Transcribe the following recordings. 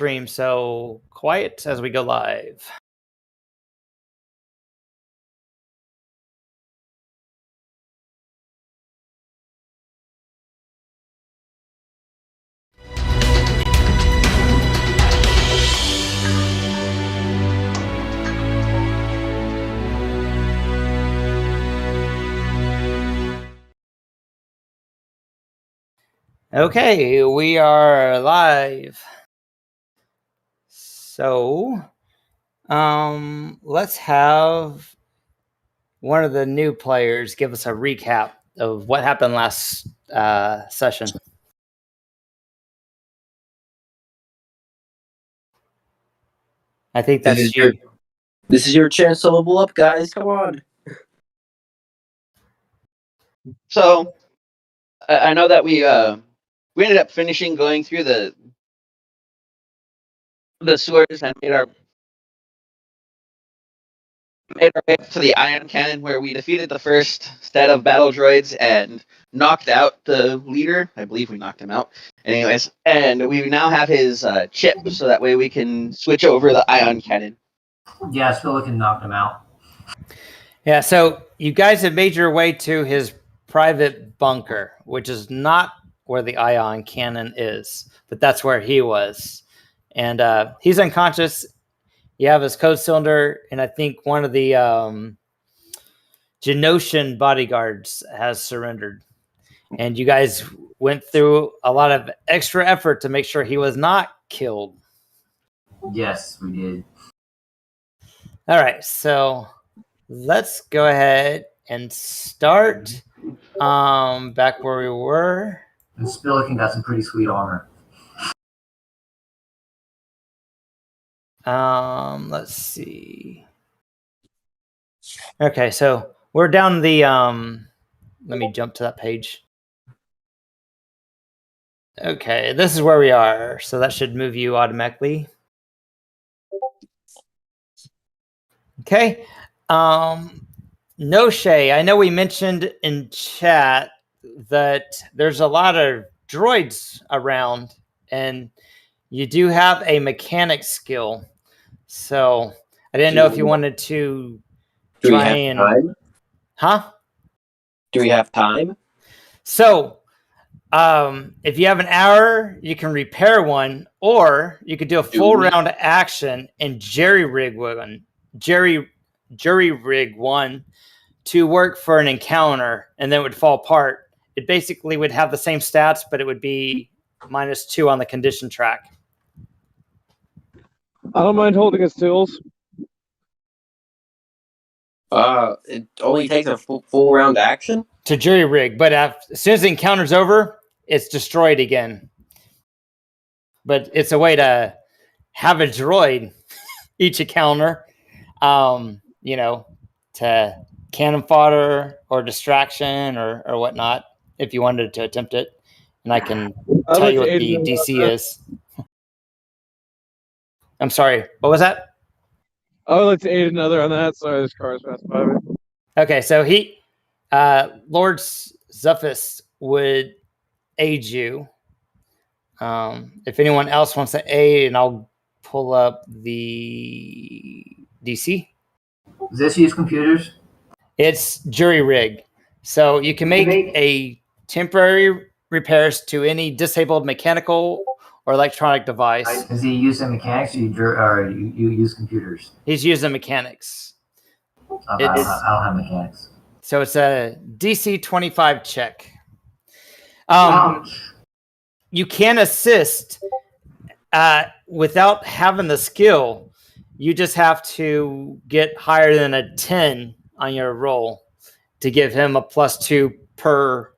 stream, so quiet as we go live. Okay, we are live. So, let's have one of the new players give us a recap of what happened last session. I think that's you. This is your chance to level up, guys. Come on. So, I know that we ended up finishing going through the sewers and made our way up to the Ion Cannon, where we defeated the first set of battle droids and knocked out the leader. I believe we knocked him out. Anyways, and we now have his chip, so that way we can switch over the Ion Cannon. Yeah, I feel we can knock him out. Yeah, so you guys have made your way to his private bunker, which is not where the Ion Cannon is, but that's where he was. And he's unconscious. You have his code cylinder, and I think one of the Genoshan bodyguards has surrendered. And you guys went through a lot of extra effort to make sure he was not killed. Yes, we did. All right, so let's go ahead and start back where we were. And Spillikin got some pretty sweet armor. Let's see. Okay, so we're down the let me jump to that page. Okay, this is where we are, so that should move you automatically. Okay. Noshee, I know we mentioned in chat that there's a lot of droids around, and you do have a mechanic skill. So I didn't know if you wanted to try and... Time? Huh? Do we have time? So if you have an hour, you can repair one, or you could do a full round of action and jury-rig one to work for an encounter, and then it would fall apart. It basically would have the same stats, but it would be -2 on the condition track. I don't mind holding his tools. It only takes a full round action to jury rig, but as soon as the encounter's over, it's destroyed again. But it's a way to have a droid each encounter, you know, to cannon fodder or distraction or whatnot, if you wanted to attempt it. And I can tell you what the DC is. I'm sorry, what was that? I would like to aid another on that. Sorry, this car is passed by me. Okay, so Lord Zolghast would aid you. If anyone else wants to aid, and I'll pull up the DC. Does this use computers? It's jury rig. So you can make a temporary repairs to any disabled mechanical or electronic device. Is he using mechanics or you use computers? He's using mechanics. Okay, I don't have mechanics. So it's a DC 25 check. You can assist without having the skill. You just have to get higher than a 10 on your roll to give him a +2 per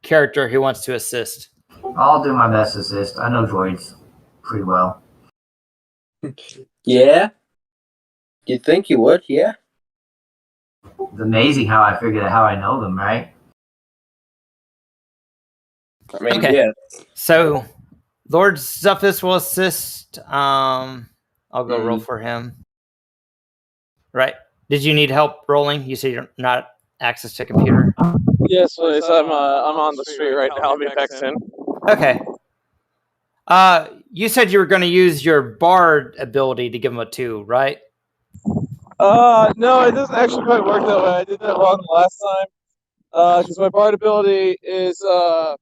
character who wants to assist. I'll do my best to assist. I know droids pretty well. Yeah? You'd think you would, yeah? It's amazing how I figured out how I know them, right? I mean, okay. Yeah. So Lord Zolghast will assist. I'll go roll for him. Right. Did you need help rolling? You said you're not access to computer. Yes, please. I'm on the street right now. I'll be back soon. Okay. You said you were going to use your Bard ability to give him a 2, right? No, it doesn't actually quite work that way. I did that wrong the last time. Because my Bard ability is, I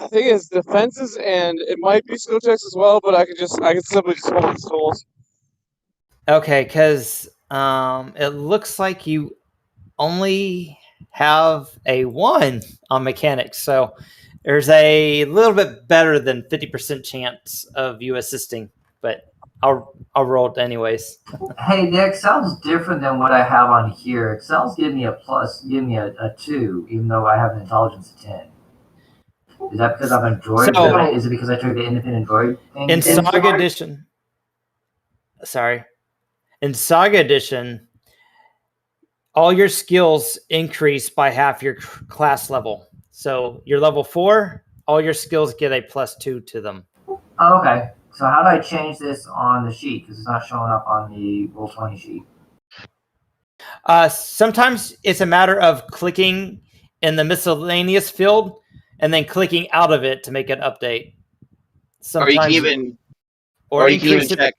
think it's defenses and it might be skill checks as well, but I could simply just hold his tools. Okay, because it looks like you only have a 1 on mechanics, so there's a little bit better than 50% chance of you assisting, but I'll roll it anyways. Hey, the Excel's different than what I have on here. Excel's give me a 2, even though I have an intelligence of 10. Is that because I'm a droid? So- Is it because I took the independent droid thing? In Saga Edition, in Saga Edition, all your skills increase by half your class level. So you're level 4, all your skills get a +2 to them. Oh, okay. So how do I change this on the sheet? Because it's not showing up on the Roll20 sheet. Sometimes it's a matter of clicking in the miscellaneous field and then clicking out of it to make an update. Or you can Sometimes, even, or you can even increase it. check.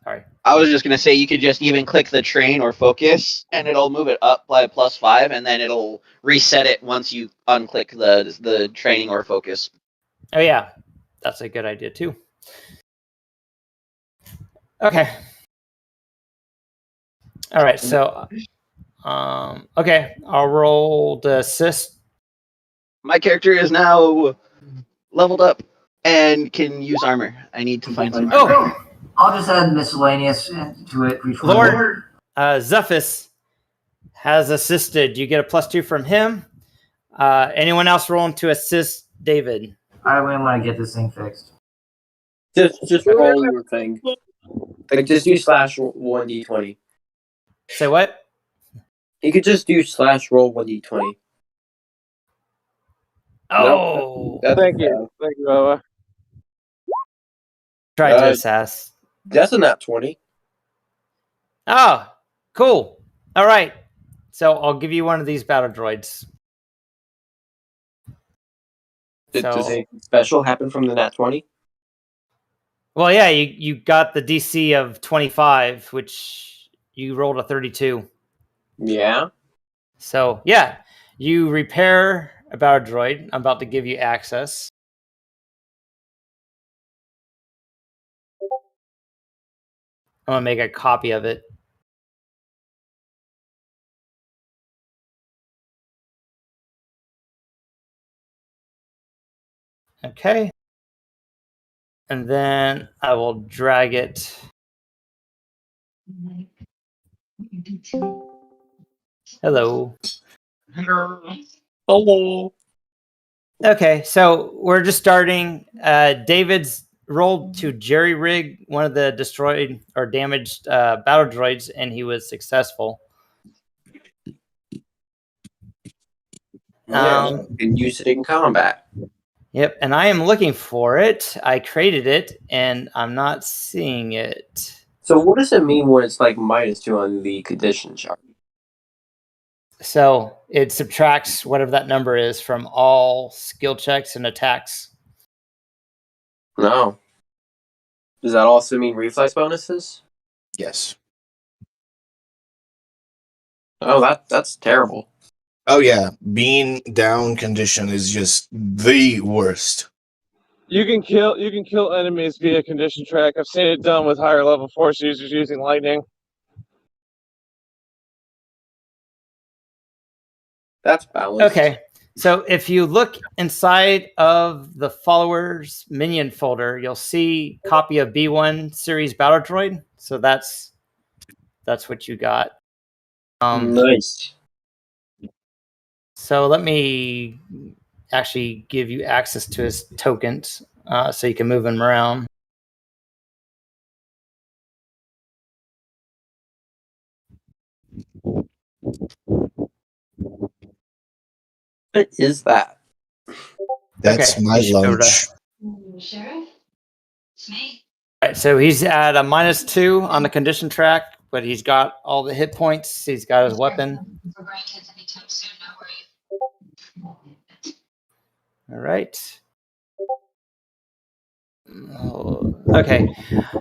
Sorry. I was just gonna say you could just even click the train or focus, and it'll move it up by +5, and then it'll reset it once you unclick the training or focus. Oh yeah, that's a good idea too. Okay. All right. So, okay, I'll roll the assist. My character is now leveled up and can use armor. I need to find some armor. Oh, I'll just add miscellaneous to it. Lord Zephys has assisted. You get a +2 from him. Anyone else rolling to assist David? I really want to get this thing fixed. Just roll your thing. Like just do /1d20. Say what? You could just do /roll 1d20. Oh, Thank you, Baba. tried to assess. That's a nat 20. Oh, cool. All right. So I'll give you one of these battle droids. Does anything special happen from the nat 20? Well, yeah, you got the DC of 25, which you rolled a 32. Yeah. So, yeah, you repair a battle droid. I'm about to give you access. I'm going to make a copy of it. Okay. And then I will drag it. Hello. Hello. Okay, so we're just starting. David's rolled to jerry rig one of the destroyed or damaged battle droids, and he was successful. And use it in combat. Yep, and I am looking for it. I created it, and I'm not seeing it. So what does it mean when it's like -2 on the condition chart? So it subtracts whatever that number is from all skill checks and attacks. No. Does that also mean reflex bonuses? Yes. Oh, that's terrible. Oh yeah, being down condition is just the worst. You can kill enemies via condition track. I've seen it done with higher level force users using lightning. That's balanced. Okay, so if you look inside of the followers minion folder, you'll see copy of B1 series battle droid. So that's what you got. Nice. So let me actually give you access to his tokens so you can move him around. What is that? That's Okay, my you should be able lunch. Sheriff? It's me. All right, so he's at a -2 on the condition track, but he's got all the hit points. He's got his weapon. For granted anytime soon, no worry. All right. Okay.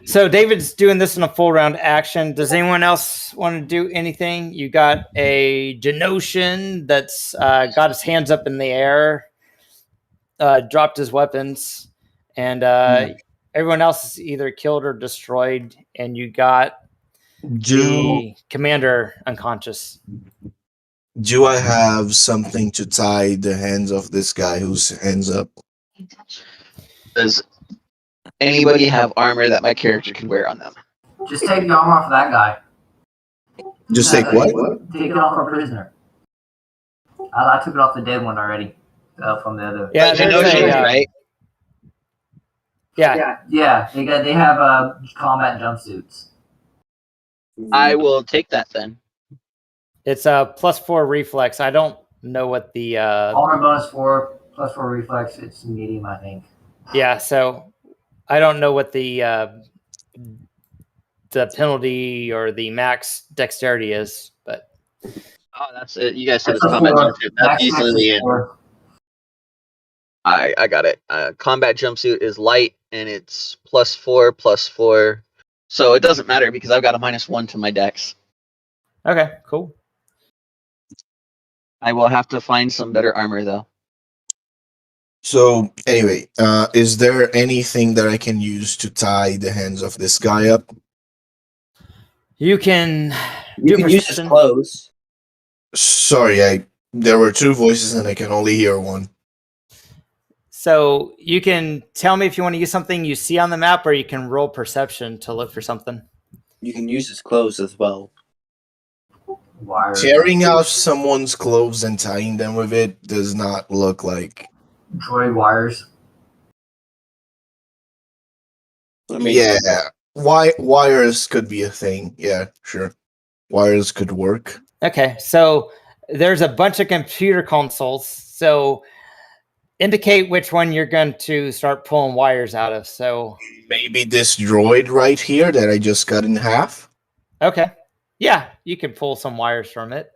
So David's doing this in a full round action. Does anyone else want to do anything? You got a Genoshan that's got his hands up in the air, dropped his weapons, and everyone else is either killed or destroyed. And you got the commander unconscious. Do I have something to tie the hands of this guy whose hands up? Does anybody have armor that my character can wear on them? Just take the armor off of that guy. Just take what? Take it off our prisoner. I took it off the dead one already. From the other. Yeah, Right? Yeah. Yeah. They have combat jumpsuits. I will take that then. It's a +4 reflex. I don't know what the Armor bonus 4 +4 reflex. It's medium, I think. yeah. So I don't know what the penalty or the max dexterity is, but Oh, that's it. You guys said it's combat jumpsuit. That's easily in. I got it. Combat jumpsuit is light and it's +4/+4. So it doesn't matter because I've got a -1 to my dex. okay, cool. I will have to find some better armor though. So anyway, is there anything that I can use to tie the hands of this guy up? You can You can use his clothes. Sorry, there were two voices and I can only hear one. So you can tell me if you want to use something you see on the map, or you can roll perception to look for something. You can use his clothes as well. Wires. Tearing off someone's clothes and tying them with it does not look like. Droid wires. I mean, Yeah, wires could be a thing. Yeah, sure. Wires could work. Okay, so there's a bunch of computer consoles. So indicate which one you're going to start pulling wires out of. So Maybe this droid right here that I just cut in half. okay, yeah, you can pull some wires from it.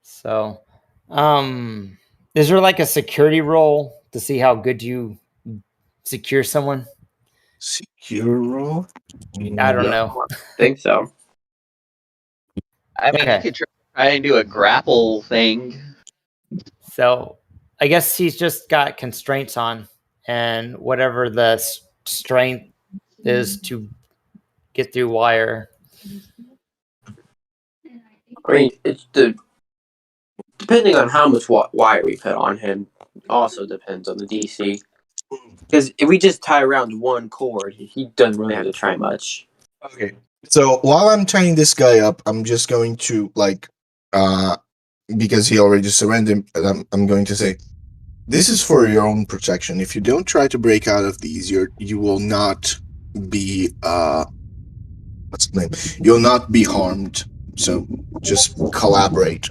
So, is there like a security roll to see how good you secure someone? Secure roll? I don't know. I think so. I mean, Okay. you could try and do a grapple thing. So, I guess he's just got constraints on, and whatever the strength is to get through wire. I mean, it's depending on how much wire we put on him, also depends on the DC. Because if we just tie around one cord, he doesn't really have to try much. Okay. So while I'm tying this guy up, I'm just going to because he already surrendered, I'm going to say, this is for your own protection. If you don't try to break out of these, you will not be what's the name? You'll not be harmed. So just collaborate.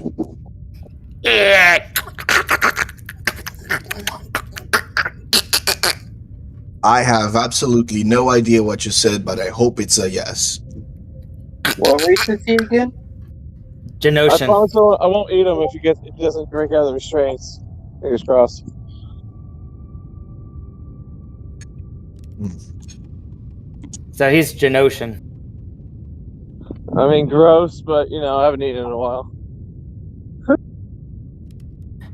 I have absolutely no idea what you said, but I hope it's a yes. What race is he again? I Genoshan. promise I won't eat him if he doesn't break out of the restraints. Fingers crossed. So he's Genoshan. I mean, gross, but I haven't eaten in a while.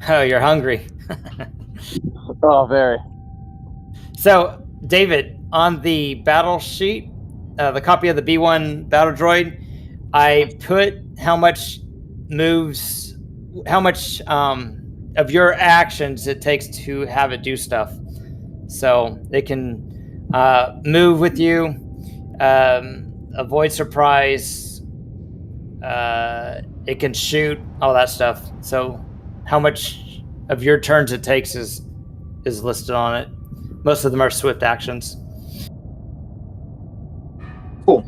Oh, you're hungry. Oh, very. So, David, on the battle sheet, the copy of the B1 battle droid, I put how much of your actions it takes to have it do stuff. So it can move with you, avoid surprise, it can shoot, all that stuff. So how much of your turns it takes is listed on it. Most of them are swift actions. Cool.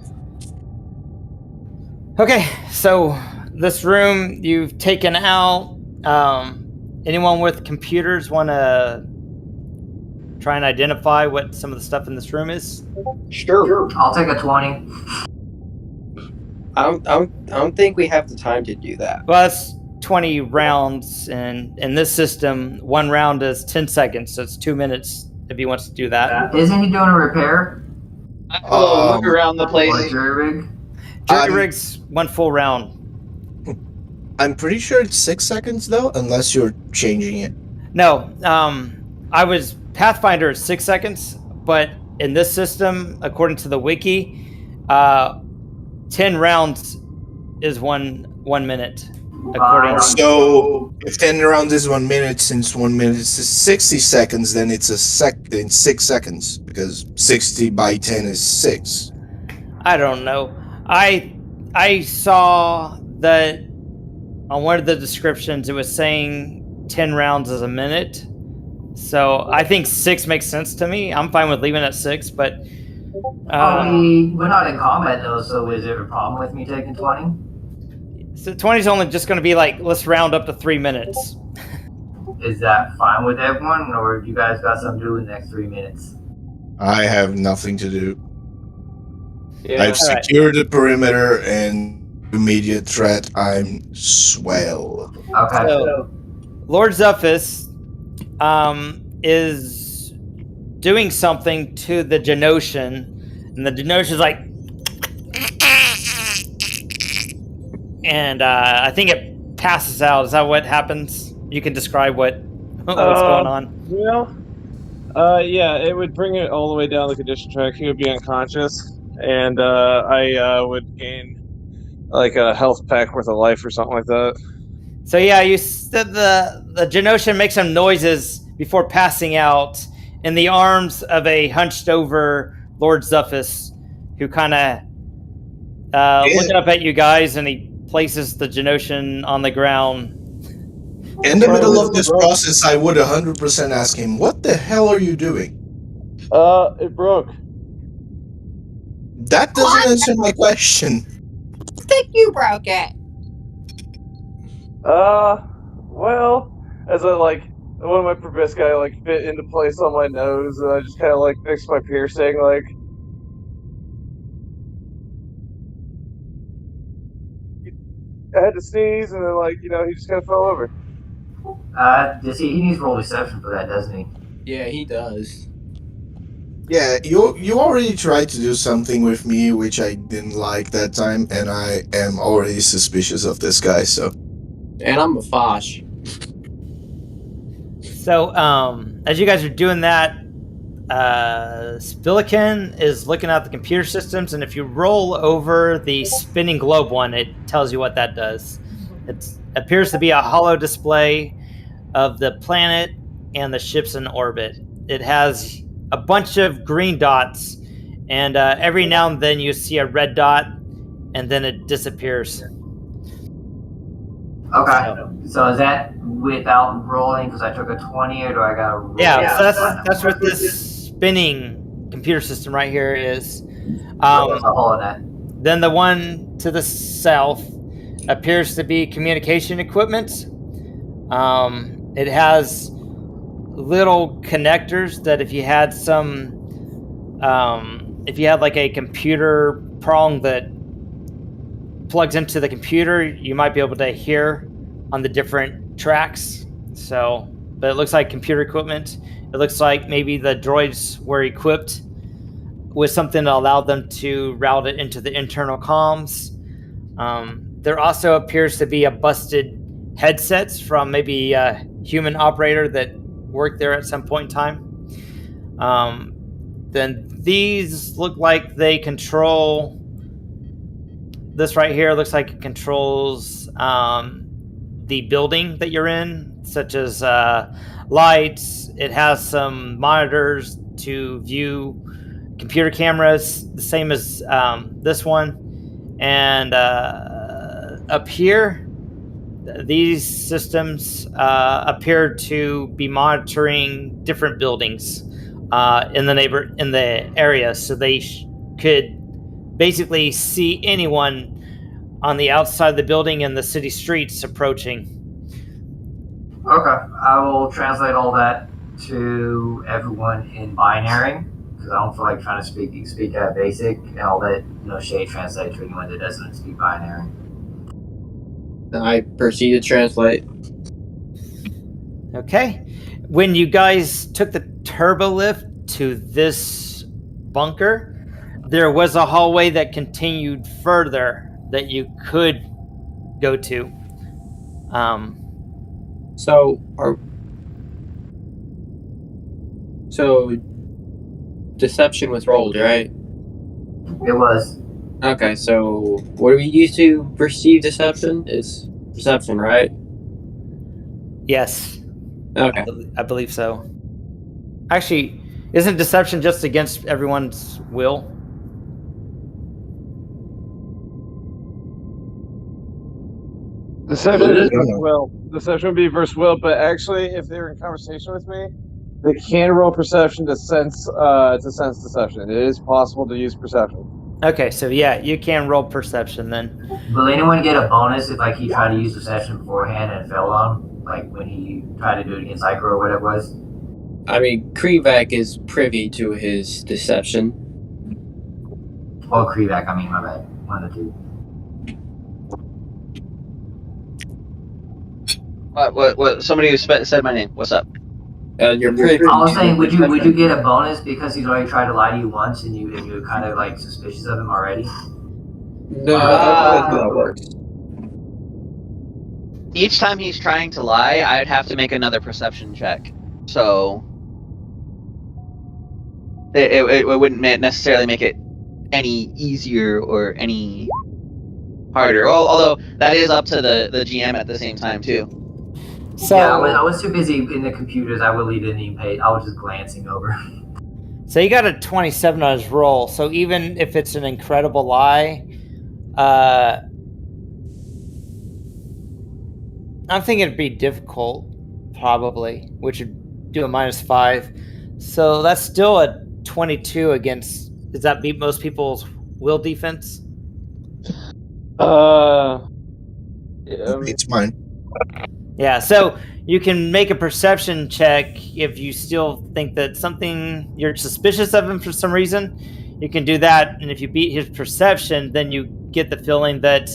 Okay, so this room you've taken out. Anyone with computers want to try and identify what some of the stuff in this room is? Sure. I'll take a 20. I don't think we have the time to do that. Well, 20 rounds, and in this system, 1 round is 10 seconds, so it's 2 minutes if he wants to do that. Isn't he doing a repair I will look around the or a place. jury rig? Jury rig's 1 full round. I'm pretty sure it's 6 seconds though, unless you're changing it. No, I was Pathfinder is 6 seconds, but in this system, according to the wiki, 10 rounds is one minute. According So if 10 rounds is 1 minute, since 1 minute is 60 seconds, then it's in 6 seconds, because 60 by 10 is 6. I don't know. I saw that on one of the descriptions it was saying 10 rounds is a minute. So I think 6 makes sense to me. I'm fine with leaving at 6, but we're not in combat though, so is there a problem with me taking 20? so 20 is only just going to be like, let's round up to 3 minutes. Is that fine with everyone, or you guys got something to do in the next 3 minutes? I have nothing to do. Yeah. I've secured the perimeter, and immediate threat, I'm swell. Okay. So, Lord Zolghast is doing something to the Genoshan, and the Genoshan's like, and I think it passes out. Is that what happens? You can describe what's going on. Well, yeah, it would bring it all the way down the condition track. He would be unconscious, and I would gain like a health pack worth of life or something like that. So yeah, you said the Genoshan makes some noises before passing out in the arms of a hunched over Lord Zolghast, who kind of looking up at you guys, and he places the Genoshan on the ground. In the middle of this process, I would 100% ask him, what the hell are you doing? It broke. That doesn't answer my question. I think you broke it. Well, as I one of my proboscis fit into place on my nose, and I just kind of fixed my piercing, I had to sneeze, and then he just kind of fell over. He needs to roll deception for that, doesn't he? Yeah, he does. Yeah, you already tried to do something with me, which I didn't like that time, and I am already suspicious of this guy, so... And I'm a Fosh. So, as you guys are doing that, Spillikin is looking at the computer systems, and if you roll over the spinning globe one, it tells you what that does. It appears to be a hollow display of the planet and the ships in orbit. It has a bunch of green dots, and every now and then you see a red dot, and then it disappears. Okay. So is that without rolling because I took a 20, or do I got to roll? Yeah, so that's what this spinning computer system right here is. There's a hole in that. Then the one to the south appears to be communication equipment. It has little connectors that if you had like a computer prong that plugs into the computer, you might be able to hear on the different tracks. So, but it looks like computer equipment. It looks like maybe the droids were equipped with something that allowed them to route it into the internal comms. There also appears to be a busted headsets from maybe a human operator that worked there at some point in time. Then these look like they control... This right here looks like it controls the building that you're in, such as lights. It has some monitors to view computer cameras, the same as this one. And up here, these systems appear to be monitoring different buildings in the area, so they could basically see anyone on the outside of the building and the city streets approaching. Okay, I will translate all that to everyone in binary, because I don't feel like trying to speak at basic, and I'll let Noshee translate to anyone that doesn't speak binary. I proceed to translate. Okay. When you guys took the turbo lift to this bunker, there was a hallway that continued further that you could go to. So deception was rolled, right? It was. Okay, so what do we use to perceive deception? It's perception, right? Yes, Okay. I believe so. Actually, isn't deception just against everyone's will? Deception is Yeah. versus will. Deception would be versus will, but actually, if they're in conversation with me, they can roll perception to sense deception. It is possible to use perception. Okay, so yeah, you can roll perception then. Will anyone get a bonus if I keep trying to use deception beforehand and fail on? Like when he tried to do it against Ichor or whatever it was? I mean, Krivak is privy to his deception. Oh, Krivak, I mean, my bad. One of the two. What? Somebody who said my name. What's up? You're privy. I was to saying, would you deception. get a bonus because he's already tried to lie to you once and you're kind of like suspicious of him already? No, that's how that works. Each time he's trying to lie, I'd have to make another perception check. So it wouldn't necessarily make it any easier or any harder. Although that is up to the GM at the same time too. So Yeah, I was too busy in the computers. I really didn't even pay. I was just glancing over. So you got a 27 on his roll. So even if it's an incredible lie, I'm thinking it'd be difficult, probably, which would do a -5. So that's still a 22 against. Does that beat most people's will defense? It's mine. Yeah, so you can make a perception check if you still think that something, you're suspicious of him for some reason. You can do that, and if you beat his perception, then you get the feeling that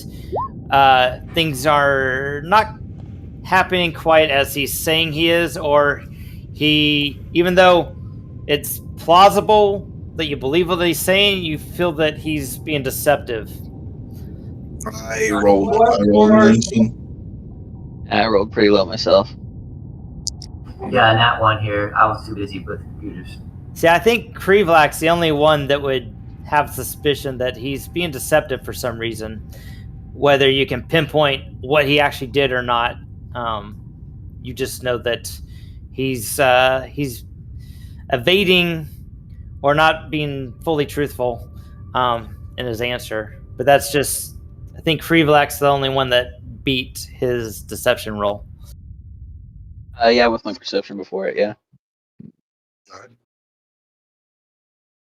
things are not happening quite as he's saying he is, or he, even though it's plausible that you believe what he's saying, you feel that he's being deceptive. I rolled 19. I rolled pretty low myself. Yeah, and that one here, I was too busy with computers. See, I think Krivak's the only one that would have suspicion that he's being deceptive for some reason. Whether you can pinpoint what he actually did or not, you just know that he's evading or not being fully truthful in his answer. But that's just, I think Krivak's the only one that beat his deception roll. Yeah, with my perception before it, yeah.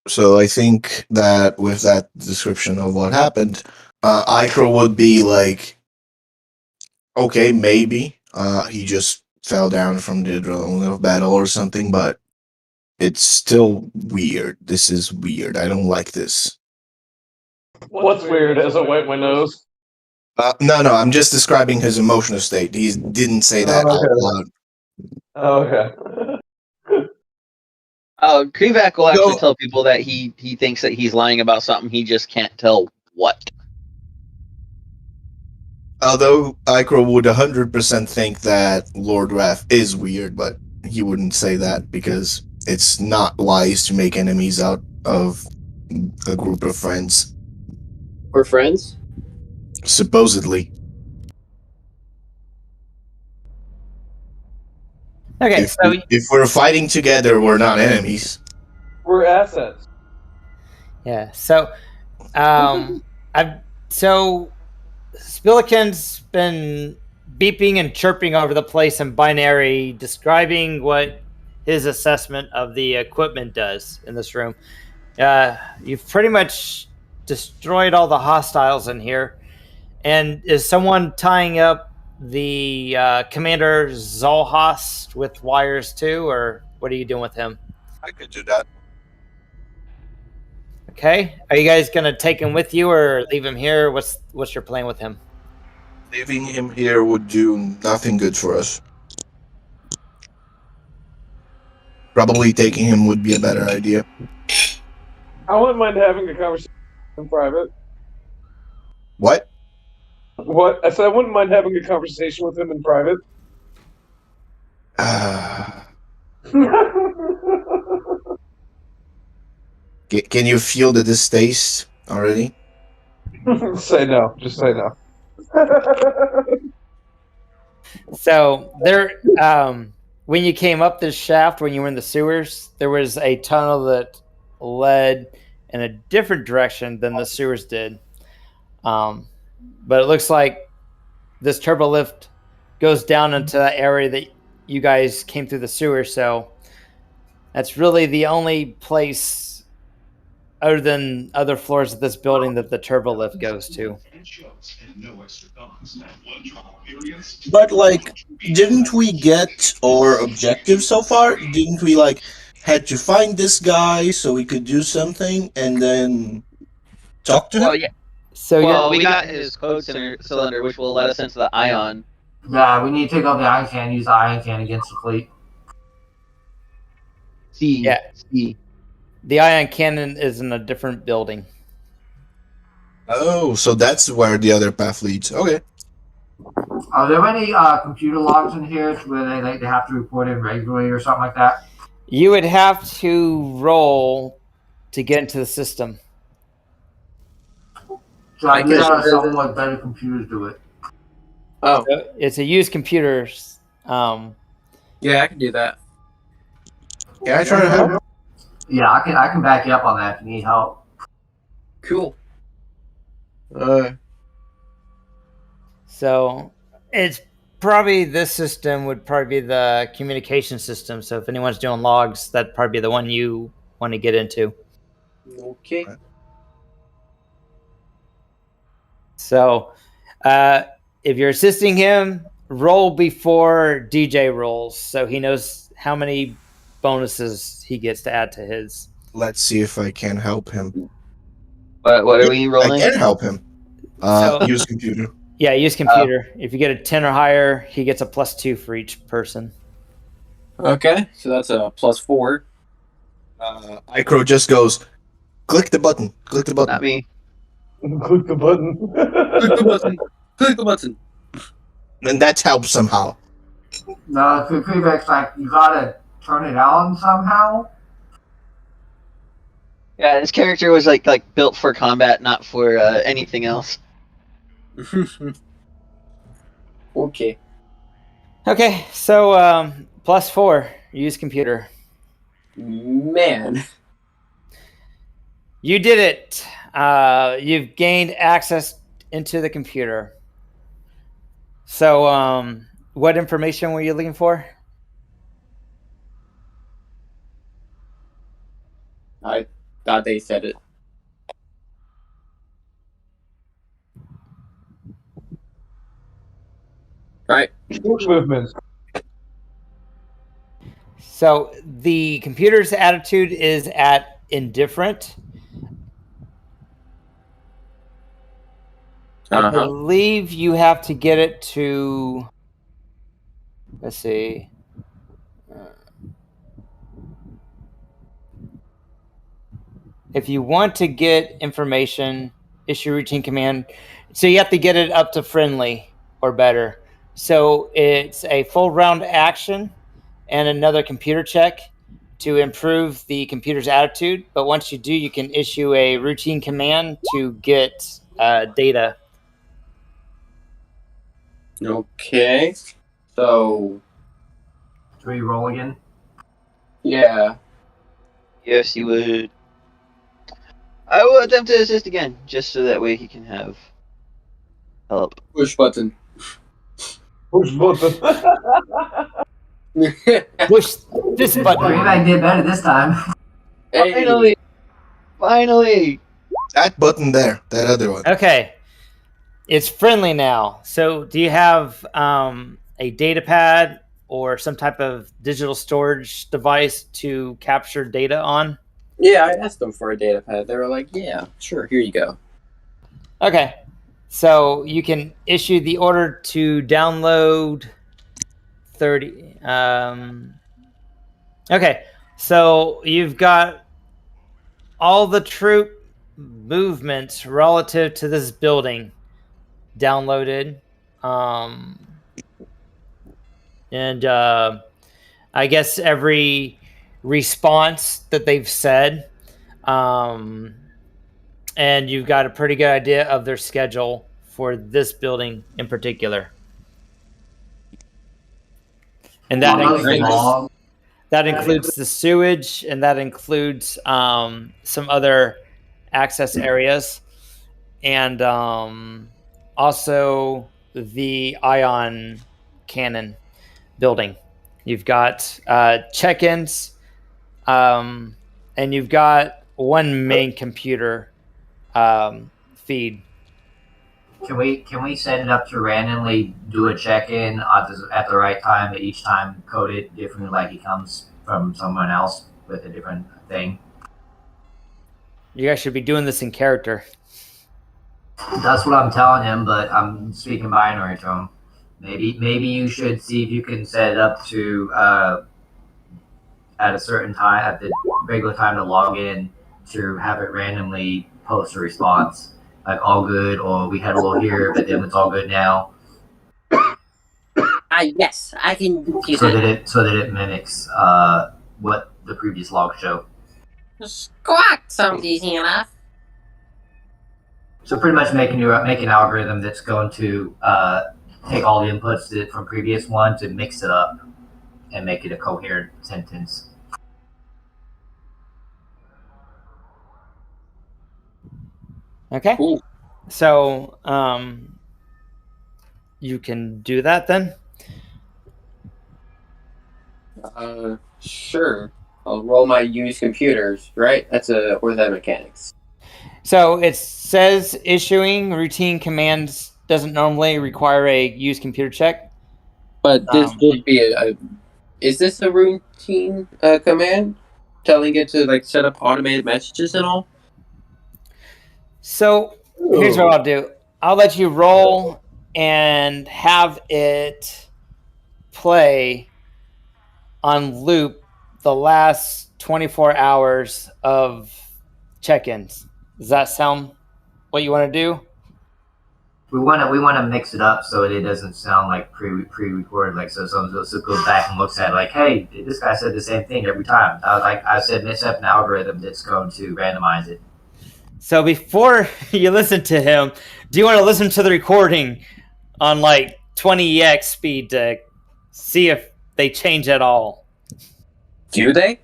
So I think that with that description of what happened, Ichor would be like, okay, maybe he just fell down from the adrenaline of battle or something, but it's still weird. This is weird. I don't like this. What's weird as I wipe my nose? No, I'm just describing his emotional state. He didn't say that out loud. Oh, okay. Krivak will actually tell people that he thinks that he's lying about something. He just can't tell what. Although Ichor would 100% think that Lord Wrath is weird, but he wouldn't say that because it's not wise to make enemies out of a group of friends. We're friends? Supposedly. Okay, If we're fighting together, we're not enemies. We're assets. yeah. So, Spilikin's been beeping and chirping over the place in binary, describing what his assessment of the equipment does in this room. You've pretty much destroyed all the hostiles in here. And is someone tying up the Commander Zolghast with wires too, or what are you doing with him? I could do that. Okay. Are you guys gonna take him with you or leave him here? What's your plan with him? Leaving him here would do nothing good for us. Probably taking him would be a better idea. I wouldn't mind having a conversation in private. What? What? I said I wouldn't mind having a conversation with him in private. Can you feel the distaste already? Say no. Just say no. So there, when you came up this shaft, when you were in the sewers, there was a tunnel that led in a different direction than the sewers did. But it looks like this turbo lift goes down into that area that you guys came through the sewers. So that's really the only place other than other floors of this building that the turbo lift goes to. But like, didn't we get our objective so far? Didn't we like had to find this guy so we could do something and then talk to him? Well, yeah. So Well, we got his code cylinder, which will let us into the Ion. Yeah, we need to take out the ion cannon, use the ion cannon against the fleet. C. the ion cannon is in a different building. Oh, so that's where the other path leads. Okay. Are there any computer logs in here where they have to report in regularly or something like that? You would have to roll to get into the system. So I need someone with better computers do it. Oh, So it's a used computers. yeah, I can do that. Can I try to help? Yeah, I can back you up on that if you need help. Cool. So it's probably this system would probably be the communication system. So if anyone's doing logs, that'd probably be the one you want to get into. Okay. So if you're assisting him, roll before DJ rolls so he knows how many bonuses he gets to add to his. Let's see if I can help him. What are we rolling? I can help him. Use computer. Yeah, use computer. If you get a 10 or higher, he gets a +2 for each person. Okay, so that's a +4. Icro just goes, click the button. Click the button. Not me. Click the button. Click the button. Click the button. And that helps somehow. No, Creepback's like, you gotta turn it on somehow. Yeah, his character was like built for combat, not for anything else. Okay. Okay, so +4, use computer. Man. You did it. You've gained access into the computer. So what information were you looking for? I thought they said it. Right. Movements. So the computer's attitude is at indifferent. I believe you have to get it to, let's see. If you want to get information, issue routine command. So you have to get it up to friendly or better. So it's a full round action and another computer check to improve the computer's attitude. But once you do, you can issue a routine command to get data. Okay. So, Do we roll again? yeah. Yes, you would. I will attempt to assist again, just so that way he can have help. Push button. Push button. Push this button. Creepback did better this time. Hey. Finally! That button there. That other one. Okay. It's friendly now. So do you have a data pad or some type of digital storage device to capture data on? Yeah, I asked them for a data pad. They were like, yeah, sure, here you go. Okay. So you can issue the order to download 30. Okay, so you've got all the troop movements relative to this building downloaded. And I guess every response that they've said. And you've got a pretty good idea of their schedule for this building in particular. And that includes the sewage, and that includes some other access areas, and also the ion cannon building. You've got check-ins, and you've got one main computer feed. Can we set it up to randomly do a check-in at the right time, but each time code it differently, like it comes from someone else with a different thing? You guys should be doing this in character. That's what I'm telling him, but I'm speaking binary to him. Maybe you should see if you can set it up to at a certain time, at the regular time to log in, to have it randomly post a response, like all good, or we had a little here, but then it's all good now. Yes, I can do So that. that it mimics what the previous logs show. Squawk sounds easy enough. So pretty much make an algorithm that's going to take all the inputs from previous one to mix it up and make it a coherent sentence. Okay. Cool. So you can do that then? Sure. I'll roll my use computers, right? Or that mechanics. So it says issuing routine commands doesn't normally require a use computer check. But this would be is this a routine command? Telling it to like set up automated messages and all? So here's what I'll do. I'll let you roll and have it play on loop the last 24 hours of check-ins. Does that sound what you want to do? We want to mix it up so it doesn't sound like pre-recorded. Like so, someone goes back and looks at it like, hey, this guy said the same thing every time. I said mix up an algorithm that's going to randomize it. So before you listen to him, do you want to listen to the recording on like 20x speed to see if they change at all? Do they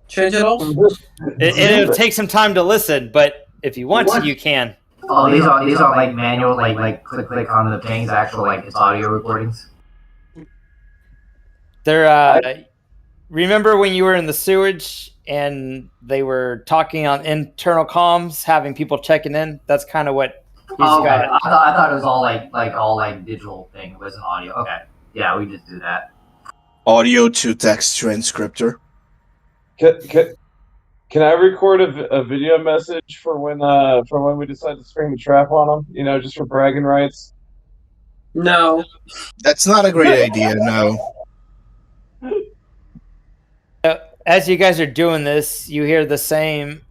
change at all? It'll take some time to listen, but if you want to, you can. Oh, these are like manual, like click on the things. Actual like it's audio recordings. They're remember when you were in the sewage and they were talking on internal comms, having people checking in? That's kind of what he's got. I thought it was all digital thing. It wasn't audio. Okay, yeah, we just do that. Audio to text transcriptor. Can I record a video message for when we decide to spring the trap on them? You know, just for bragging rights. No. That's not a great idea, no. As you guys are doing this, you hear the same.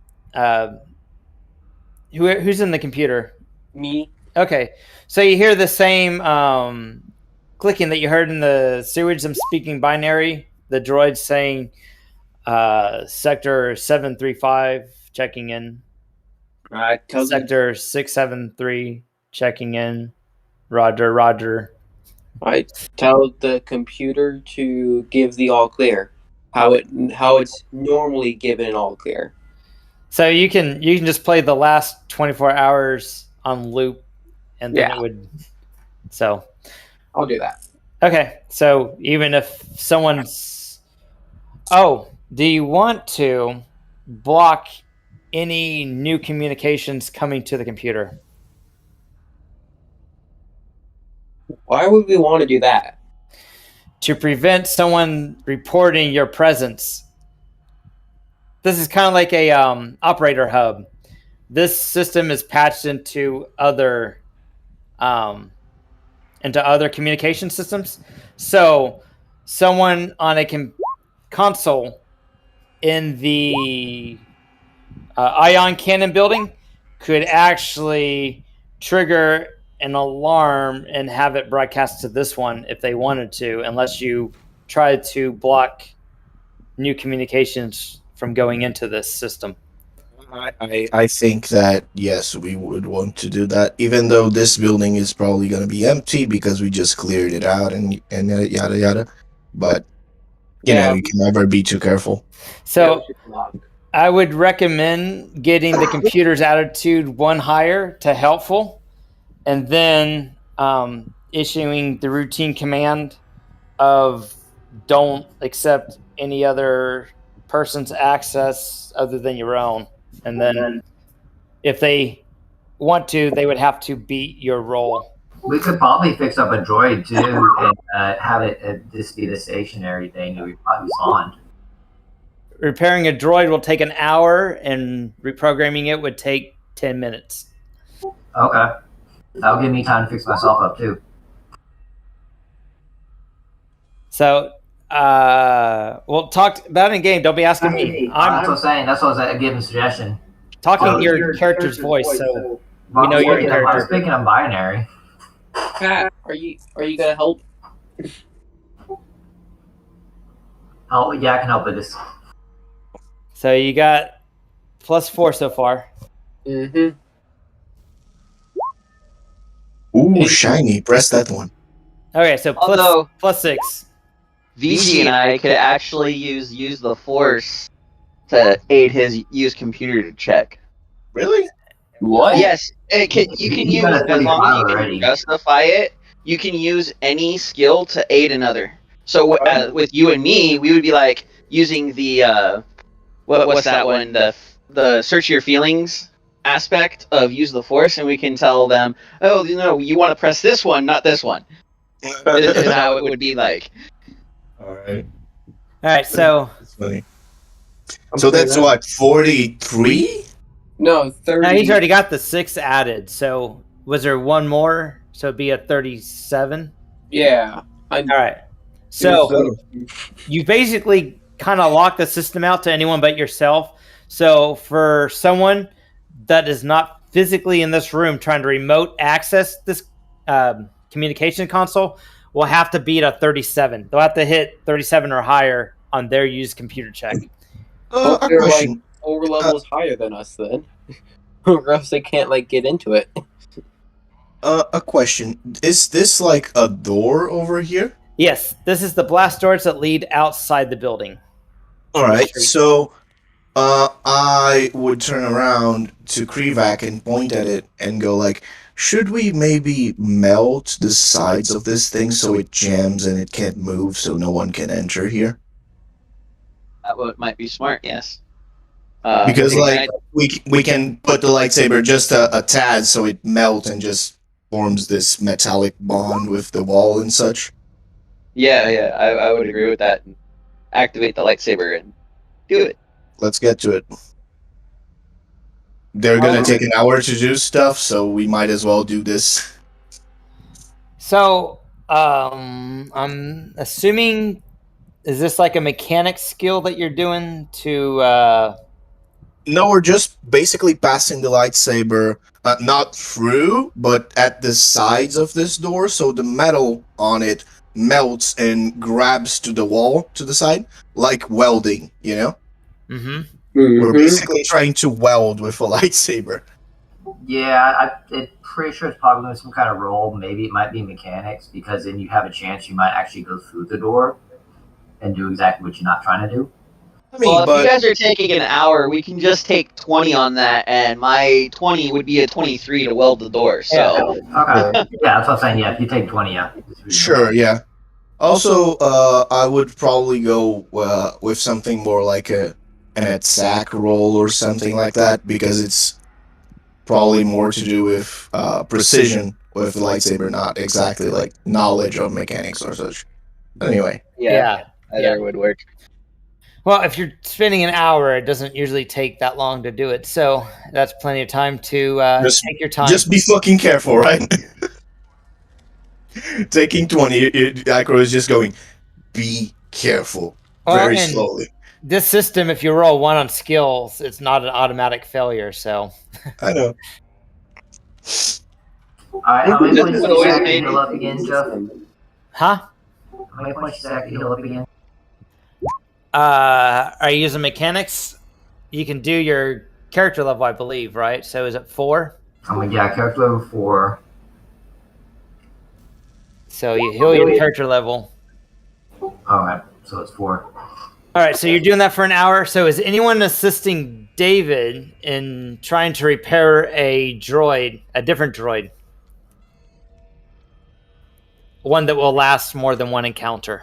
Who's in the computer? Me. Okay, so you hear the same clicking that you heard in the sewage. I'm speaking binary. The droid saying sector 735 checking in. I tell Sector 673 checking in. Roger, Roger. I tell the computer to give the all clear. How it's normally given all clear. So you can just play the last 24 hours on loop, and then it would. So I'll do that. Okay, so even if someone's... do you want to block any new communications coming to the computer? Why would we want to do that? To prevent someone reporting your presence. This is kind of like a operator hub. This system is patched into other into other communication systems. So someone on a console in the Ion Cannon building could actually trigger an alarm and have it broadcast to this one if they wanted to, unless you try to block new communications from going into this system. I think that yes, we would want to do that, even though this building is probably going to be empty because we just cleared it out and yada yada. But you know, you can never be too careful. So I would recommend getting the computer's attitude 1 higher to helpful, and then issuing the routine command of don't accept any other person's access other than your own. And then if they want to, they would have to beat your roll. We could probably fix up a droid too and have it just be the stationary thing that we probably spawned. Repairing a droid will take an hour, and reprogramming it would take 10 minutes. Okay. That'll give me time to fix myself up too. So, we'll talk about it in game. Don't be asking me. That's what I'm saying. That's what I was giving a suggestion. Talking your character's voice, so we know your character. I was thinking of binary. Pat, are you gonna help? Oh yeah, I can help with this. So you got +4 so far. Mm-hmm. Ooh, shiny. Press that one. Okay, so Although +6. VG and I could actually use the Force to aid his use computer to check. Really? What? Yes, you can use, as long as you can justify it, you can use any skill to aid another. So with you and me, we would be like using the what's that one? The search your feelings aspect of use the Force, and we can tell them, oh, you want to press this one, not this one. Is how it would be like. All right. All right, so That's funny. So that's what, 43? No, 30. now he's already got the 6 added. So was there one more? So it'd be a 37. Yeah. All right. So you basically kind of lock the system out to anyone but yourself. So for someone that is not physically in this room trying to remote access this communication console, will have to beat a 37. They'll have to hit 37 or higher on their used computer check. A They're question. like 4 levels higher than us then. Or else they can't get into it. A question. Is this like a door over here? Yes, this is the blast doors that lead outside the building. All right. So, I would turn around to Krivak and point at it and go like, should we maybe melt the sides of this thing so it jams and it can't move so no one can enter here? That might be smart, yes. Because like we can put the lightsaber just a tad so it melts and just forms this metallic bond with the wall and such. Yeah, I would agree with that. Activate the lightsaber and do it. Let's get to it. They're gonna take an hour to do stuff, so we might as well do this. So, I'm assuming, is this like a mechanic skill that you're doing to... No, we're just basically passing the lightsaber, not through, but at the sides of this door, so the metal on it melts and grabs to the wall to the side, like welding, you know? Mm-hmm. We're basically trying to weld with a lightsaber. Yeah, I'm pretty sure it's probably going to be some kind of roll. Maybe it might be mechanics, because then you have a chance you might actually go through the door and do exactly what you're not trying to do. I mean, Well, if but you guys are taking an hour, we can just take 20 on that, and my 20 would be a 23 to weld the door. So Okay. Yeah, that's what I'm saying. Yeah, if you take 20, yeah. sure, yeah. Also, I would probably go with something more like an attack roll or something like that, because it's probably more to do with precision with the lightsaber, not exactly like knowledge of mechanics or such. Anyway. Yeah. that would work. Well, if you're spending an hour, it doesn't usually take that long to do it. So that's plenty of time to take your time. Just be fucking careful, right? Taking 20, Acro is just going, be careful. Very and slowly. this system, if you roll 1 on skills, it's not an automatic failure. So I know. Alright, how many That's points what does always Zach made heal me- up again, Jeff? huh? How many points does Zach heal up again? Are you using mechanics? You can do your character level, I believe, right? So is it 4? Yeah, character level 4. So you heal your character level. Alright, so it's 4. All right, so you're doing that for an hour. So is anyone assisting David in trying to repair a droid, a different droid? One that will last more than one encounter.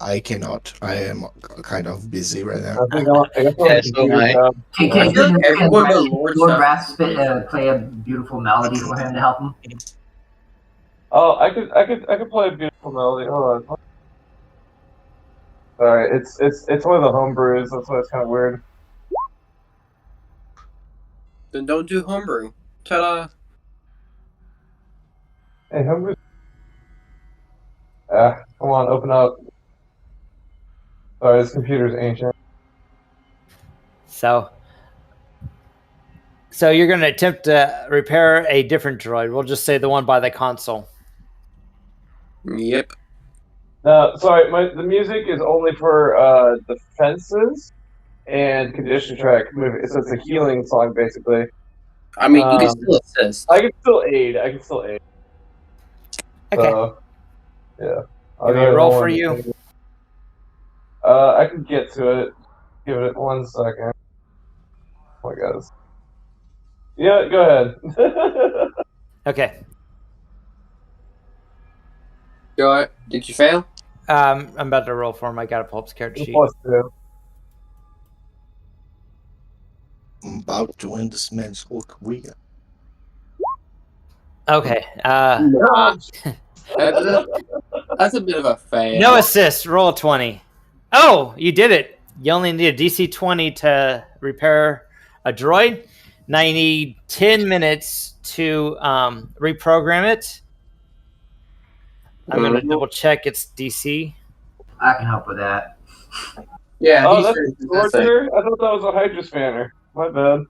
I cannot. I am kind of busy right now. I think I guess Yeah, so am I. Can Everyone but Lord Lord stuff. Wrath play a beautiful melody for him to help him? Oh, I could play a beautiful melody. Hold on. Sorry, it's one of the homebrews. That's why it's kind of weird. Then don't do homebrew. Ta-da. Hey, homebrew. Come on, open up. Sorry, this computer's ancient. So you're going to attempt to repair a different droid. We'll just say the one by the console. Yep. Sorry, the music is only for defenses and condition track movie. So it's a healing song, basically. I mean, you can still assist. I can still aid. Okay. So, yeah. Give me a roll for you. I can get to it. Give it 1 second. Oh my god. Yeah, go ahead. Okay. Go ahead. Did you fail? I'm about to roll for him. I got to pull up his character sheet. +2. I'm about to end this man's whole career. Okay. That's a bit of a fail. No assist. Roll a 20. Oh, you did it. You only need a DC 20 to repair a droid. Now you need 10 minutes to reprogram it. I'm going to double check its DC. I can help with that. Yeah. Oh, that's torture? I thought that was a Hydra spanner. My bad.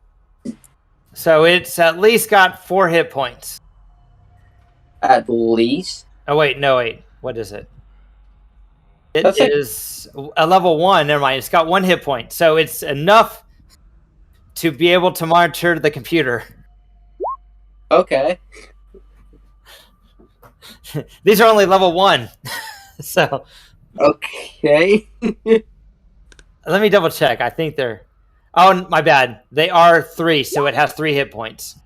So it's at least got 4 hit points. At least. Oh, wait. No, wait. What is it? It That's is a level 1. Never mind. It's got 1 hit point. So it's enough to be able to monitor the computer. Okay. These are only level 1. So Okay. let me double check. I think they're... Oh, my bad. They are 3, so it has 3 hit points.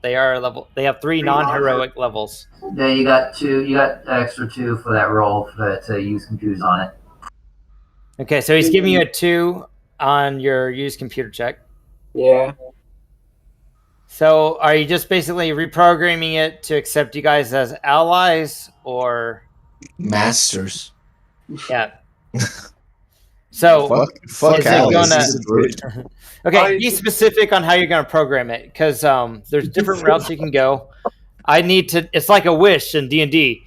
They have 3 non-heroic levels. Then you got 2. You got extra 2 for that roll to use computers on it. Okay, so he's giving you a 2 on your use computer check. Yeah. So are you just basically reprogramming it to accept you guys as allies, or... Masters. Yeah. So Fuck is it allies. gonna- This is good. Okay, be specific on how you're going to program it, because there's different routes you can go. I need to... It's like a wish in D&D.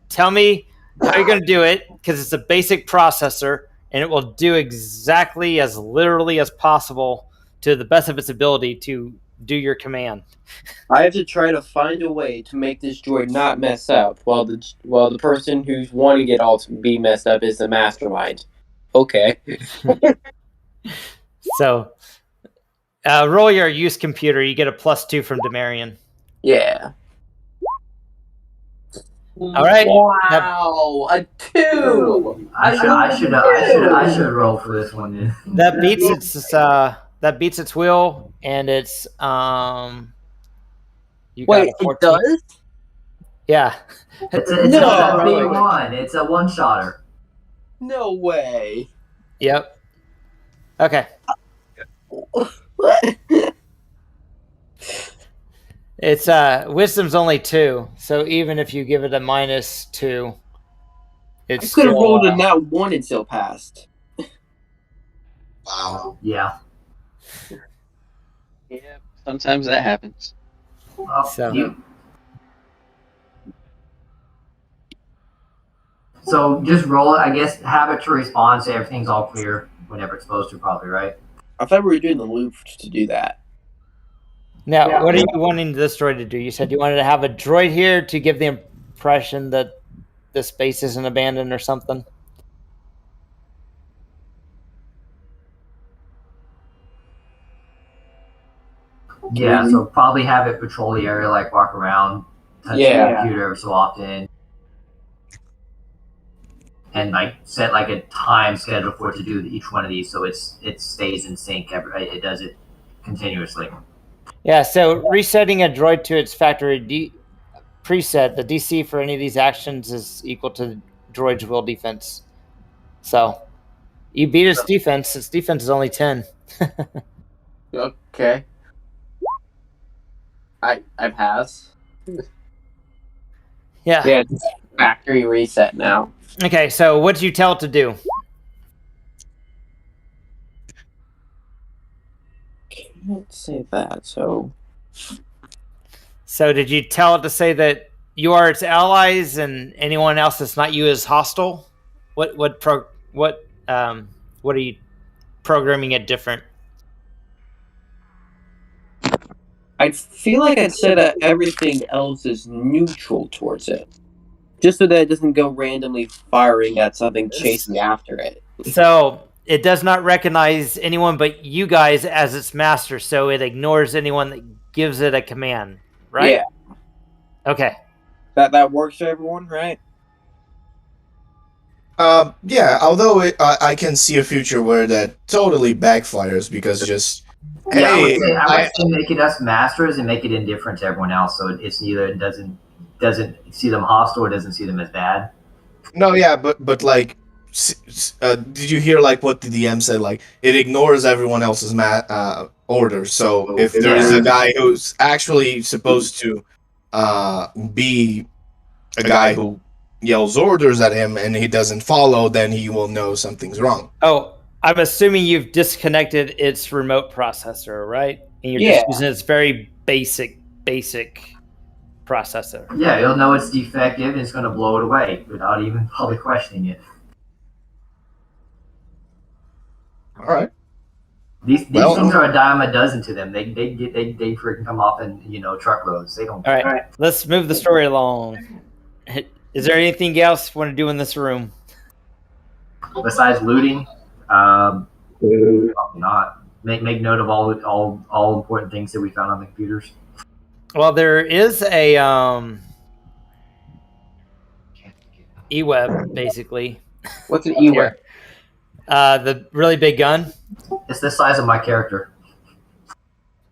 Tell me how you're going to do it, because it's a basic processor, and it will do exactly as literally as possible to the best of its ability to do your command. I have to try to find a way to make this droid not mess up, while the person who's wanting it all to be messed up is the mastermind. Okay. So, roll your use computer. You get a +2 from Demarion. Yeah. All right. Wow, a 2. I should roll for this one. Then. That beats its will, and it's you got Wait, a it 14. does? Yeah. It's No, not a big really. one. It's a one-shotter. No way. Yep. Okay. It's wisdom's only 2, so even if you give it a -2, I it's could have still, rolled a nat 1 and still passed. Wow. Yeah. Yeah, sometimes that happens. Well, So- So just roll it. I guess have it to respond. Say everything's all clear whenever it's supposed to. Probably right. I thought we were doing the loop to do that. Now, what are you wanting this droid to do? You said you wanted to have a droid here to give the impression that the space isn't abandoned or something? Yeah. So probably have it patrol the area, like walk around, touch the computer every so often, and like set like a time schedule for it to do each one of these, so it stays in sync. It does it continuously. Yeah, so resetting a droid to its factory preset, the DC for any of these actions is equal to the droid's will defense. So you beat its defense. Its defense is only 10. Okay. I pass. Yeah. Yeah, it's factory reset now. Okay, so what did you tell it to do? Can't say that, so... So did you tell it to say that you are its allies and anyone else that's not you is hostile? What are you programming it different? I feel like I'd say that everything else is neutral towards it. Just so that it doesn't go randomly firing at something chasing after it. So it does not recognize anyone but you guys as its master, so it ignores anyone that gives it a command, right? Yeah. Okay. That works for everyone, right? Yeah, although I can see a future where that totally backfires because just Yeah, I hey, would say make it us masters and make it indifferent to everyone else, so it's neither doesn't see them hostile or doesn't see them as bad. no, yeah, but like, did you hear like what the DM said? Like, it ignores everyone else's orders. So if there's a guy who's actually supposed to be a guy who yells orders at him and he doesn't follow, then he will know something's wrong. Oh, I'm assuming you've disconnected its remote processor, right? And you're just using its very basic processor. Yeah, you'll know it's defective and it's going to blow it away without even probably questioning it. All right. These things are a dime a dozen to them. They freaking come off in truckloads. They don't. All right, let's move the story along. Is there anything else you want to do in this room? Besides looting, probably not. Make note of all important things that we found on the computers. Well, there is a e-web basically. What's an e-web? The really big gun. It's the size of my character.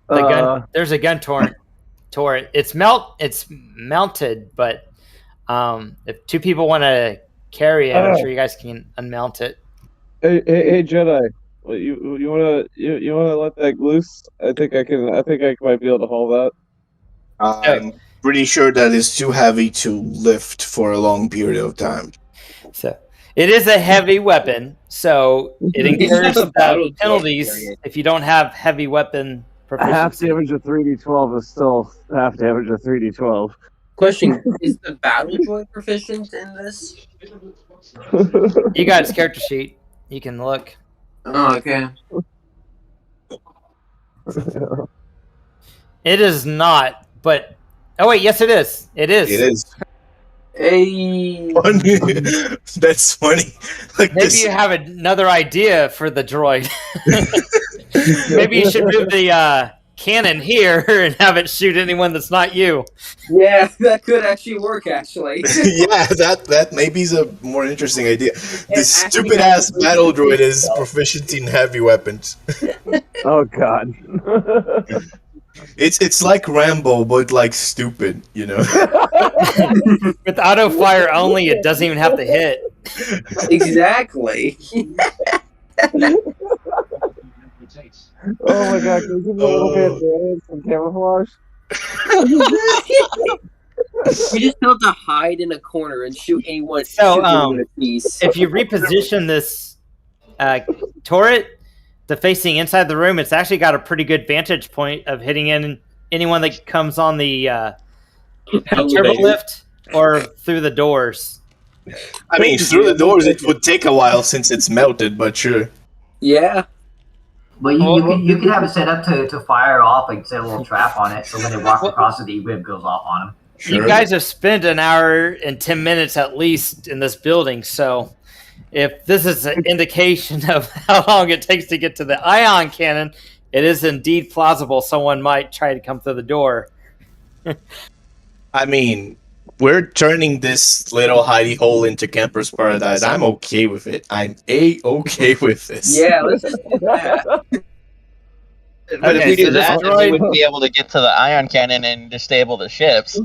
The gun. There's a gun turret. It's mounted, but if two people want to carry it, I'm sure you guys can unmount it. Hey Jedi, you wanna let that loose? I think I might be able to haul that. I'm pretty sure that is too heavy to lift for a long period of time. So it is a heavy weapon, so it incurs penalties if you don't have heavy weapon proficiency. Half damage of 3d12 is still half damage of 3d12. Question, is the battle droid proficient in this? You got its character sheet. You can look. Oh, okay. It is not, but... Oh, wait, yes, it is. It is. It is. Hey. That's funny. Like Maybe you have another idea for the droid. Maybe you should move the cannon here and have it shoot anyone that's not you. Yeah, that could actually work, actually. Yeah, that maybe is a more interesting idea. This stupid ass battle droid is proficient in heavy weapons. Oh god. It's like Rambo, but like stupid, you know. With auto fire only, it doesn't even have to hit. Exactly. Oh my god, can you give me a little bit of damage from camouflage? We just have to hide in a corner and shoot anyone. So, in a piece. if you reposition this turret to facing inside the room, it's actually got a pretty good vantage point of hitting anyone that comes on the turbo Elevator. lift or through the doors. I mean, through the doors it would take a while since it's melted, but sure. Yeah. Well, you could have it set up to fire off, like set a little trap on it, so when they walk across it, the E-whip goes off on them. Sure. You guys have spent an hour and 10 minutes at least in this building, so if this is an indication of how long it takes to get to the ion cannon, it is indeed plausible someone might try to come through the door. I mean, we're turning this little hidey hole into Camper's Paradise. I'm okay with it. I'm okay with this. Yeah, let's just do that. But if Okay, we so do this that, then droid- we wouldn't be able to get to the ion cannon and disable the ships.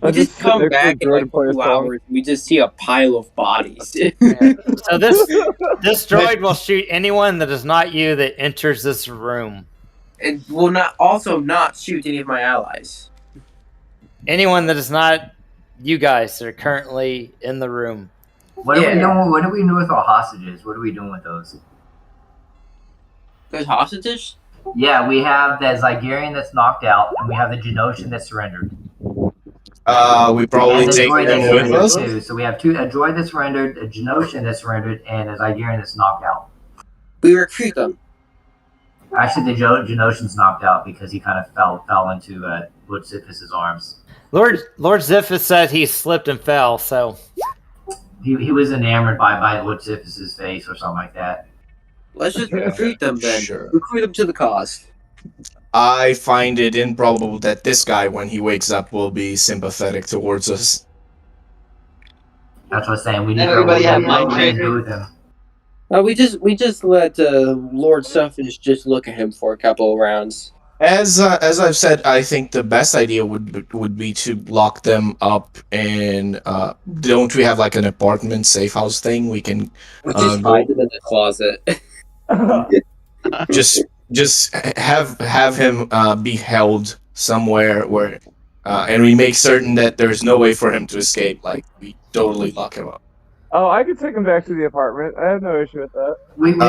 We just come sit next back to in the droid like and play a 2 song. hours. We just see a pile of bodies. So this droid will shoot anyone that is not you that enters this room. And will not shoot any of my allies. Anyone that is not you guys that are currently in the room. What are we doing? What are we doing with our hostages? What are we doing with those? There's hostages? Yeah, we have the Zygerian that's knocked out, and we have the Genoshan that's surrendered. We probably And the take droid them that's with surrendered us. too. So we have a droid that's surrendered, a Genoshan that's surrendered, and a Zygerian that's knocked out. We recruit them. Actually, the Genoshan's knocked out because he kind of fell into Lord Siphus's arms. Lord Ziphus said he slipped and fell, so He was enamored by Lord Siphus's face or something like that. Let's just recruit them then. Sure. Recruit them to the cause. I find it improbable that this guy, when he wakes up, will be sympathetic towards us. That's what I'm saying. We need Everybody to have know mind what to trade. do with him. We just let Lord Suffish just look at him for a couple of rounds. As I've said, I think the best idea would be to lock them up in. Don't we have like an apartment safe house thing? We can Just hide them in the closet. just have him be held somewhere where, and we make certain that there's no way for him to escape. Like we totally lock him up. Oh, I could take him back to the apartment. I have no issue with that. We can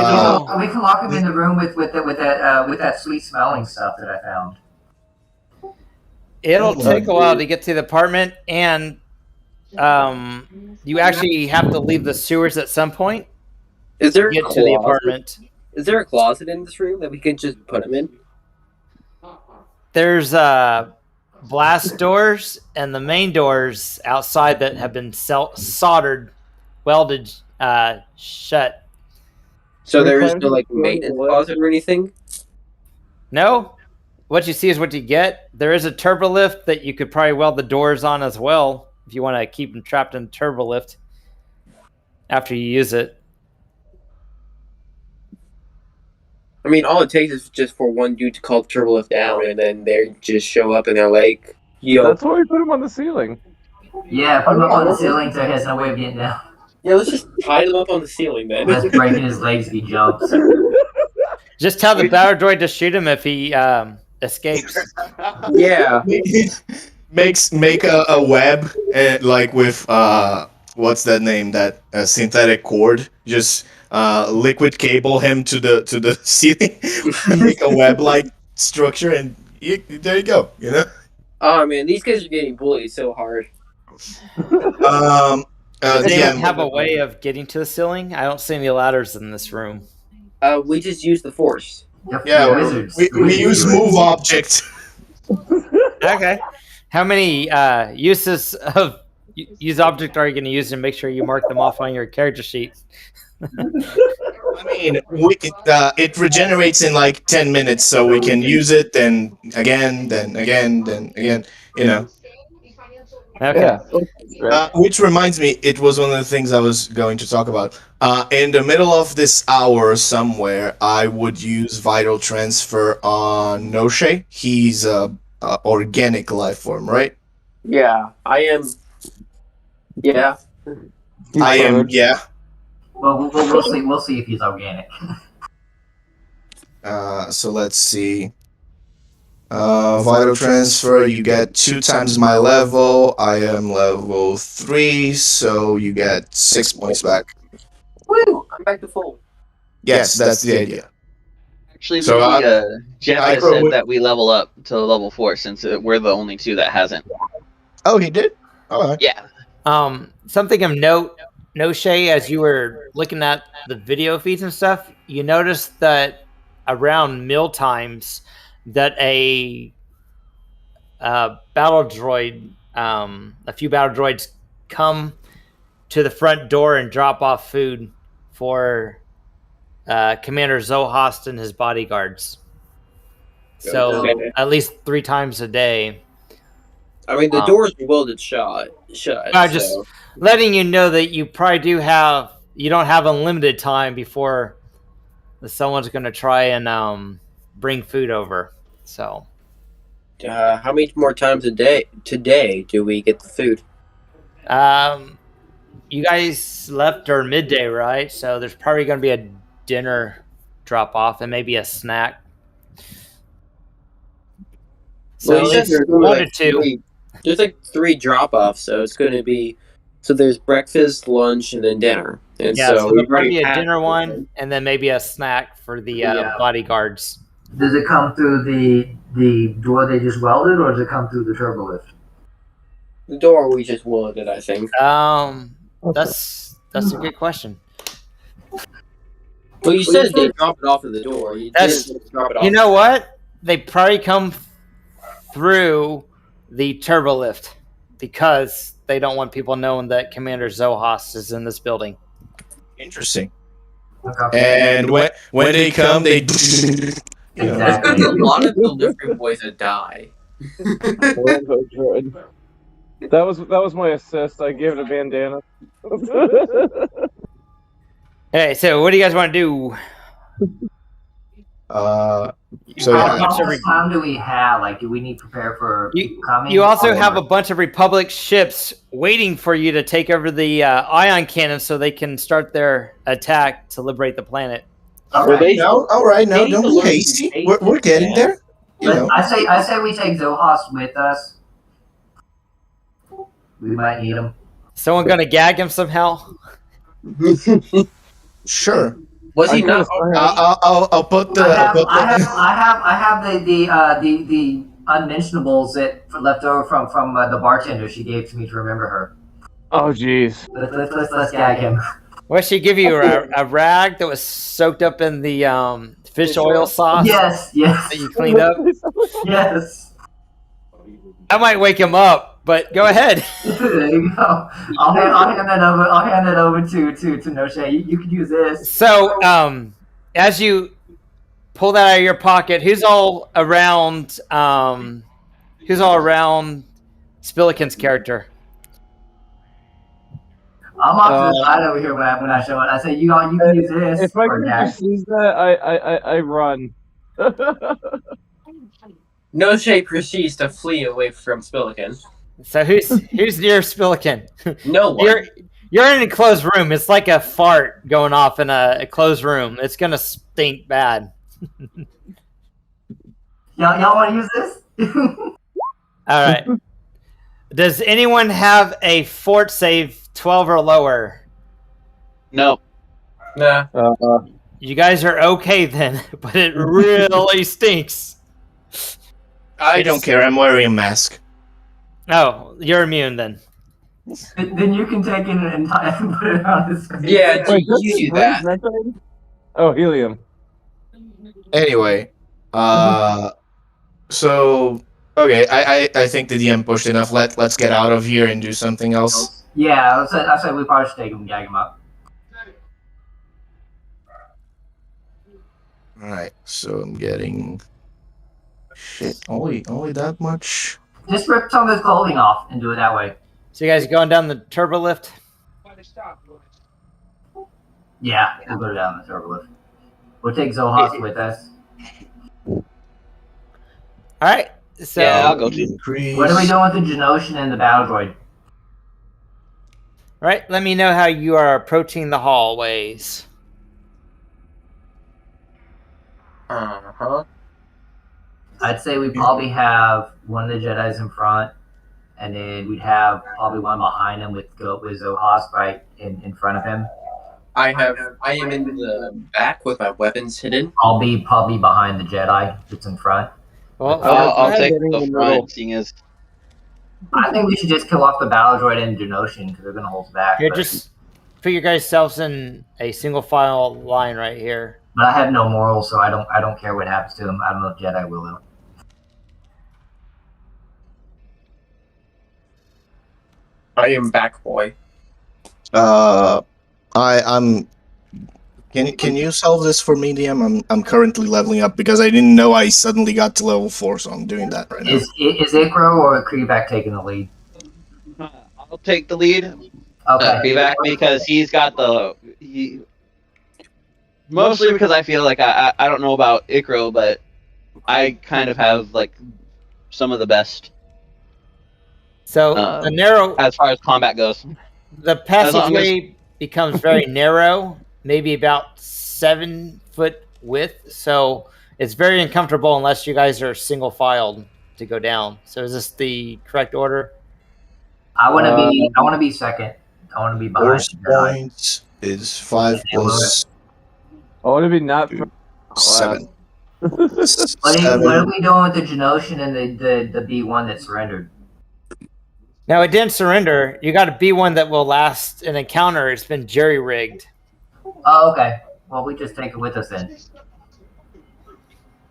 lock him in the room with that sweet smelling stuff that I found. it'll take a while to get to the apartment, and you actually have to leave the sewers at some point Is there to a get to the closet? apartment. Is there a closet in this room that we can just put him in? There's blast doors and the main doors outside that have been soldered, welded shut. So there is no like maintenance closet or anything? No, what you see is what you get. There is a turbo lift that you could probably weld the doors on as well if you want to keep them trapped in the turbo lift after you use it. I mean, all it takes is just for one dude to call the turbo lift down, and then they just show up and they're like, "Yo, That's why we put him on the ceiling. Yeah, put him up on the ceiling so he has no way of getting down. yeah, let's just tie them up on the ceiling then." That's breaking his legs if he jumps. Just tell the battle droid to shoot him if he escapes. Yeah, Make a web like with what's that name? That synthetic cord. Just liquid cable him to the ceiling. Make a web like structure, and there you go. You know. oh man, these guys are getting bullied so hard. Does anyone Yeah. have a way of getting to the ceiling? I don't see any ladders in this room. We just use the force. Yeah, wizards. we use move object. Okay. How many uses of use object are you going to use to make sure you mark them off on your character sheet? I mean, it regenerates in like 10 minutes, so we can use it, then again. You know. Okay. Yeah. Which reminds me, it was one of the things I was going to talk about. In the middle of this hour somewhere, I would use vital transfer on Noshee. He's a organic life form, right? Yeah, I am. Yeah, I am. Yeah. Well, we'll see. We'll see if he's organic. So let's see. Vital transfer, you get 2 times my level. I am level 3, so you get 6 points back. woo! I'm back to full. Yes, that's the idea. Actually, So, maybe Jeff I has go said with- that we level up to level 4 since we're the only two that hasn't. Oh, he did? All right. Yeah. Something of note, Noshee, as you were looking at the video feeds and stuff, you noticed that around meal times that a battle droid, a few battle droids come to the front door and drop off food for Commander Zolghast and his bodyguards. So Okay. at least 3 times a day. I mean, the doors are welded shut. I'm just so- letting you know that you probably you don't have unlimited time before someone's going to try and bring food over. So how many more times a day today do we get the food? you guys left during midday, right? So there's probably going to be a dinner drop off and maybe a snack. So Well, you said it's there's only 1 to like 2. there's like 3 drop-offs, so it's going to be. So there's breakfast, lunch, and then dinner. And Yeah, so so we've there'll probably already be a had dinner one everything. and then maybe a snack for the bodyguards. Does it come through the door they just welded, or does it come through the turbo lift? The door we just welded, I think. That's a good question. Well, you said they drop it off at the door. You That's- didn't drop it off. You know what? They probably come through the turbo lift because they don't want people knowing that Commander Zolghast is in this building. Interesting. Okay. And when they come, they. Exactly. There's a lot of delivery boys that die. Rainbow droid. That was my assist. I gave it a bandana. Hey, so what do you guys want to do? So How yeah, much time do we have? Like, do we need to prepare for coming? You also or- have a bunch of Republic ships waiting for you to take over the ion cannon so they can start their attack to liberate the planet. All Were right. they- now, all right, now They need don't to be learn hasty. some We're getting there. You know. I say we take Zolghast with us. We might need him. Someone gonna gag him somehow? Sure. Was he I not? could've- I'll put the. I have the unmentionables that left over from the bartender she gave to me to remember her. Oh, jeez. Let's gag him. What she give you a rag that was soaked up in the fish oil sauce Yes, that you cleaned up? yes. That might wake him up, but go ahead. There you go. I'll hand that over. I'll hand that over to Noshee. You can use this. So, as you pull that out of your pocket, who's all around? Who's all around Spillikin's character? I'm off to the side over here when I show it. I say you can use this. If my or character gag. sees that, I run. Noshee proceeds to flee away from Spillikin. So who's near Spillikin? No one. You're in a closed room. It's like a fart going off in a closed room. It's gonna stink bad. Y'all want to use this? All right. Does anyone have a fort save 12 or lower? No. Nah. You guys are okay then, but it really stinks. I don't care. I'm wearing a mask. Oh, you're immune then. Then you can take it and put it on his face. Yeah, Wait, you do that. Oh, helium. Anyway, so okay, I think the DM pushed enough. Let's get out of here and do something else. Yeah, I said we probably should take him and gag him up. All right, so I'm getting shit. Only that much. Just rip some of his clothing off and do it that way. So you guys going down the turbo lift? Yeah, we'll go down the turbo lift. We'll take Zolghast with us. All right. So Yeah, I'll go too. Increase. What are we doing with the Genoshan and the battle droid? All right, let me know how you are approaching the hallways. Uh-huh. I'd say we probably have one of the Jedis in front, and then we'd have probably one behind him with Zolghast right in front of him. I am in the back with my weapons hidden. I'll be probably behind the Jedi that's in front. Well, I'll I'm take getting the in the front, middle. seeing as I think we should just kill off the battle droid and Genoshan because they're gonna hold us back. here, But, just put your guys selves in a single file line right here. but I have no morals, so I don't care what happens to them. I don't know if Jedi will though. I am back, boy. I'm. Can you solve this for me, DM? I'm currently leveling up because I didn't know I suddenly got to level 4, so I'm doing that right now. Is Ikro or Kreeback taking the lead? I'll take the lead. Okay. Feedback because he's got mostly because I feel like I don't know about Ikro, but I kind of have like some of the best So the narrow, as far as combat goes. the passageway becomes very narrow, maybe about 7 foot width. So it's very uncomfortable unless you guys are single filed to go down. So is this the correct order? I want to be second. I want to be behind. Force points is 5 plus I want to be not 7. What are we doing with the Genoshan and the B1 that surrendered? Now it didn't surrender. You got a B1 that will last an encounter. It's been jerry rigged. Oh, okay. Well, we just take it with us then.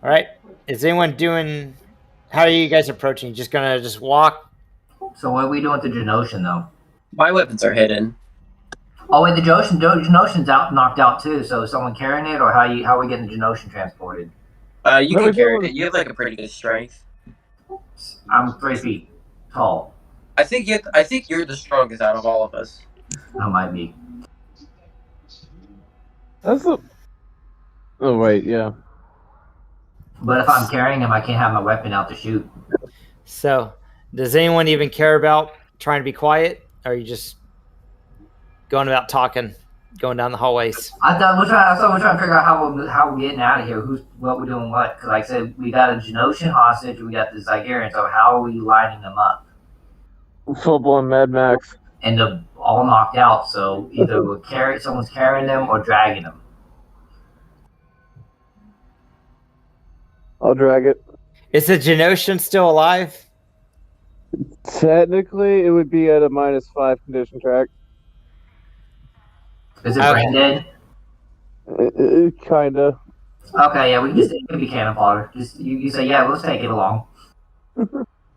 All right. Is anyone doing? How are you guys approaching? Just gonna just walk? So what are we doing with the Genoshan though? My weapons are hidden. Oh wait, the Genoshan's knocked out too. So is someone carrying it, or how are we getting the Genoshan transported? You can carry it. You have like a pretty good strength. I'm 3 feet tall. I think you're the strongest out of all of us. I might be. That's a. Oh wait, yeah. But if I'm carrying him, I can't have my weapon out to shoot. So, does anyone even care about trying to be quiet? Or are you just going about talking, going down the hallways? I thought we're trying to figure out how we're getting out of here. What we're doing what? Because like I said, we got a Genoshan hostage, we got the Zygarian. So how are we lining them up? Full blown Mad Max. And they're all knocked out. So either someone's carrying them or dragging them. I'll drag it. Is the Genoshan still alive? Technically, it would be at a -5 condition track. Is it brain dead? Kinda. Okay, yeah, we can just take it to be cannon fodder. Just you say, yeah, let's take it along.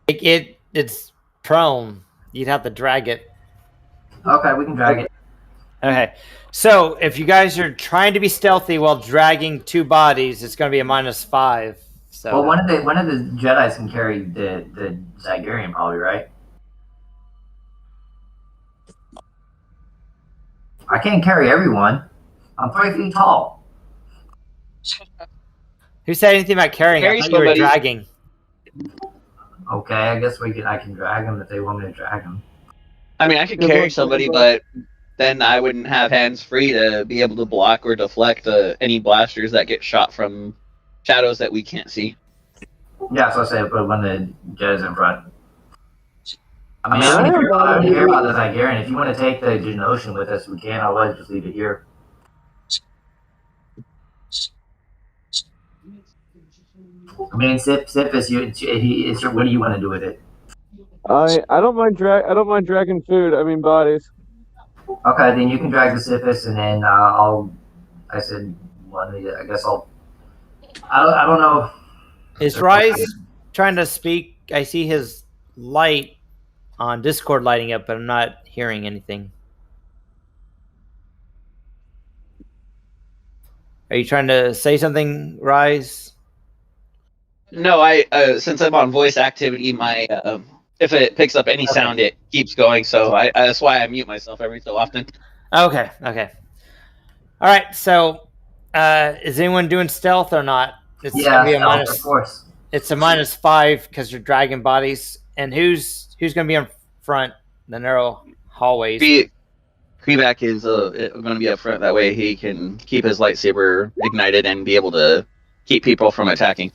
It's prone. You'd have to drag it. Okay, we can drag it. Okay. So if you guys are trying to be stealthy while dragging 2 bodies, it's going to be a -5. So Well, one of the Jedi's can carry the Zygarian, probably, right? I can't carry everyone. I'm 3 feet tall. who said anything about carrying? Carry I thought you were somebody. dragging. Okay, I guess I can drag him if they want me to drag him. I mean, I could carry somebody, but then I wouldn't have hands free to be able to block or deflect any blasters that get shot from shadows that we can't see. Yeah, so I say put one of the Jedi's in front. I mean, I don't care about the Zygarian. If you want to take the Genoshan with us, we can. Otherwise, just leave it here. I mean, Sif is what do you want to do with it? I don't mind dragging food. I mean bodies. Okay, then you can drag the Sifis, and then I don't know. Is Rise trying to speak? I see his light on Discord lighting up, but I'm not hearing anything. Are you trying to say something, Rise? No, I since I'm on voice activity, my if it picks up any sound, it keeps going. So that's why I mute myself every so often. Okay. All right. So, is anyone doing stealth or not? It's gonna be of course. It's a -5 because you're dragging bodies. And who's gonna be in front? The narrow hallways. Kreeback is going to be up front. That way he can keep his lightsaber ignited and be able to keep people from attacking.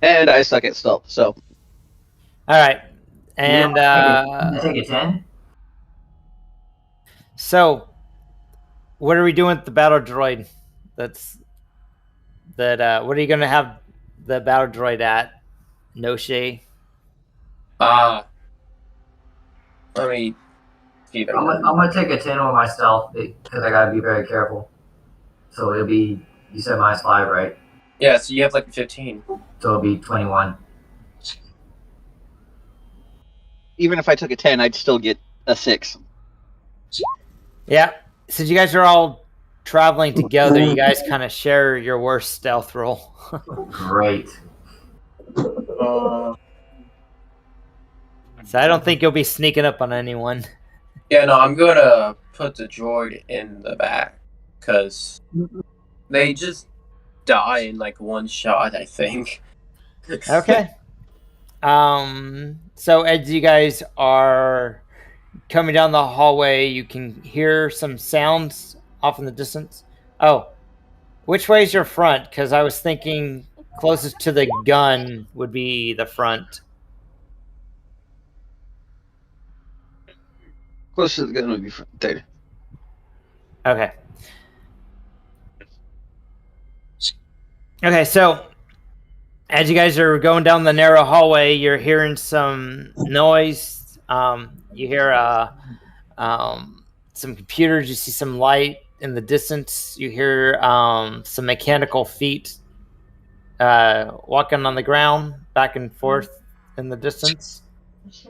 And I suck at stealth, so. All right. And take a 10. So what are we doing with the battle droid? What are you gonna have the battle droid at? Noshee? I mean, either I'm one. gonna take a 10 on my stealth because I gotta be very careful. So it'll be, you said -5, right? Yeah, so you have like a 15. So it'll be 21. Even if I took a 10, I'd still get a 6. Yeah. Since you guys are all traveling together, you guys kind of share your worst stealth roll. Great. Uh, So I don't think you'll be sneaking up on anyone. yeah, no, I'm gonna put the droid in the back because they just die in like one shot, I think. Okay. So as you guys are coming down the hallway, you can hear some sounds off in the distance. Oh, which way is your front? Because I was thinking closest to the gun would be the front. Close to the gun would be there. Okay. Okay, so as you guys are going down the narrow hallway, you're hearing some noise. You hear some computers. You see some light in the distance. You hear some mechanical feet walking on the ground back and forth in the distance. Let's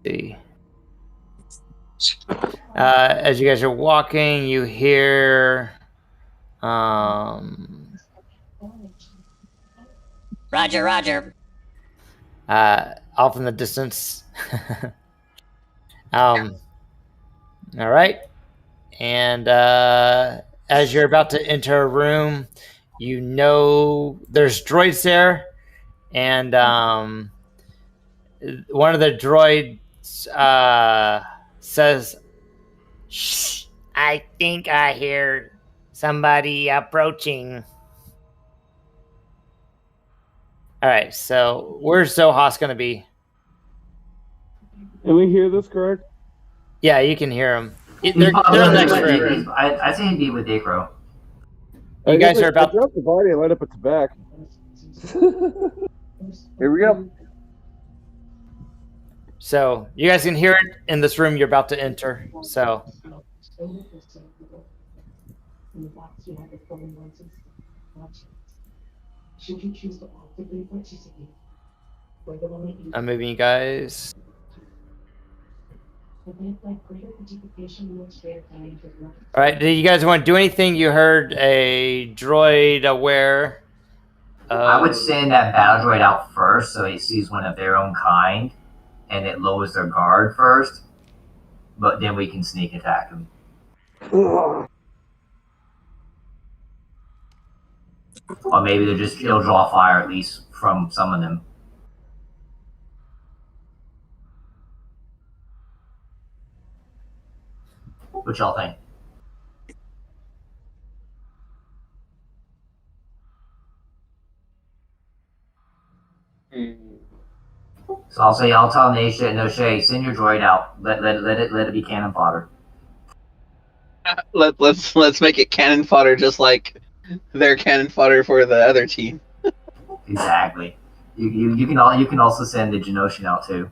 see. As you guys are walking, you hear Roger, Roger. off in the distance. All right. And as you're about to enter a room, you know there's droids there, and one of the droids says, "Shh, I think I hear somebody approaching." All right, so where's Zolghast going to be? Can we hear this correct? Yeah, you can hear them. They're He's in the next probably- room. I say he'd be with Dacro. You guys are about. I dropped the body and light up its back. Here we go. So you guys can hear it in this room you're about to enter. So I'm moving you guys. All right, do you guys want to do anything? You heard a droid aware. I would send that battle droid out first so he sees one of their own kind, and it lowers their guard first. But then we can sneak attack him. Or maybe it'll draw fire at least from some of them. What y'all think? So I'll tell Noshee, send your droid out. Let it be cannon fodder. Let's make it cannon fodder, just like their cannon fodder for the other team. Exactly. You can also send the Genoshan out too.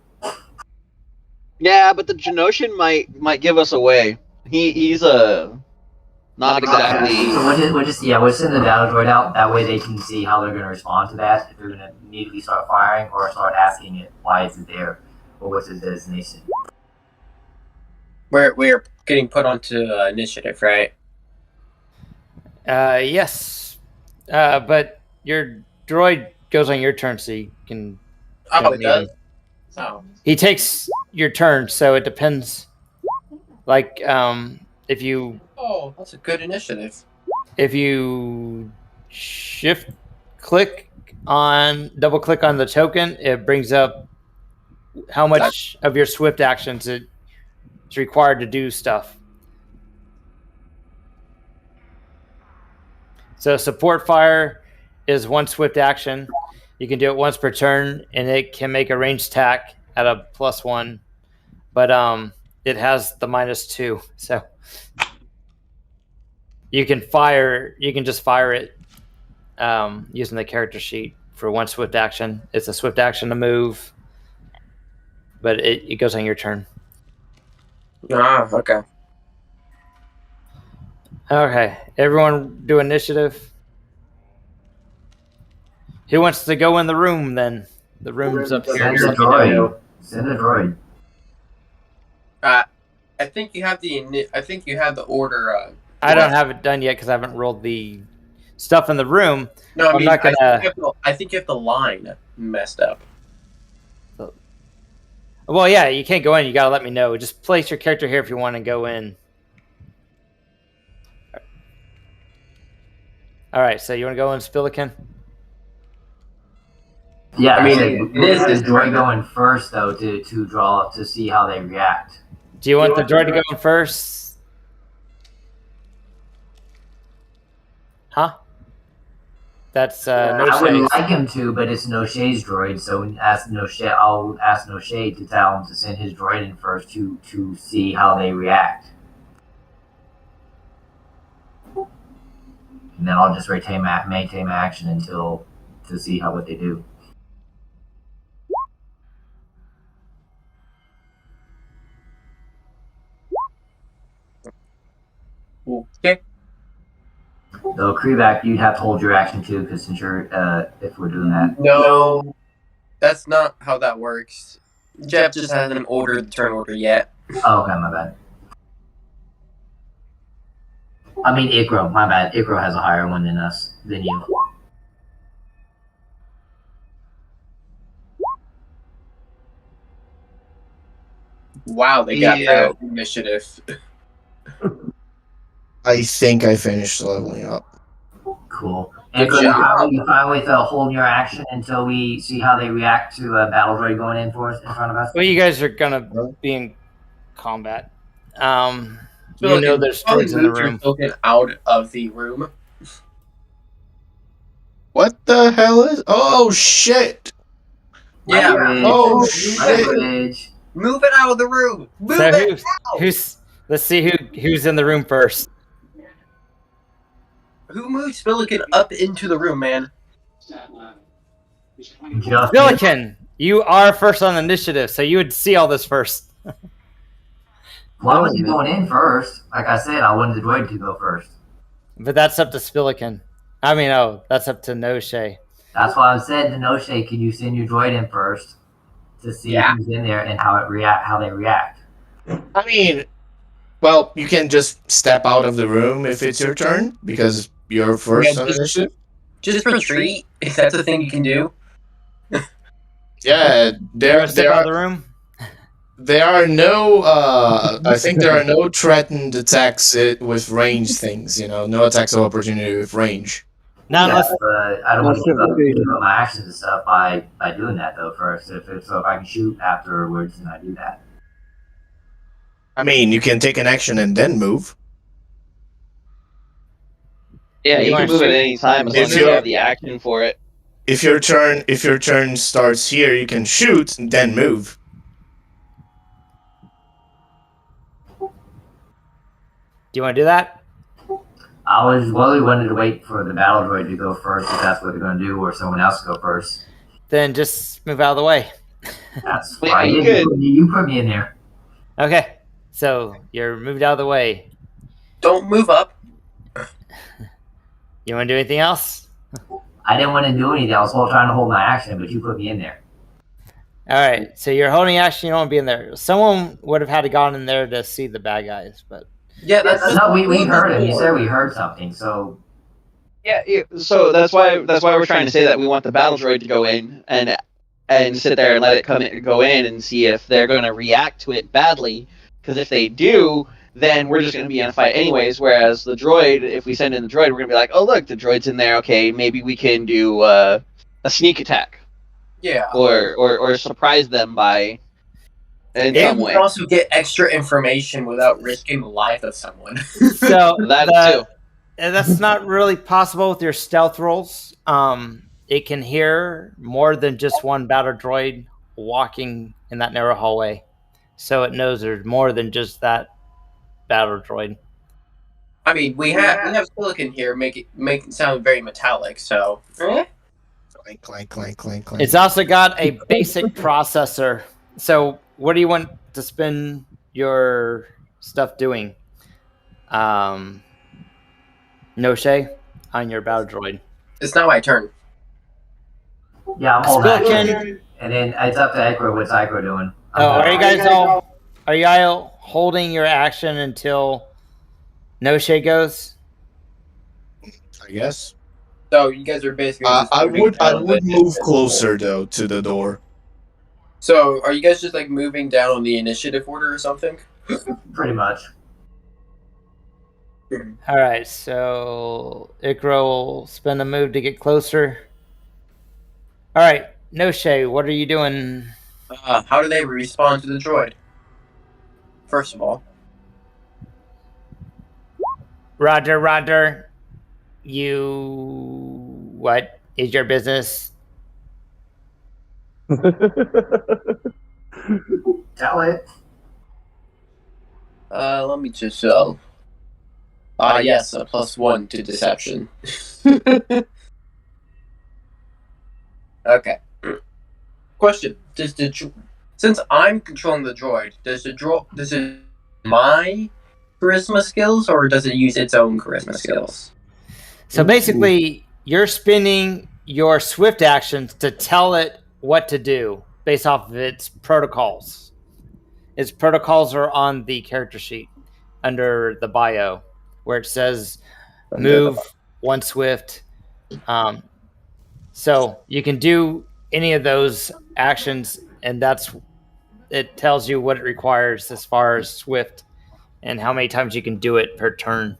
Yeah, but the Genoshan might give us away. He's not exactly. So we'll send the battle droid out. That way they can see how they're going to respond to that. If they're going to immediately start firing or start asking it why is it there or what's its designation. We're getting put onto initiative, right? Yes. But your droid goes on your turn, so you can. Oh, it does. Oh. He takes your turn, so it depends. Like, if you. Oh, that's a good initiative. If you double click on the token, it brings up how much of your swift actions it's required to do stuff. So support fire is one swift action. You can do it once per turn, and it can make a ranged attack at a +1. But it has the -2, so you can fire. You can just fire it using the character sheet for one swift action. It's a swift action to move, but it goes on your turn. Ah, okay. Okay, everyone do initiative. Who wants to go in the room then? The room's up here. Send a droid. Send a droid. I think you have the order. I don't have it done yet because I haven't rolled the stuff in the room. No, I I'm mean, not gonna. I think you have the line messed up. Well, yeah, you can't go in. You gotta let me know. Just place your character here if you want to go in. All right, so you want to go in, Spillikin? Yeah, I mean, this is droid going first though to draw to see how they react. Do you want the droid to go in first? Huh? That's I would Noshee's. like him to, but it's Noshee's droid, so I'll ask Noshee to tell him to send his droid in first to see how they react. And then I'll just maintain my action until to see what they do. Okay. Though Kreeback, you'd have to hold your action too, because since you're if we're doing that. No, that's not how that works. Jeff just hasn't ordered the turn order yet. Oh, okay, my bad. I mean, Ikro, my bad. Ikro has a higher one than you. Wow, they got that initiative. I think I finished leveling up. Cool. Good Ikro, job. you finally hold your action until we see how they react to a battle droid going in for us in front of us. Well, you guys are gonna be in combat. So You know there's droids in the room. Token out of the room. What the hell is? Oh shit! Yeah. Oh shit! Leverage. Move it out of the room. Move So it. who's? Let's see who's in the room first. Who moved Spillikin up into the room, man? Just Spillikin, you are first on the initiative, so you would see all this first. Why was he going in first? Like I said, I wanted the droid to go first. But that's up to Spillikin. I mean, that's up to Noshee. That's why I said to Noshee, can you send your droid in first to see who's in there and how they react? I mean, well, you can just step out of the room if it's your turn because you're first on initiative. Just retreat, if that's a thing you can do. Yeah, there Step out of the room. There are no. I think there are no threatened attacks with range things. No attacks of opportunity with range. Not unless I don't want to give up my actions and stuff by doing that though first. So if I can shoot afterwards, then I do that. I mean, you can take an action and then move. Yeah, you can move at any time as long as you have the action for it. If your turn starts here, you can shoot and then move. Do you want to do that? I wanted to wait for the battle droid to go first if that's what they're going to do, or someone else go first. Then just move out of the way. That's right. You put me in there. Okay, so you're moved out of the way. Don't move up. You want to do anything else? I didn't want to do anything. I was trying to hold my action, but you put me in there. All right, so you're holding action. You don't want to be in there. Someone would have had to gone in there to see the bad guys, but yeah, we heard him. You said we heard something, so yeah. So that's why we're trying to say that we want the battle droid to go in and sit there and let it go in and see if they're going to react to it badly. Because if they do, then we're just going to be in a fight anyways. Whereas the droid, if we send in the droid, we're going to be like, oh look, the droid's in there. Okay, maybe we can do a sneak attack. Yeah. Or surprise them by in some way. You can also get extra information without risking the life of someone. So too. That's not really possible with your stealth rolls. It can hear more than just one battle droid walking in that narrow hallway. so it knows there's more than just that battle droid. I mean, we have silicon here, make it sound very metallic. So, Clank, clank, clank, clank, clank. It's also got a basic processor. So what do you want to spend your stuff doing? Noshee, on your battle droid. it's not my turn. Yeah, I'm holding Silicon. action. And then it's up to Aggro. What's Aggro doing? Oh, are you all holding your action until Noshee goes? I guess. So you guys are basically. Just I moving would down the move initiative. closer though to the door. So are you guys just like moving down on the initiative order or something? Pretty much. All right, so Ikra will spend a move to get closer. All right, Noshee, what are you doing? How do they respond to the droid? First of all, Roger, Roger. What is your business? Tell it. let me just yes, a +1 to deception. Okay. Question: since I'm controlling the droid, does it my charisma skills, or does it use its own charisma skills? So basically, you're spending your swift actions to tell it what to do based off of its protocols. Its protocols are on the character sheet under the bio, where it says move, one swift. So you can do any of those actions, and it tells you what it requires as far as swift and how many times you can do it per turn.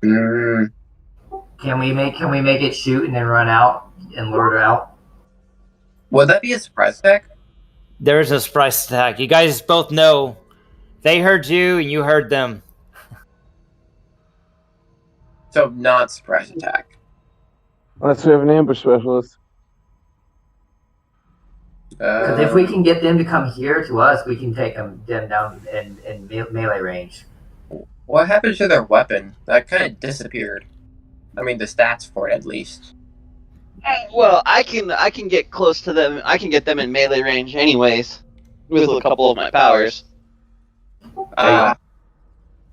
Can we make it shoot and then run out and lure it out? Would that be a surprise attack? There is a surprise attack. You guys both know they heard you and you heard them. So not surprise attack. Unless we have an ambush specialist. Because if we can get them to come here to us, we can take them down in melee range. What happened to their weapon? That kind of disappeared. I mean, the stats for it, at least. Well, I can get close to them. I can get them in melee range, anyways, with a couple of my powers.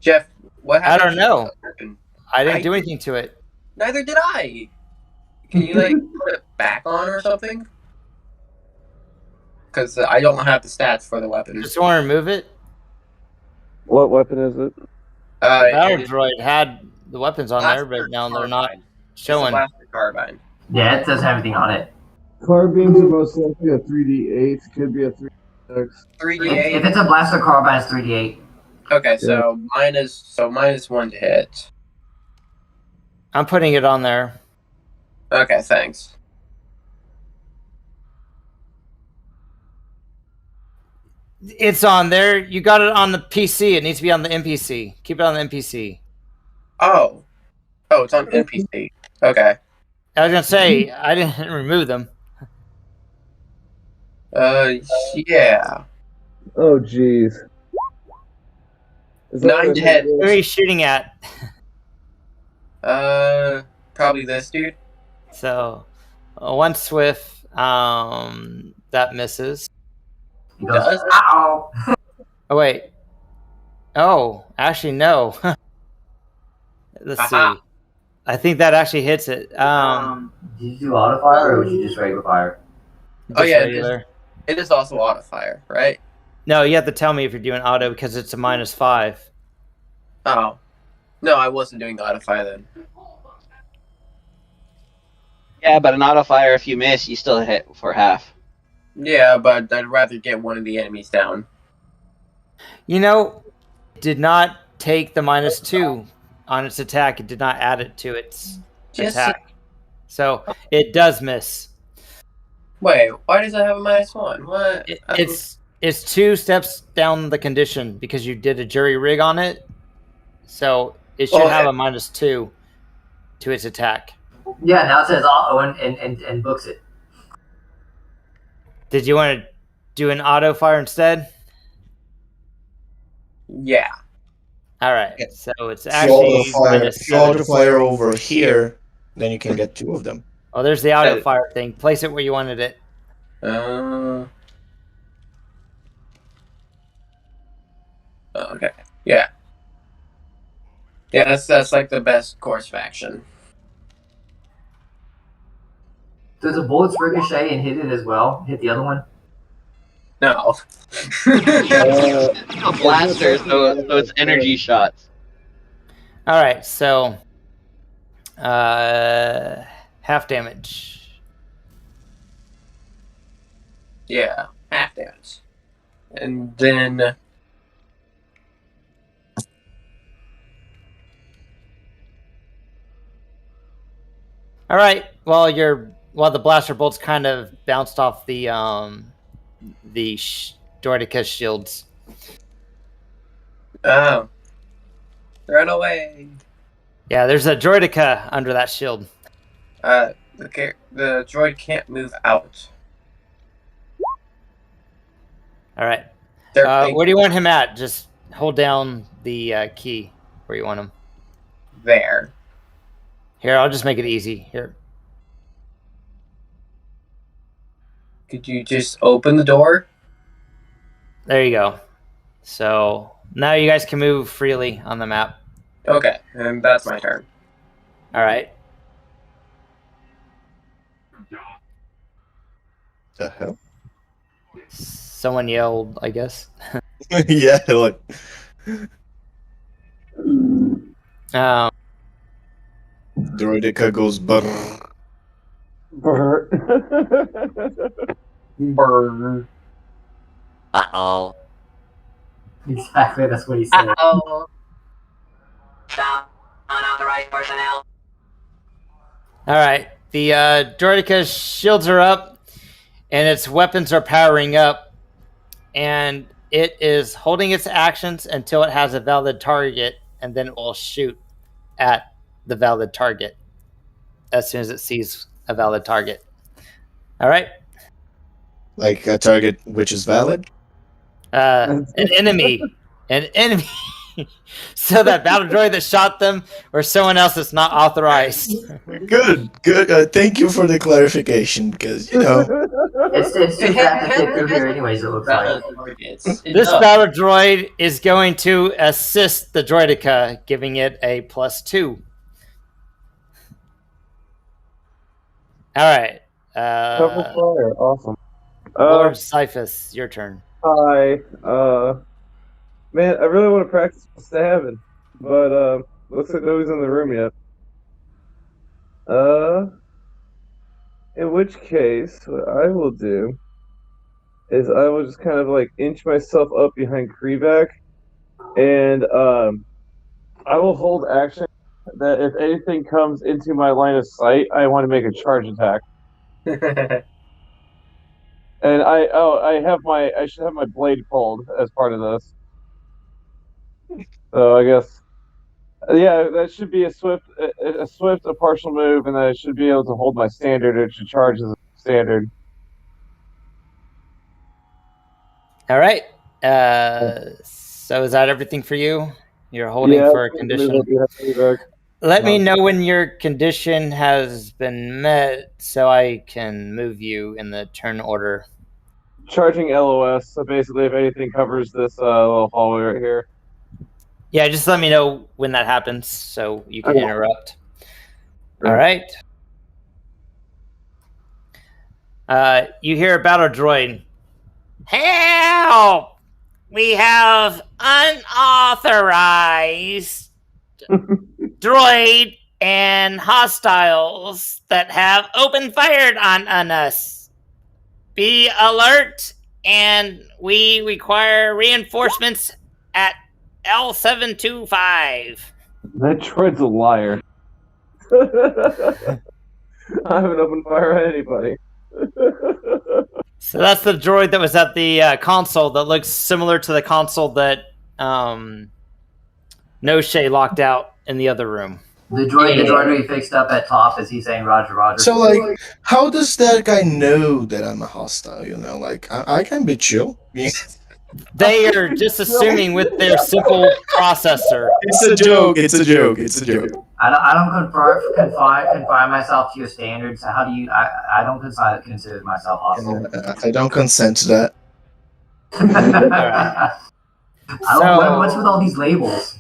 Jeff, what happened? I don't know. To the weapon? I didn't do anything to it. Neither did I. Can you put it back on or something? Because I don't have the stats for the weapon. Just want to remove it. What weapon is it? Battle droid had the weapons on there, but now they're not showing. Blaster carbine. Yeah, it doesn't have anything on it. Carbines are most likely a 3d8, could be a 3d6. 3d8. If it's a blaster carbine, it's 3d8. Okay, so -1 to hit. I'm putting it on there. Okay, thanks. It's on there. You got it on the PC. It needs to be on the NPC. Keep it on the NPC. Oh, it's on NPC. Okay. I was gonna say I didn't remove them. Yeah. Oh, jeez. 9 to hit. Who are you shooting at? Probably this dude. So, one swift. That misses. He goes, ow! Oh wait. Oh, actually no. Let's see. I think that actually hits it. Did you do auto fire or was you just regular fire? Oh yeah, regular. it is also auto fire, right? No, you have to tell me if you're doing auto because it's a -5. Oh, no, I wasn't doing the auto fire then. Yeah, but an auto fire, if you miss, you still hit for half. Yeah, but I'd rather get one of the enemies down. You know, it did not take the -2 on its attack. It did not add it to its attack. So it does miss. Wait, why does it have a -1? What? It's 2 steps down the condition because you did a jury rig on it. So it should have a -2 to its attack. Yeah, now it says auto and books it. Did you want to do an auto fire instead? Yeah. All right. Yeah. So it's If you auto actually fire, minus if you auto 7. fire over here, then you can get 2 of them. Oh, there's the auto fire thing. Place it where you wanted it. Okay. Yeah. Yeah, that's like the best course of action. Does the bullets ricochet and hit it as well? Hit the other one? No. It's a blaster, so it's energy shots. All right. So half damage. Yeah, half damage. And then All right. While the blaster bolts kind of bounced off the Droideka shields. oh. Run away. Yeah, there's a Droideka under that shield. The droid can't move out. All right. They're Where do you want him at? Just hold down the key where you want him. there. Here, I'll just make it easy. Here. Could you just open the door? There you go. So now you guys can move freely on the map. Okay, and that's my turn. All right. The hell? Someone yelled, I guess. Yeah, like Droideka goes brrr. Burn. Uh-oh. Exactly, that's what he said. Uh-oh. Down unauthorized personnel. All right. The Droideka's shields are up, and its weapons are powering up, and it is holding its actions until it has a valid target, and then it will shoot at the valid target as soon as it sees a valid target. All right. Like a target which is valid? An enemy. So that battle droid that shot them, or someone else that's not authorized. Good. Thank you for the clarification, because, It's too fast to fit through here anyways, it looks like. This battle droid is going to assist the Droideka, giving it a +2. All right. Double fire, awesome. Lord Cyphus, your turn. Hi. Man, I really want to practice stabbing, but looks like nobody's in the room yet. In which case, what I will do is I will just kind of like inch myself up behind Krivak, and I will hold action that if anything comes into my line of sight, I want to make a charge attack. And I should have my blade pulled as part of this. So I guess, yeah, that should be a swift, a partial move, and then I should be able to hold my standard. It should charge as a standard. All right. So is that everything for you? You're holding for a condition. Let me know when your condition has been met so I can move you in the turn order. Charging LOS, so basically if anything covers this little hallway right here. Yeah, just let me know when that happens so you can interrupt. All right. You hear a battle droid. Help! We have unauthorized droid and hostiles that have opened fire on us. Be alert, and we require reinforcements at L725. That droid's a liar. I haven't opened fire on anybody. So that's the droid that was at the console that looks similar to the console that Noshee locked out in the other room. The droid we fixed up at top, is he saying Roger, Roger? So, like, how does that guy know that I'm a hostile? You know, like, I can be chill. They are just assuming with their simple processor. It's a joke. It's a joke. It's a joke. I don't confine myself to your standards. How do you? I don't consider myself hostile. I don't consent to that. What's with all these labels?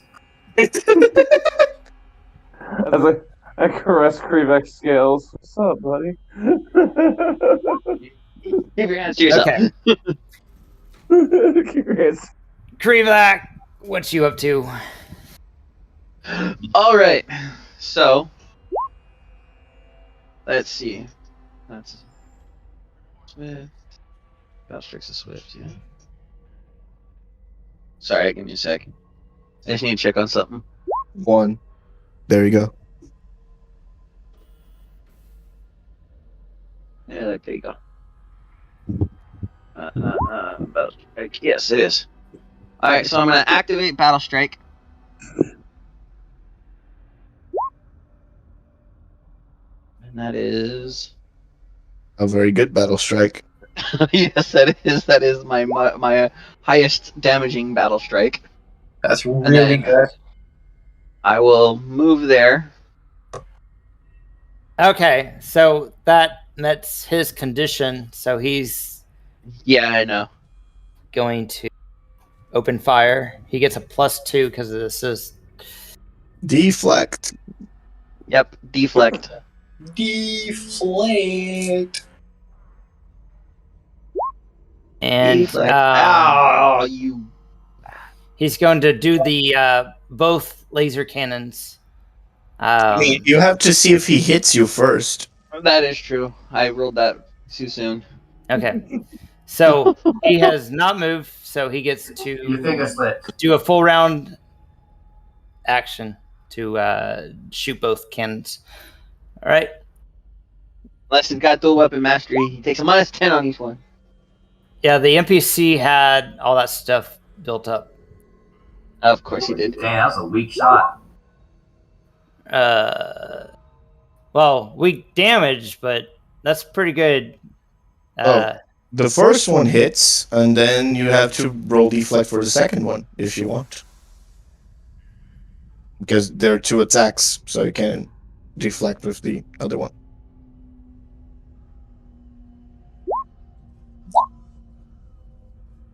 As I caress Krivek's scales. What's up, buddy? Keep your hands to yourself. Okay. Keep your hands. Krivek, what you up to? All right. So, let's see. That's Swift. Battlestroke's a Swift, yeah. Sorry, give me a second. I just need to check on something. 1. There you go. Yeah, there you go. Battle Strike. Yes, it is. Alright, so I'm going to activate Battle Strike. And that is... A very good battle strike. Yes, that is. That is my highest damaging Battle Strike. That's really good. I will move there. Okay, so that's his condition, so he's Yeah, I know. going to open fire. He gets a +2 because of this is Deflect. Yep, deflect. Deflate. and Deflect. Ow, you... he's going to do the both laser cannons. I mean, you have to see if he hits you first. That is true. I rolled that too soon. Okay, so he has not moved, so he gets Your to finger slip. do a full round action to shoot both cannons. All right. Unless he's got dual weapon mastery, he takes a -10 on each one. Yeah, the NPC had all that stuff built up. Of course he did. Dang, that was a weak shot. Well, weak damage, but that's pretty good. The first one hits, and then you have to roll deflect for the second one if you want. Because there are 2 attacks, so you can deflect with the other one.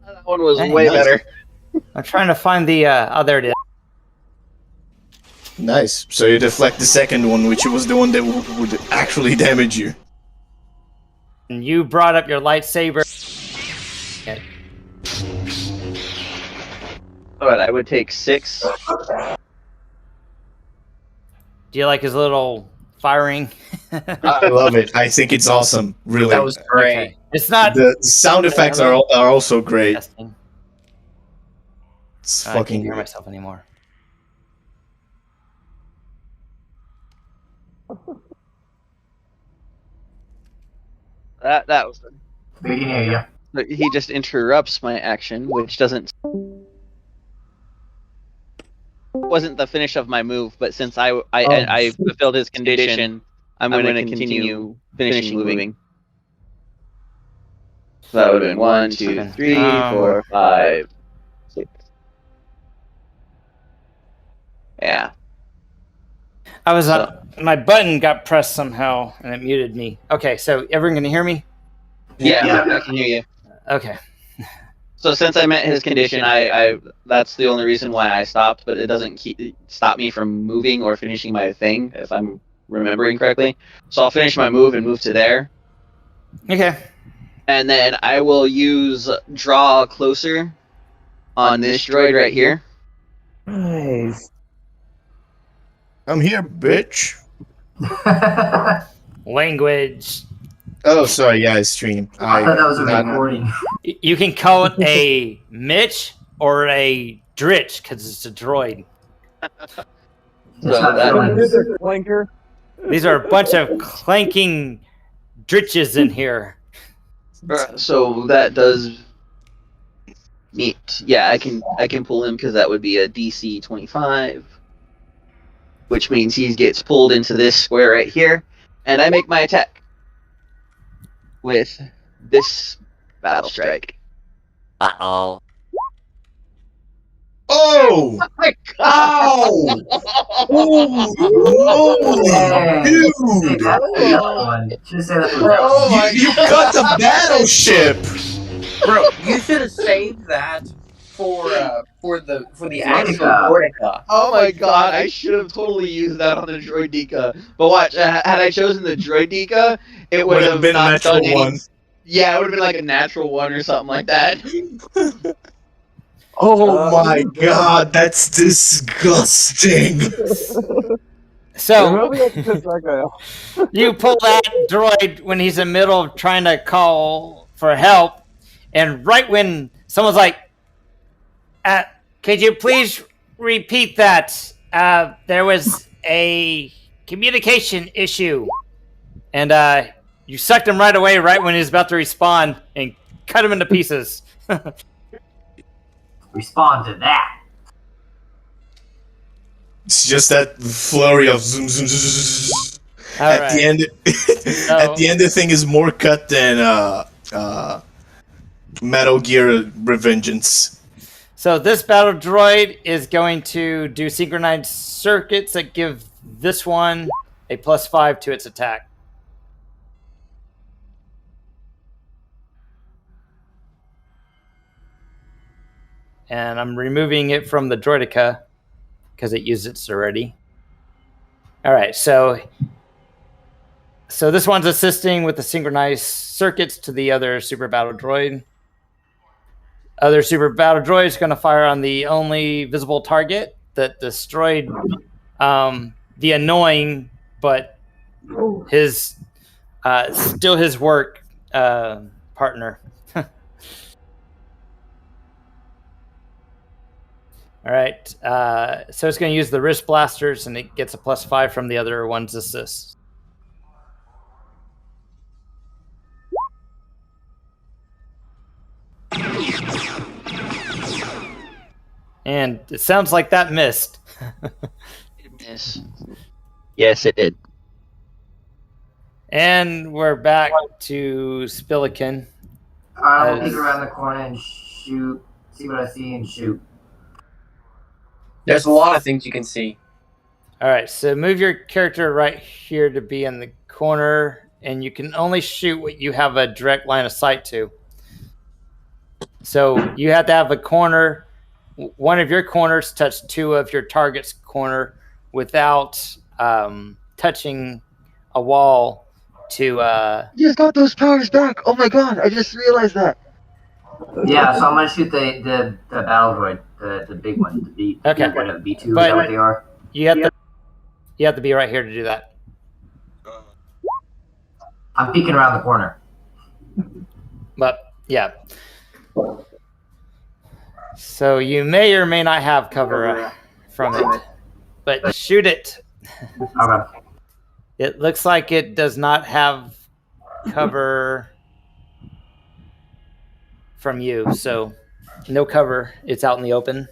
That one was Dang, way nice. better. I'm trying to find the. There it is. Nice. So you deflect the second one, which was the one that would actually damage you. And you brought up your lightsaber. Alright, I would take 6. Do you like his little firing? I love it. I think it's awesome. Really. That was great. Okay. It's not. The sound effects are also great. Testing. It's I can't fucking hear great. myself anymore. That was... We can hear you. He just interrupts my action, which doesn't... wasn't the finish of my move, but since I fulfilled his condition, I'm going to continue finishing moving. So that would have been 1, 2, 3, 4, 5, 6. Yeah. I was my button got pressed somehow and it muted me. Okay, so everyone can hear me? Yeah, I can hear you. Okay. So since I met his condition, I that's the only reason why I stopped, but it doesn't stop me from moving or finishing my thing, if I'm remembering correctly. So I'll finish my move and move to there. Okay. And then I will use Draw Closer on this droid right here. Nice. I'm here, bitch. Language. Oh, sorry, yeah, it's stream. I thought that was a recording. You can call it a Mitch or a Dritch because it's a droid. It's not that- feeling- This is a clanker. These are a bunch of clanking Dritches in here. So that does meet. Yeah, I can pull him because that would be a DC 25. which means he gets pulled into this square right here, and I make my attack with this battle strike. Uh-oh. Oh! Oh my god! Ow! Holy Hey, dude! that's another one. Should say that's what that Oh was. my You got the battleship! Bro, you should have saved that for the actual Droidica. Droidica. Oh my god, I should have totally used that on the Droidica. But watch, had I chosen the Droidica, it would have been a not natural done any. one. Yeah, it would have been like a natural one or something like that. Oh my god, that's disgusting! So Maybe I can piss that guy off. you pull that droid when he's in the middle of trying to call for help, and right when someone's like, could you please repeat that? There was a communication issue. And you sucked him right away, right when he was about to respawn, and cut him into pieces. Respond to that. It's just that flurry of zoom, zoom, zoom, zoom, zoom. All At right. the end, at the end, the thing is more cut than Metal Gear Revengeance. So this battle droid is going to do synchronized circuits that give this one a +5 to its attack. And I'm removing it from the Droidica because it used it already. All right, so this one's assisting with the synchronized circuits to the other super battle droid. Other super battle droid is going to fire on the only visible target that destroyed the annoying, but his still his work partner. All right, so it's going to use the wrist blasters, and it gets a +5 from the other one's assist. And it sounds like that missed. Miss. Yes, it did. And we're back to Spillikin. I'll peek around the corner and shoot. See what I see and shoot. There's a lot of things you can see. All right, so move your character right here to be in the corner, and you can only shoot what you have a direct line of sight to. So you have to have a corner, one of your corners touch two of your target's corner without touching a wall to... You just got those powers back! Oh my god, I just realized that. Yeah, so I'm gonna shoot the battle droid, the big one, the B. Okay. Whatever, B2, is But- that what they are? You have to be right here to do that. I'm peeking around the corner. But, yeah. So you may or may not have cover from it. But shoot it. Okay. It looks like it does not have cover from you, so no cover. It's out in the open.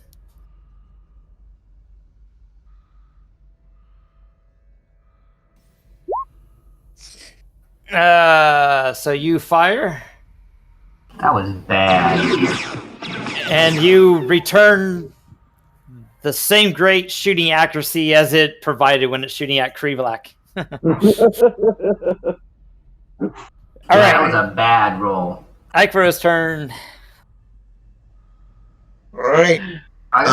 So you fire, That was bad. and you return the same great shooting accuracy as it provided when it's shooting at Krivlak. All That was right, a bad roll. Ikero's turn. Alright, I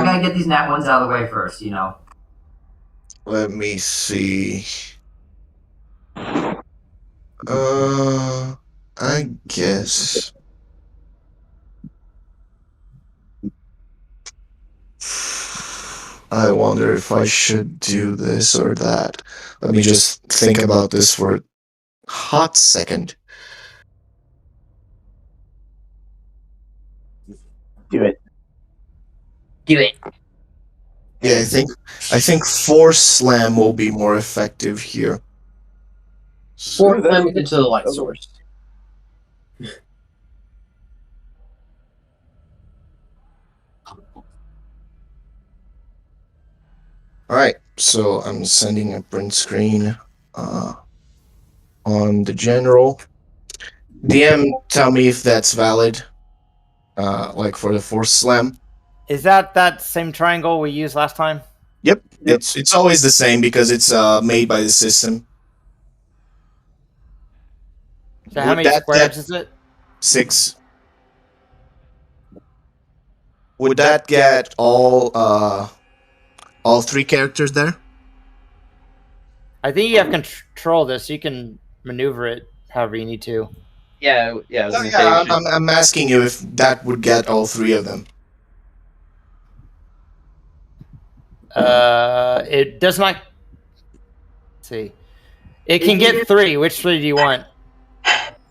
gotta get these nat ones out of the way first, you know. let me see. I guess. I wonder if I should do this or that. Let me just think about this for a hot second. Do it. Do it. Yeah, I think Force Slam will be more effective here. Force them into the light source. Alright, So I'm sending a print screen on the general. DM, tell me if that's valid. Like for the force slam. Is that same triangle we used last time? Yep. It's always the same because it's made by the system. So how many squares is it? 6. Would that get all 3 characters there? I think you have control this. You can maneuver it however you need to. Yeah. I was Oh, gonna yeah, say. I'm asking you if that would get all 3 of them. It does not. Let's see. It can get 3. Which 3 do you want?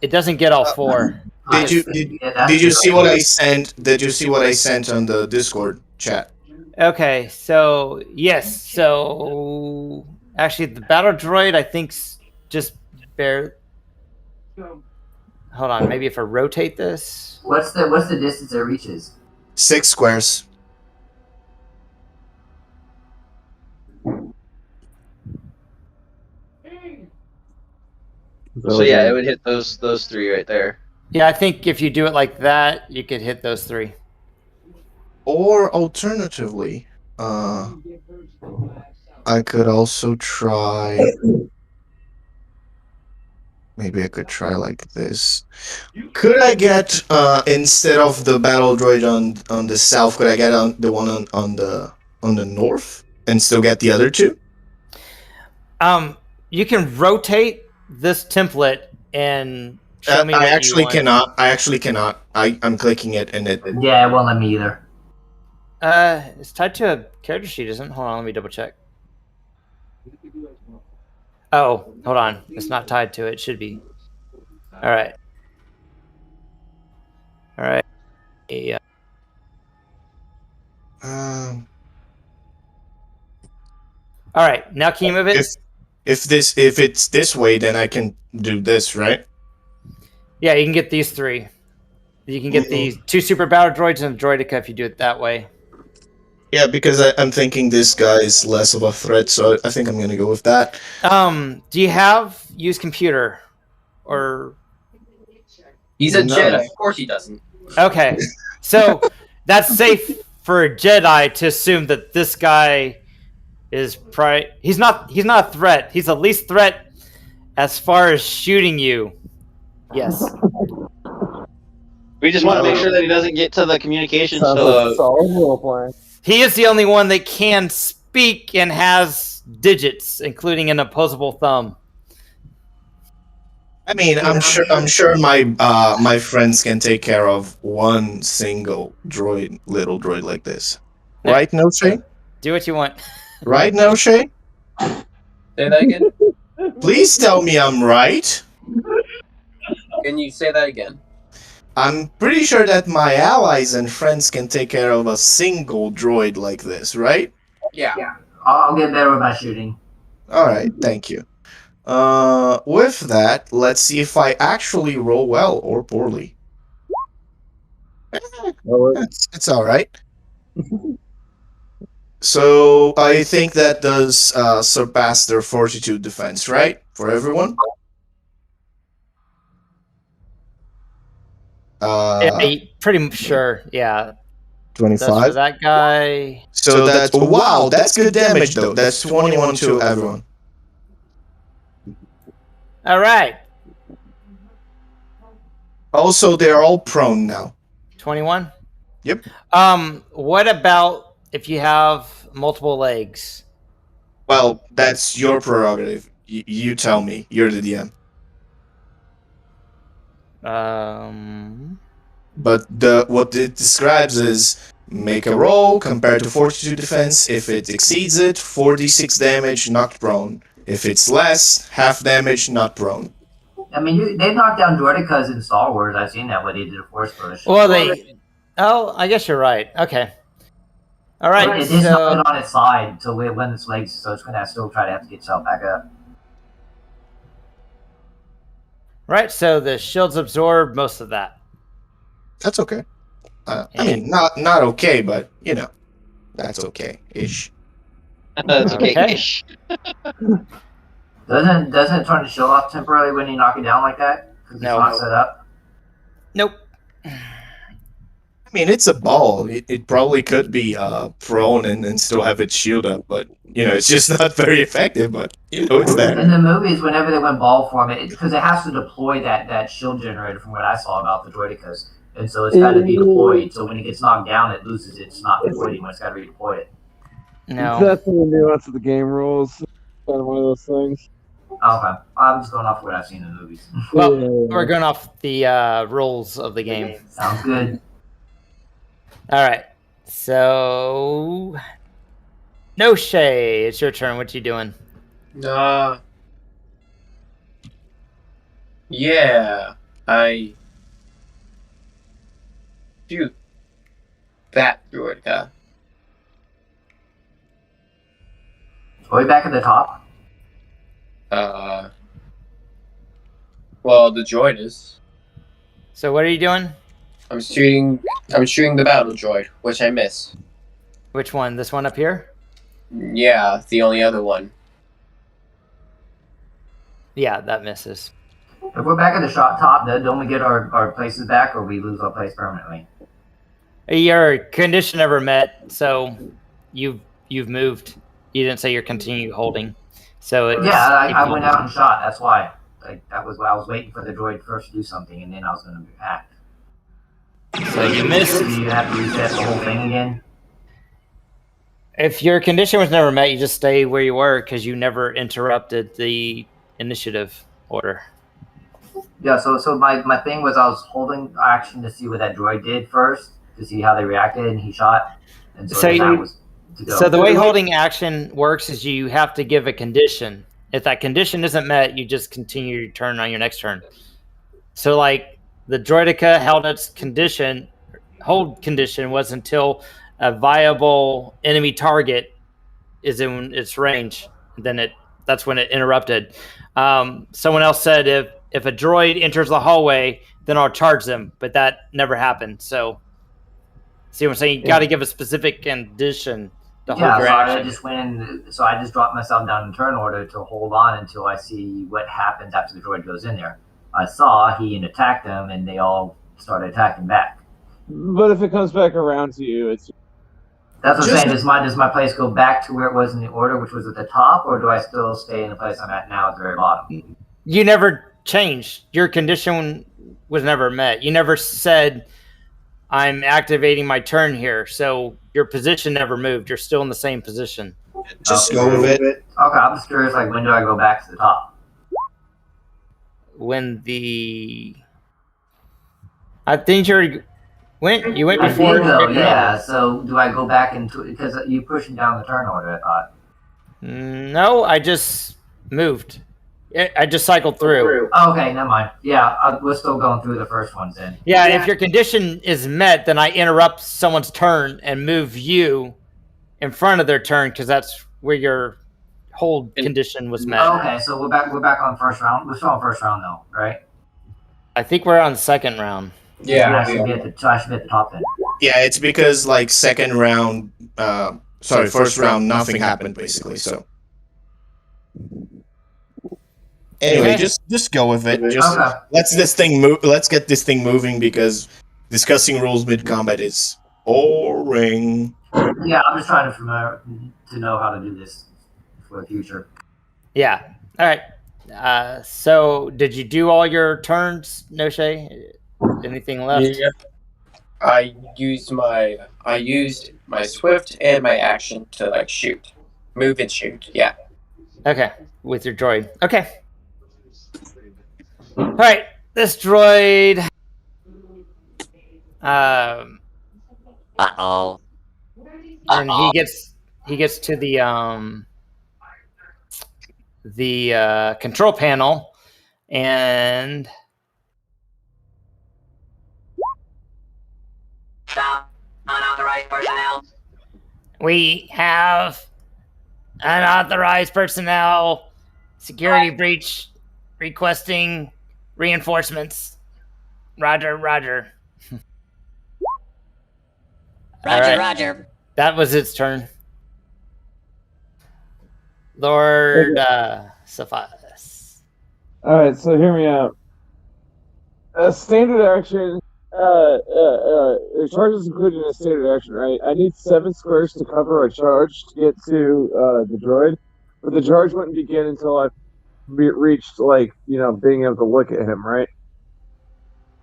It doesn't get all 4. Did you see what I sent? Did you see what I sent on the Discord chat? Okay, so yes, so actually the battle droid I think's just bare. Hold on, maybe if I rotate this. What's the distance it reaches? 6 squares. So yeah, it would hit those 3 right there. Yeah, I think if you do it like that, you could hit those 3. Or alternatively, I could also try. Maybe I could try like this. Could I get instead of the battle droid on the south? Could I get on the one on the north and still get the other 2? You can rotate this template and show me. I what actually you want. cannot. I actually cannot. I'm clicking it and it. Yeah, it won't let me either. It's tied to a character sheet, isn't it? Hold on, let me double check. Oh, hold on. It's not tied to it. It should be. All right. Yeah. Um, All right. Now can you move it? if it's this way, then I can do this, right? Yeah, you can get these 3. You can get these 2 super battle droids and a droidica if you do it that way. Yeah, because I'm thinking this guy is less of a threat, so I think I'm gonna go with that. Do you have use computer or? He's a No. Jedi. Of course he doesn't. Okay, so that's safe for a Jedi to assume that this guy is he's not a threat. He's the least threat as far as shooting you. Yes. We just want to make sure that he doesn't get to the communication. Sounds like solid role playing. He is the only one that can speak and has digits, including an opposable thumb. I mean, I'm sure my friends can take care of one single little droid like this. Right, Noshee? Do what you want. Right, Noshee? Say that again. Please tell me I'm right. Can you say that again? I'm pretty sure that my allies and friends can take care of a single droid like this, right? Yeah. I'll get better with my shooting. Alright, thank you. With that, let's see if I actually roll well or poorly. It's alright. So, I think that does surpass their fortitude defense, right? For everyone? Pretty sure, yeah. 25. That's for that guy. So that's wow, that's good damage though. That's 21 to everyone. All right. Also, they're all prone now. 21? Yep. What about if you have multiple legs? Well, that's your prerogative. You tell me. You're the DM. But what it describes is make a roll compared to fortitude defense. If it exceeds it, 4d6 damage, knocked prone. If it's less, half damage, not prone. I mean, they knocked down droidicas in Star Wars. I've seen that when they did a force push. Well, I guess you're right. Okay. All right. It is not on its side until when its legs, so it's going to still try to have to get itself back up. Right. So the shields absorb most of that. That's okay. I mean, not okay, but you know, that's okay-ish. That's okay. Okay. Ish. Doesn't it turn the shield off temporarily when you knock it down like that? Because No. it's not set up. Nope. I mean, it's a ball. It probably could be prone and still have its shield up, but it's just not very effective. But it's there. In the movies, whenever they went ball form, because it has to deploy that shield generator from what I saw about the Droidicas, and so it's got to be deployed. So when it gets knocked down, it loses. It's not deployed anymore. It's got to redeploy it. No. That's the nuance of the game rules. Kind of one of those things. Okay, I'm just going off what I've seen in the movies. Well, we're going off the rules of the game. Sounds good. All right. So, Noshee, it's your turn. What you doing? Yeah, I shoot that droid. Are we back at the top? Well, the droid is. So, what are you doing? I'm shooting the battle droid, which I miss. Which one? This one up here? Yeah, the only other one. Yeah, that misses. If we're back at the top, don't we get our places back, or we lose our place permanently? Your condition never met, so you've moved. You didn't say you're continue holding. So I went out and shot. That's why. That was why I was waiting for the droid first to do something, and then I was going to act. So you missed. Do you have to reset the whole thing again? If your condition was never met, you just stay where you were because you never interrupted the initiative order. Yeah, so my thing was I was holding action to see what that droid did first, to see how they reacted, and he shot. And so that was to go. So the way holding action works is you have to give a condition. If that condition isn't met, you just continue your turn on your next turn. So like the droidica held its hold condition was until a viable enemy target is in its range. Then that's when it interrupted. Someone else said if a droid enters the hallway, then I'll charge them, but that never happened. So, see what I'm saying? You got to give a specific condition to hold your action. I just went in. So I just dropped myself down in turn order to hold on until I see what happens after the droid goes in there. I saw he attacked them, and they all started attacking back. But if it comes back around to you, it's. That's what I'm saying. Does my place go back to where it was in the order, which was at the top, or do I still stay in the place I'm at now at the very bottom? You never changed. Your condition was never met. You never said, I'm activating my turn here. So your position never moved. You're still in the same position. Just go with it. Okay, I'm just curious, when do I go back to the top? I think you went before. I did, though, yeah. So do I go back into it? Because you pushing down the turn order, I thought. No, I just moved. I just cycled through. Okay, never mind. Yeah, we're still going through the first ones then. Yeah, if your condition is met, then I interrupt someone's turn and move you in front of their turn because that's where your hold condition was met. Okay, so we're back on first round. We're still on first round though, right? I think we're on second round. Yeah, I should be at the top then. Yeah, it's because second round, first round, nothing happened basically. So anyway, just go with it. Let's this thing move. Let's get this thing moving because discussing rules mid combat is boring. Yeah, I'm just trying to know how to do this for the future. Yeah. All right. So did you do all your turns, Noshee? Anything left? Yeah. I used my swift and my action to shoot, move and shoot. Yeah. Okay, with your droid. Okay. All right, this droid. Uh-oh. And he gets to the control panel, and Unauthorized personnel. We have unauthorized personnel. Security breach requesting reinforcements. Roger. Roger, All right. Roger. That was its turn. Lord Cephas. All right, so hear me out. Standard action. Charge is included in a standard action, right? I need 7 squares to cover a charge to get to the droid, but the charge wouldn't begin until I've reached, like, being able to look at him, right?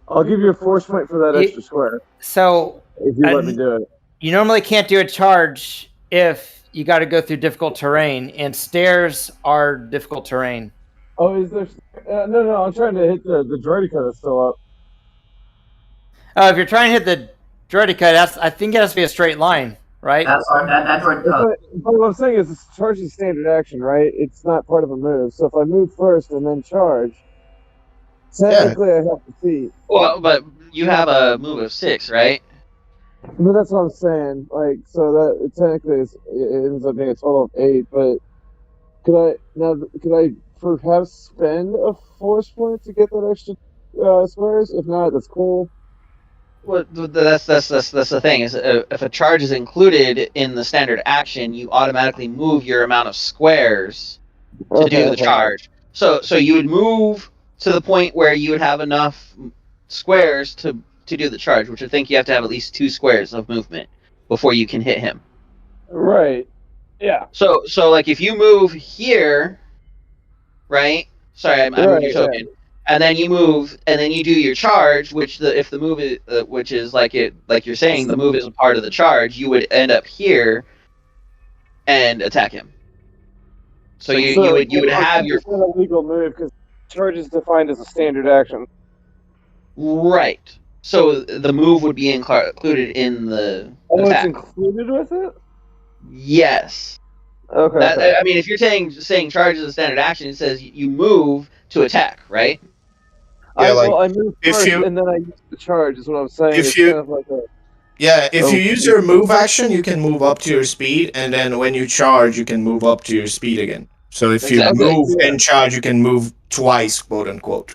I'll give you a force point for that extra square So if you let me do it. you normally can't do a charge if you got to go through difficult terrain, and stairs are difficult terrain. Oh, is there? No, I'm trying to hit the droidica that's still up. Oh, if you're trying to hit the droidica, I think it has to be a straight line, right? That's that droid. But what I'm saying is, it's charge is standard action, right? It's not part of a move. So if I move first and then charge, technically I have to feet. Well, but you have a move of 6, right? But that's what I'm saying. Like, so that technically it ends up being a total of 8. But could I perhaps spend a force point to get that extra squares? If not, that's cool. Well, that's the thing. Is if a charge is included in the standard action, you automatically move your amount of squares to do the charge. So you would move to the point where you would have enough squares to do the charge, which I think you have to have at least 2 squares of movement before you can hit him. Right. Yeah. So like if you move here, right? Sorry, I'm your token. Yeah. And then you move, and then you do your charge, which if the move is, which is like you're saying, the move is a part of the charge. You would end up here and attack him. So you would have your illegal move because charge is defined as a standard action. Right. So the move would be included in the attack. It's included with it? Yes. Okay. I mean, if you're saying charge is a standard action, it says you move to attack, right? Yeah, I move first and then I use the charge, is what I'm saying. If you use your move action, you can move up to your speed, and then when you charge, you can move up to your speed again. So if you move and charge, you can move twice, quote unquote.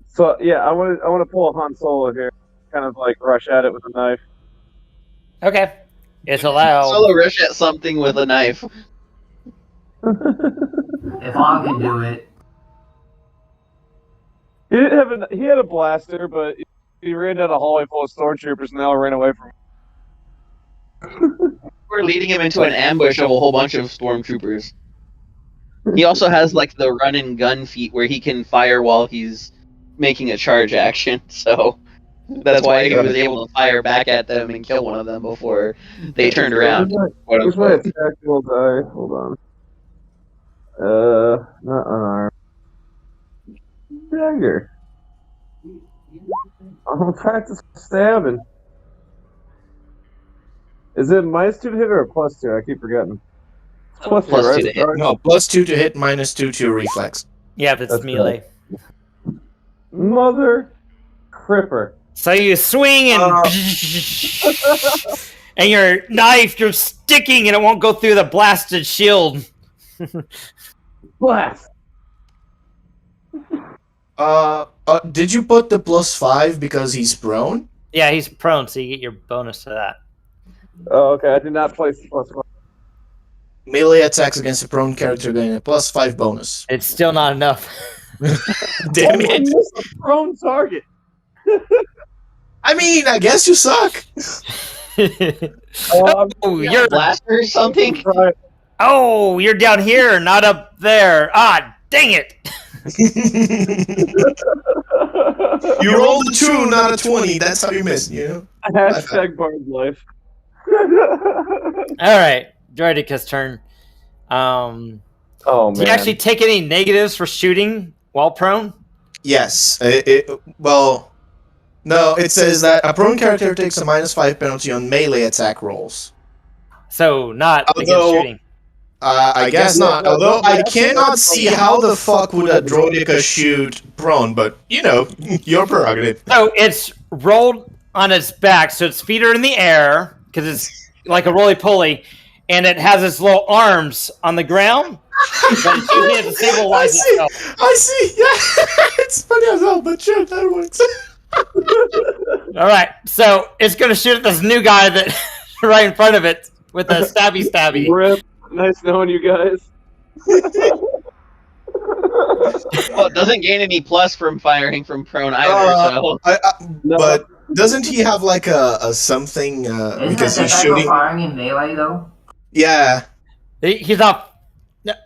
So yeah, I want to pull a Han Solo here, kind of like rush at it with a knife. Okay, it's allowed. Solo rush at something with a knife. If Han can do it. He had a blaster, but he ran down a hallway full of stormtroopers and now ran away from him. We're leading him into an ambush of a whole bunch of stormtroopers. He also has like the run and gun feat where he can fire while he's making a charge action, so that's why he was able to fire back at them and kill one of them before they turned around. Where's my attack will die? Hold on. Not unarmed. Dagger. I'm practice stabbing. Is it -2 to hit or a +2? I keep forgetting. Plus 2 to hit. No, +2 to hit, -2 to your reflex. Yeah, if it's melee. Mother cripper. So you swing and and your knife, you're sticking and it won't go through the blasted shield. Blast. Did you put the +5 because he's prone? Yeah, he's prone, so you get your bonus to that. Oh, okay. I did not place the +5. Melee attacks against a prone character gain a +5 bonus. It's still not enough. Damn it! A prone target. I mean, I guess you suck. You're a blaster or something? Oh, you're down here, not up there. Ah, dang it! You rolled a 2, not a 20. That's how you missed, you know? Hashtag Bard's life. All right, Droidica's turn. Oh, man. Do you actually take any negatives for shooting while prone? Yes. Well, no, it says that a prone character takes a -5 penalty on melee attack rolls. So, not against shooting. I guess not. Although I cannot see how the fuck would a droidica shoot prone, but, you know, your prerogative. So it's rolled on its back, so its feet are in the air, because it's like a roly-poly, and it has its little arms on the ground, but it's using it to stabilize itself. I see, yeah. It's funny as hell, but sure, that works. Alright, so it's going to shoot at this new guy that right in front of it with a stabby. Rip. Nice knowing you guys. Well, it doesn't gain any plus from firing from prone either. So No. But doesn't he have like a something? Isn't Because that he's guy shooting. firing in melee though? Yeah. He's not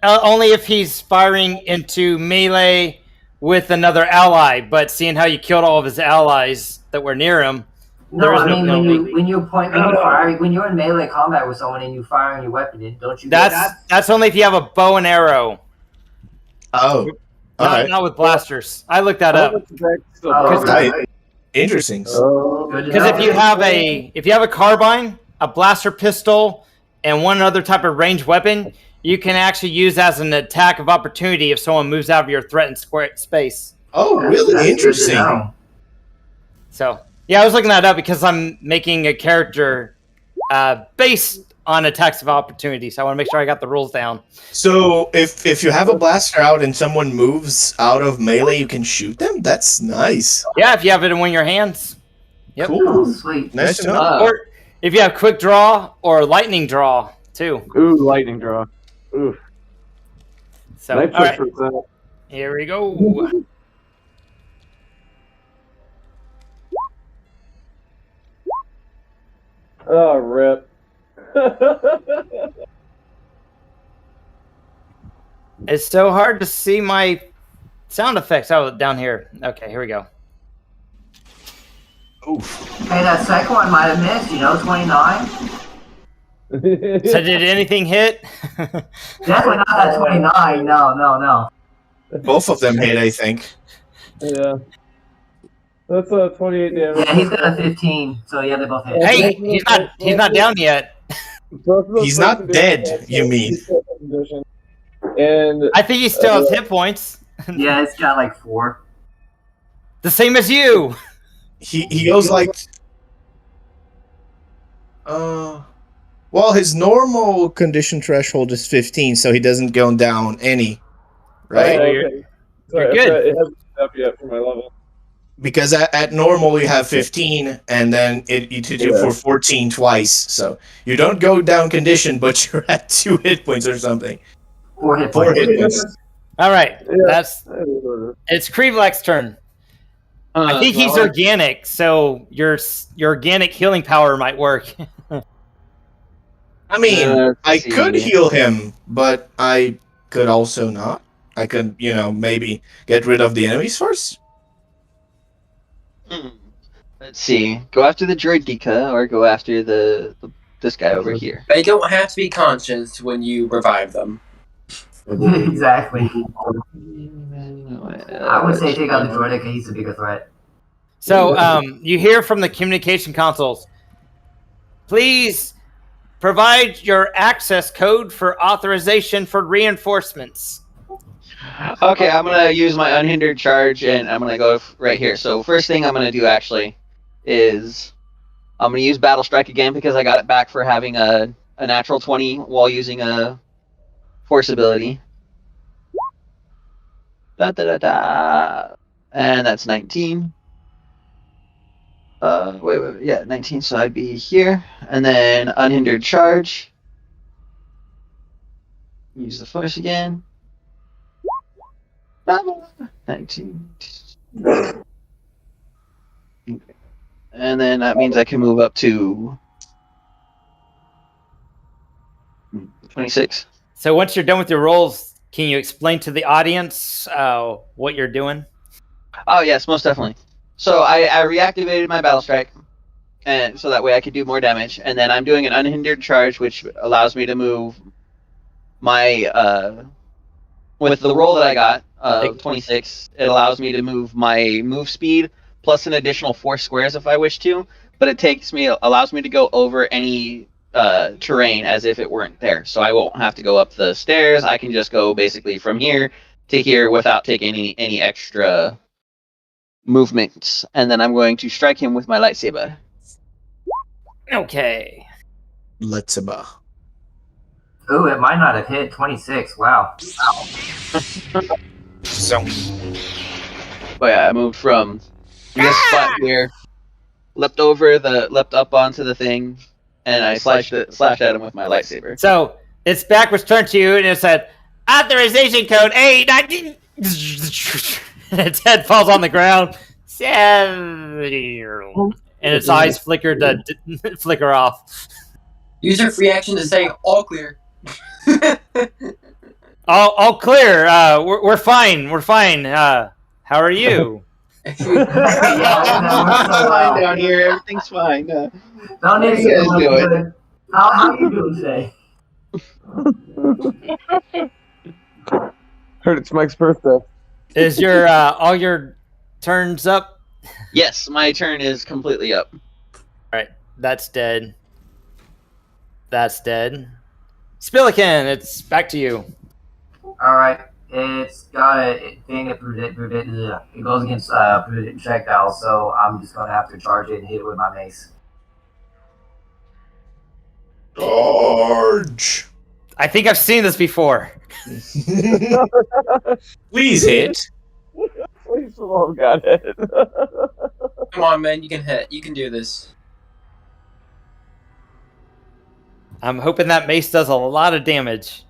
only if he's firing into melee with another ally. But seeing how you killed all of his allies that were near him, No, there is I no mean penalty. when you fire when you're in melee combat with someone and you fire your weapon, don't you get that? That's only if you have a bow and arrow. Oh. All right. Not with blasters. I looked that up. Oh, Right. Interesting. Good to Because know. if you have a carbine, a blaster pistol, and one other type of ranged weapon, you can actually use as an attack of opportunity if someone moves out of your threatened square space. Oh, really That's good to interesting. know. So yeah, I was looking that up because I'm making a character based on attacks of opportunity. So I want to make sure I got the rules down. So if you have a blaster out and someone moves out of melee, you can shoot them. That's nice. Yeah, if you have it in one of your hands. Yep. Oh, Cool. sweet. Nice to know. Or if you have quick draw or lightning draw too. Ooh, lightning draw. Ooh. So Nice all right, for that. here we go. Oh, rip. It's so hard to see my sound effects. Oh, down here. Okay, here we go. Oof. Hey, that second one might have missed, 29? So did anything hit? Definitely not that 29. No. Both of them hit, I think. Yeah. That's 28 damage. Yeah, he's got a 15, so yeah, they both hit. Hey, he's not down yet. Both of those He's not conditions dead, are you mean? condition. And I think he still has hit points. Yeah, it's got like 4. The same as you. He goes like well, his normal condition threshold is 15, so he doesn't go down any, right? Oh, You're- okay. Sorry, you're good. It hasn't been up yet for my level. Because at normal you have 15, and then it hit you for 14 twice. So you don't go down condition, but you're at 2 hit points or something. 4 hit 4 points. hit points. All right, Yeah. it's Krevlek's turn. I think he's organic, so your organic healing power might work. I mean, Let's I see. could heal him, but I could also not. I could, maybe get rid of the enemies first. Let's see. Go after the droid Dika or go after this guy over here. They don't have to be conscious when you revive them. Exactly. I would say take out the droid because he's a bigger threat. So you hear from the communication consoles, please provide your access code for authorization for reinforcements. Okay, I'm gonna use my unhindered charge and I'm gonna go right here. So first thing I'm gonna do actually is I'm gonna use Battle Strike again because I got it back for having a natural 20 while using a force ability. And that's 19. Wait, yeah, 19. So I'd be here, and then unhindered charge. Use the force again. 19. And then that means I can move up to 26. So once you're done with your rolls, can you explain to the audience what you're doing? Oh yes, most definitely. So I reactivated my battle strike, and so that way I could do more damage. And then I'm doing an unhindered charge, which allows me to move my with the roll that I got of 26. It allows me to move my move speed plus an additional 4 squares if I wish to. But it allows me to go over any terrain as if it weren't there. So I won't have to go up the stairs. I can just go basically from here to here without taking any extra movements. And then I'm going to strike him with my lightsaber. Okay. Let's Ooh, it might not have hit 26. Wow. So But yeah, I moved from this spot here, leapt up onto the thing, and I slashed at him with my lightsaber. So it's backwards turned to you, and it said, Authorization code A19. Its head falls on the ground. And its eyes flicker off. Use your free action to say all clear. All clear. We're fine. We're fine. How are you? It's fine down here. Everything's fine. Don't need you guys to doing? How are you doing today? Heard it's Mike's birthday. Is your all your turns up? Yes, my turn is completely up. All right, that's dead. That's dead. Spillikin, it's back to you. Alright, it's got a thing that it goes against projectiles, so I'm just gonna have to charge it and hit it with my mace. Charge! I think I've seen this before. Please hit. Please, oh God. Come on, man. You can hit. You can do this. I'm hoping that mace does a lot of damage.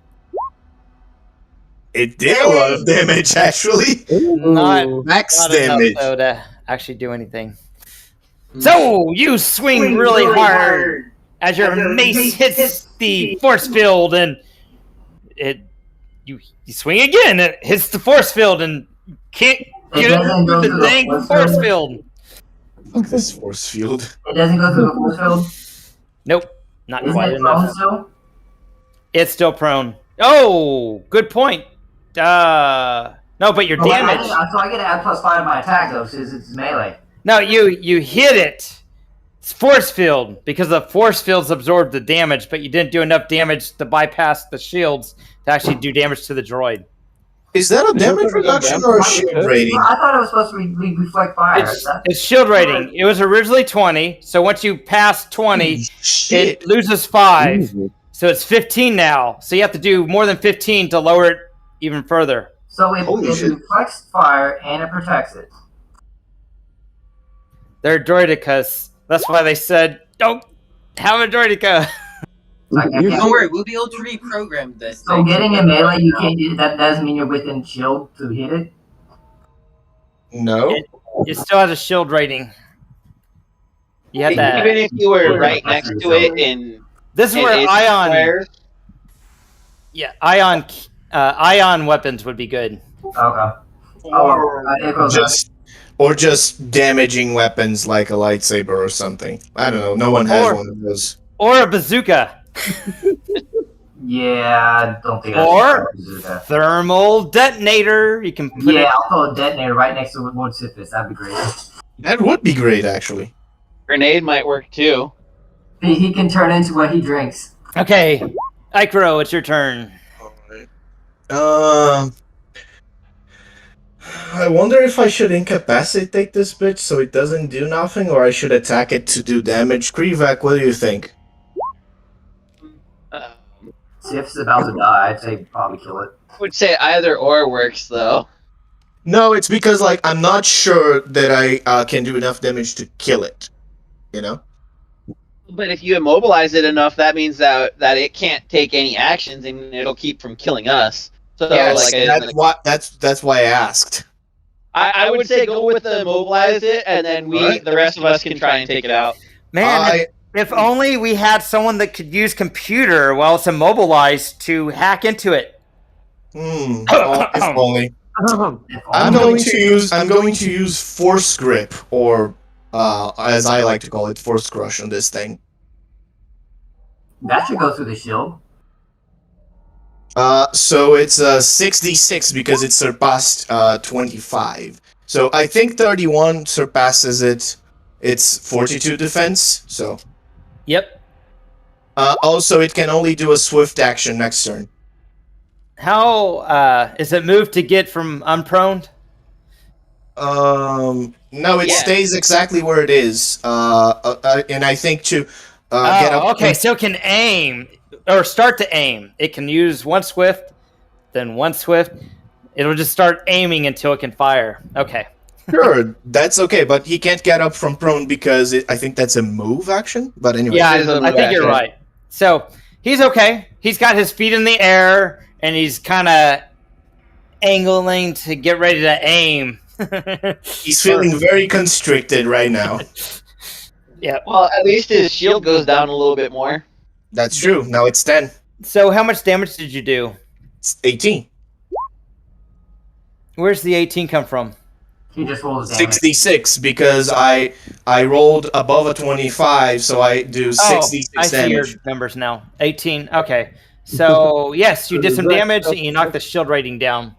It did a lot of damage, actually. Not Max enough, damage. though, to actually do anything. So you swing really hard as your mace hits the force field, and you swing again. It hits the force field and can't get it through the dang force field. Fuck this force field. It doesn't go through the force field? Nope, not Isn't quite it prone enough. still? It's still prone. Oh, good point. No, but your damage. So I get to add +5 to my attack though, since it's melee. No, you hit it. It's force field because the force fields absorb the damage, but you didn't do enough damage to bypass the shields to actually do damage to the droid. Is that a damage reduction or a shield rating? I thought it was supposed to reflect fire. It's shield rating. It was originally 20, so once you pass 20, Shit. it loses 5. So it's 15 now. So you have to do more than 15 to lower it even further. So it Holy shit. reflects fire and it protects it. They're droidicas. That's why they said, don't have a droidica. Don't worry, we'll be able to reprogram this. So getting in melee, you can't. That doesn't mean you're within shield to hit it. No. It still has a shield rating. You had that. Even if you were right next to it in This is where its ion. square, Yeah, ion weapons would be good. Okay. It goes Just damaging weapons like a lightsaber or something. I don't know. No one has one of those. Or a bazooka. Yeah, I don't think. Or I thermal detonator. You can put it. I'll throw a detonator right next to Lord Sifis. That'd be great. That would be great, actually. grenade might work too. He can turn into what he drinks. Okay, Icro, it's your turn. I wonder if I should incapacitate this bitch so it doesn't do nothing, or I should attack it to do damage. Krivak, what do you think? Sif's about to die. I'd say probably kill it. I would say either or works though. No, it's because I'm not sure that I can do enough damage to kill it. You know? But if you immobilize it enough, that means that it can't take any actions and it'll keep from killing us. So Yes, that's why I asked. I would say go with the immobilize it, and then the rest of us can try and take it out. Man, if only we had someone that could use computer while it's immobilized to hack into it. If only. I'm going to use force grip, or as I like to call it, force crush on this thing. That should go through the shield. So it's 66 because it surpassed 25. So I think 31 surpasses it. It's 42 defense. So. Yep. Also, it can only do a swift action next turn. How is it moved to get from unproned? No, it stays exactly where it is. And I think to get up. Okay, so it can aim or start to aim. It can use one swift, then one swift. It'll just start aiming until it can fire. Okay. Sure, that's okay, but he can't get up from prone because I think that's a move action. But anyway. Yeah, I think you're right. So he's okay. He's got his feet in the air, and he's kind of angling to get ready to aim. He's feeling very constricted right now. Yeah. Well, at least his shield goes down a little bit more. That's true. Now it's 10. So how much damage did you do? It's 18. Where's the 18 come from? He just rolled his damage. 66 because I rolled above a 25, so I do 66 I see your damage. numbers now. 18. Okay. So yes, you did some damage and you knocked the shield rating down.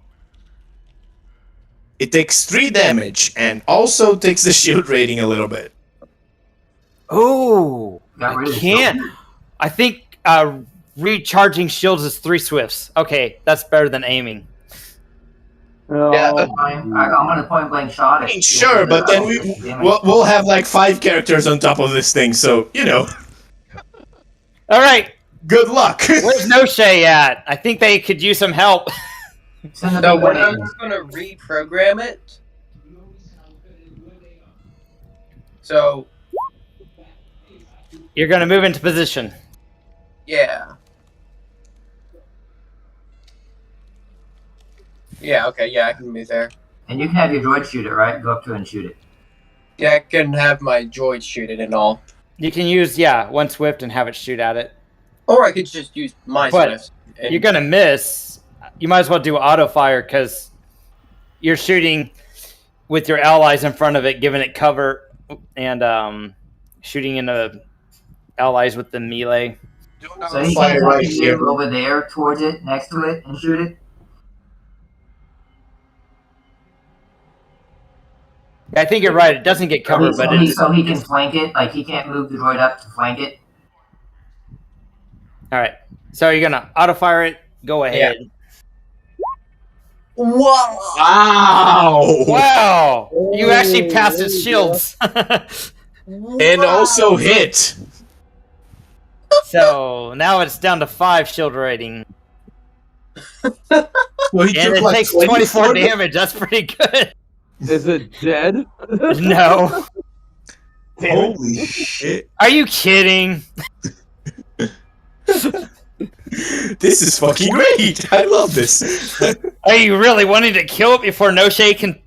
It takes 3 damage and also takes the shield rating a little bit. Oh, Got rid I of his can't. shield. I think recharging shields is 3 swifts. Okay, that's better than aiming. Yeah. I'm gonna point blank shot at. Sure, but then we'll have like 5 characters on top of this thing, so you know. All right, Good luck. where's Noshee at? I think they could use some help. Send them So to when the- I'm just gonna reprogram it. So You're going to move into position. yeah. Yeah, okay, yeah, I can move there. And you can have your droid shoot it, right? Go up to it and shoot it. Yeah, I can have my droid shoot it and all. You can use, 1 swift and have it shoot at it. Or I could just use my But Swift. and- You're going to miss. You might as well do auto fire because you're shooting with your allies in front of it, giving it cover, and shooting into allies with the melee. So he Fire can right move here. over there towards it, next to it, and shoot it. I think you're right. It doesn't get cover, but it's So he can flank it. Like he can't move the droid up to flank it. all right. So you're gonna auto fire it. Go ahead. Whoa! Wow! Wow! You actually passed its shields. And also hit. So now it's down to 5 shield rating, Well, he and took it like takes 24 24 damage. That's pretty good. Is it dead? No, Holy shit. are you kidding? This is fucking great. I love this. Are you really wanting to kill it before Noshee can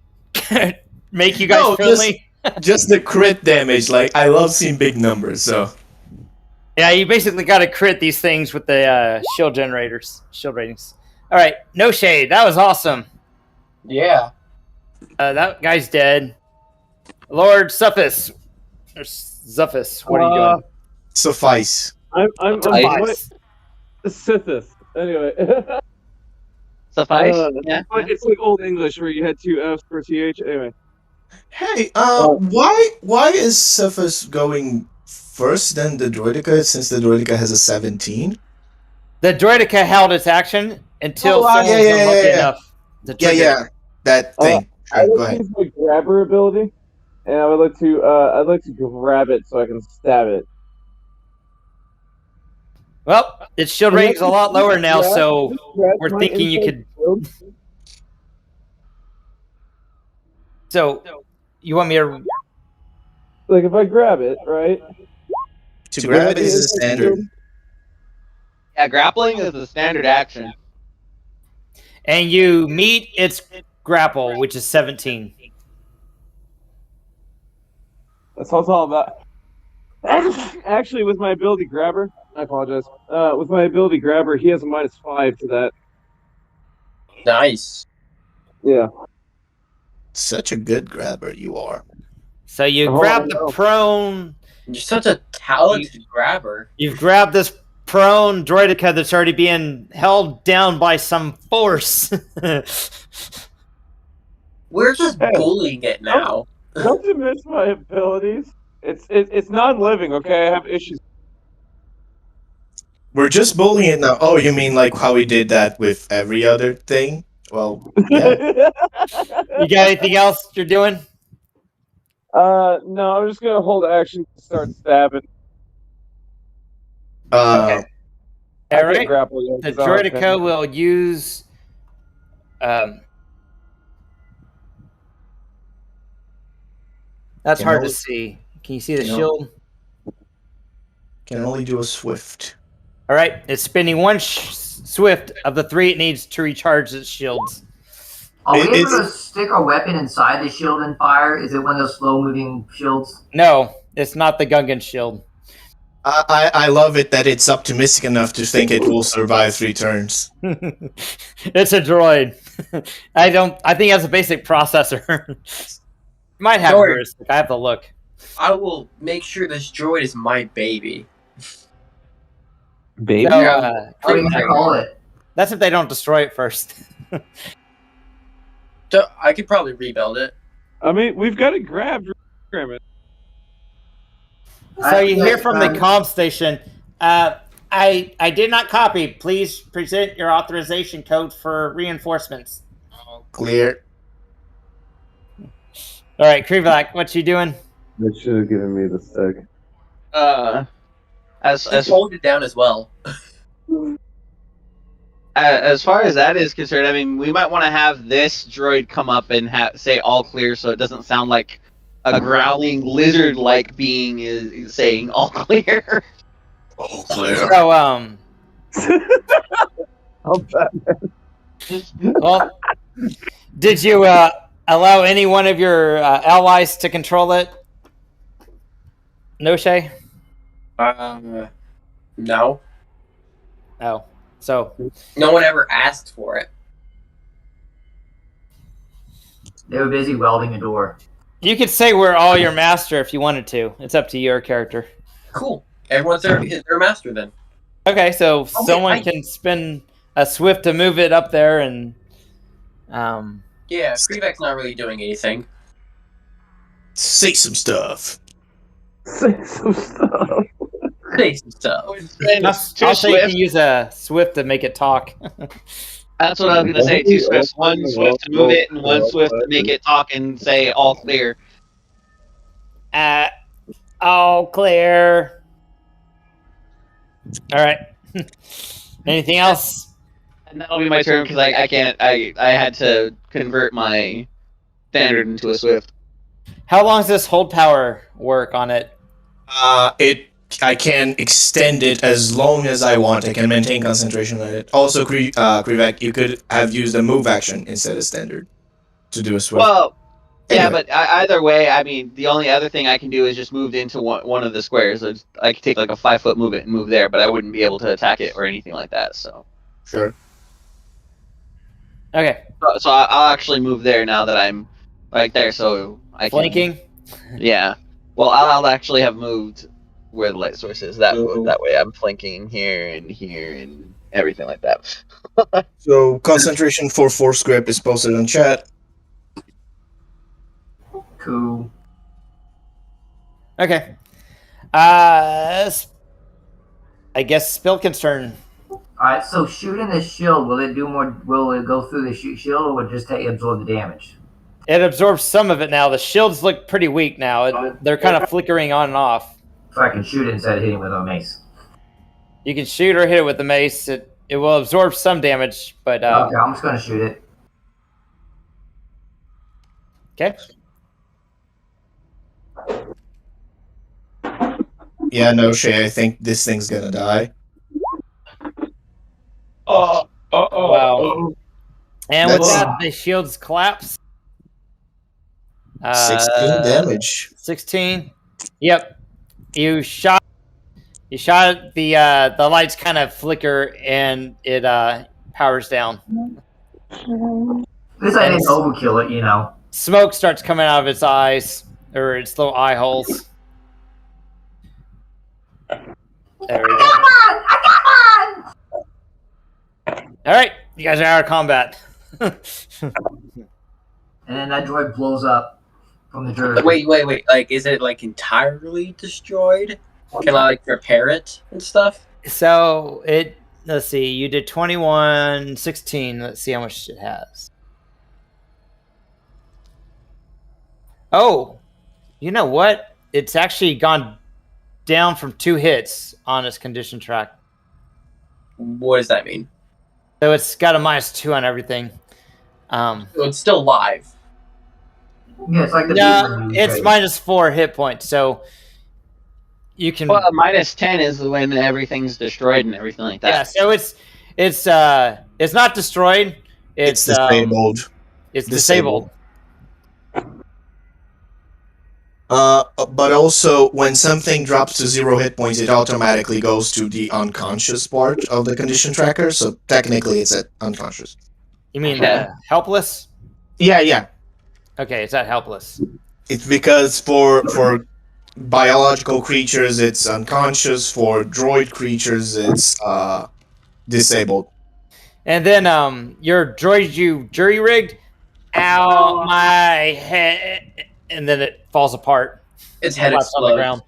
make you guys No, friendly? Just the crit damage. Like, I love seeing big numbers, so. Yeah, you basically got to crit these things with the shield generators, shield ratings. All right, Noshee, that was awesome. Yeah. That guy's dead. Lord Zuffus. Or Zuffus, what are you doing? Suffice. I'm Suffice. Sithith. Anyway. Suffice? Yeah. But it's like Old English where you had 2 F's per TH. Anyway. Hey, why is Cephas going first than the Droidica since the Droidica has a 17? The Droidica held its action until wow, someone was unlucky enough to Yeah, trigger yeah. That thing. I Sure, go would ahead. use my grabber ability, and I would like to I'd like to grab it so I can stab it. Well, its shield rating's a lot lower now, so we're my thinking you inside could. shield. So, you want me to? Like if I grab it, right? To grab it is a standard. Yeah, grappling is the standard action. And you meet its grapple, which is 17. That's what it's all about. Actually, with my ability grabber, I apologize. With my ability grabber, he has a -5 to that. Nice. Yeah. Such a good grabber you are. So you Oh, grab I the know. prone. You're such a talented grabber. You've grabbed this prone droidica that's already being held down by some force. We're just Hey. bullying it now. Don't diminish my abilities. It's non-living, okay? I have issues. We're just bullying it now. Oh, you mean like how we did that with every other thing? Well, yeah. You got anything else you're doing? No, I'm just gonna hold action to start stabbing. Uh, I All can't right. grapple yet, The 'cause I don't have droidica will use. That's Can hard only- to see. Can you see the can shield? can only do a swift. All right, it's spending one swift of the 3 it needs to recharge its shields. Are we able It's- to stick our weapon inside the shield and fire? Is it one of those slow-moving shields? No, it's not the Gungan shield. I love it that it's optimistic enough to think it will survive 3 turns. It's a droid. I think it has a basic processor. Might have Droid. heuristic. I have to look. I will make sure this droid is my baby. Baby. So, What are you gonna call it? that's if they don't destroy it first. So I could probably rebuild it. I mean, we've got it grabbed. Program it. So you hear from the comm station, I did not copy. Please present your authorization code for reinforcements. Clear. All right, Krivak, what you doing? They should have given me the stick. Just hold it down as well. As far as that is concerned, I mean, we might want to have this droid come up and say all clear, so it doesn't sound like a growling lizard-like being is saying all clear. All clear. So, I'll bet. well, did you allow any one of your allies to control it? Noshee? No. Oh, so No one ever asked for it. They were busy welding a door. you could say we're all your master if you wanted to. It's up to your character. Cool. Everyone's their master then. Okay, so wait, someone can spend a swift to move it up there, and Yeah, Krivak's not really doing anything. Say some stuff. Say some stuff. Say some stuff. I'll say you can use a swift to make it talk. That's what I was gonna say. 2 swifts, 1 swift to move it, and 1 swift to make it talk and say all clear. All clear. All right. Anything else? And that'll be my turn because I can't. I had to convert my standard into a swift. How long does this hold power work on it? I can extend it as long as I want. I can maintain concentration on it. Also, Krivak, you could have used a move action instead of standard to do a swift. Well, yeah, Anyway. but either way, I mean, the only other thing I can do is just move into one of the squares. I could take like a 5-foot movement and move there, but I wouldn't be able to attack it or anything like that. So Sure. Okay. So I'll actually move there now that I'm right there. So I can, Flanking? Yeah. Well, I'll actually have moved where the light source is. That way I'm flanking here and everything like that. So concentration for 4 script is posted on chat. Cool. Okay. I guess Spilkin's turn. Alright, so shooting the shield, will it do more? Will it go through the shield, or will it just absorb the damage? It absorbs some of it now. The shields look pretty weak now. They're kind of flickering on and off. So I can shoot it instead of hitting it with a mace. You can shoot or hit it with the mace. It will absorb some damage, but Okay, I'm just gonna shoot it. okay. Yeah, no, Shay, I think this thing's gonna die. Wow. And with That's- that, the shields collapse. 16 damage. 16. Yep. You shot it, the lights kind of flicker and it powers down. At least I didn't overkill it, you know. Smoke starts coming out of its eyes, or its little eye holes. There we go. I got one! All right, you guys are out of combat. And then that droid blows up from the dirt. Wait. Like, is it like entirely destroyed? Can I like repair it and stuff? So let's see, you did 21, 16. Let's see how much it has. Oh, you know what? It's actually gone down from 2 hits on its condition track. What does that mean? So it's got a -2 on everything. So it's still live. Yeah, it's like the No, Beaver movie it's trade. -4 hit points. So you can. Well, -10 is when everything's destroyed and everything like Yeah, that. so it's not destroyed. It's disabled. It's disabled. But also, when something drops to 0 hit points, it automatically goes to the unconscious part of the condition tracker. So technically, it's at unconscious. You mean Okay. helpless? Yeah. Okay, it's at helpless. It's because for biological creatures, it's unconscious. For droid creatures, it's disabled. And then your droid you jury rigged, ow my head, and then it falls apart. Its head Drops on the explodes.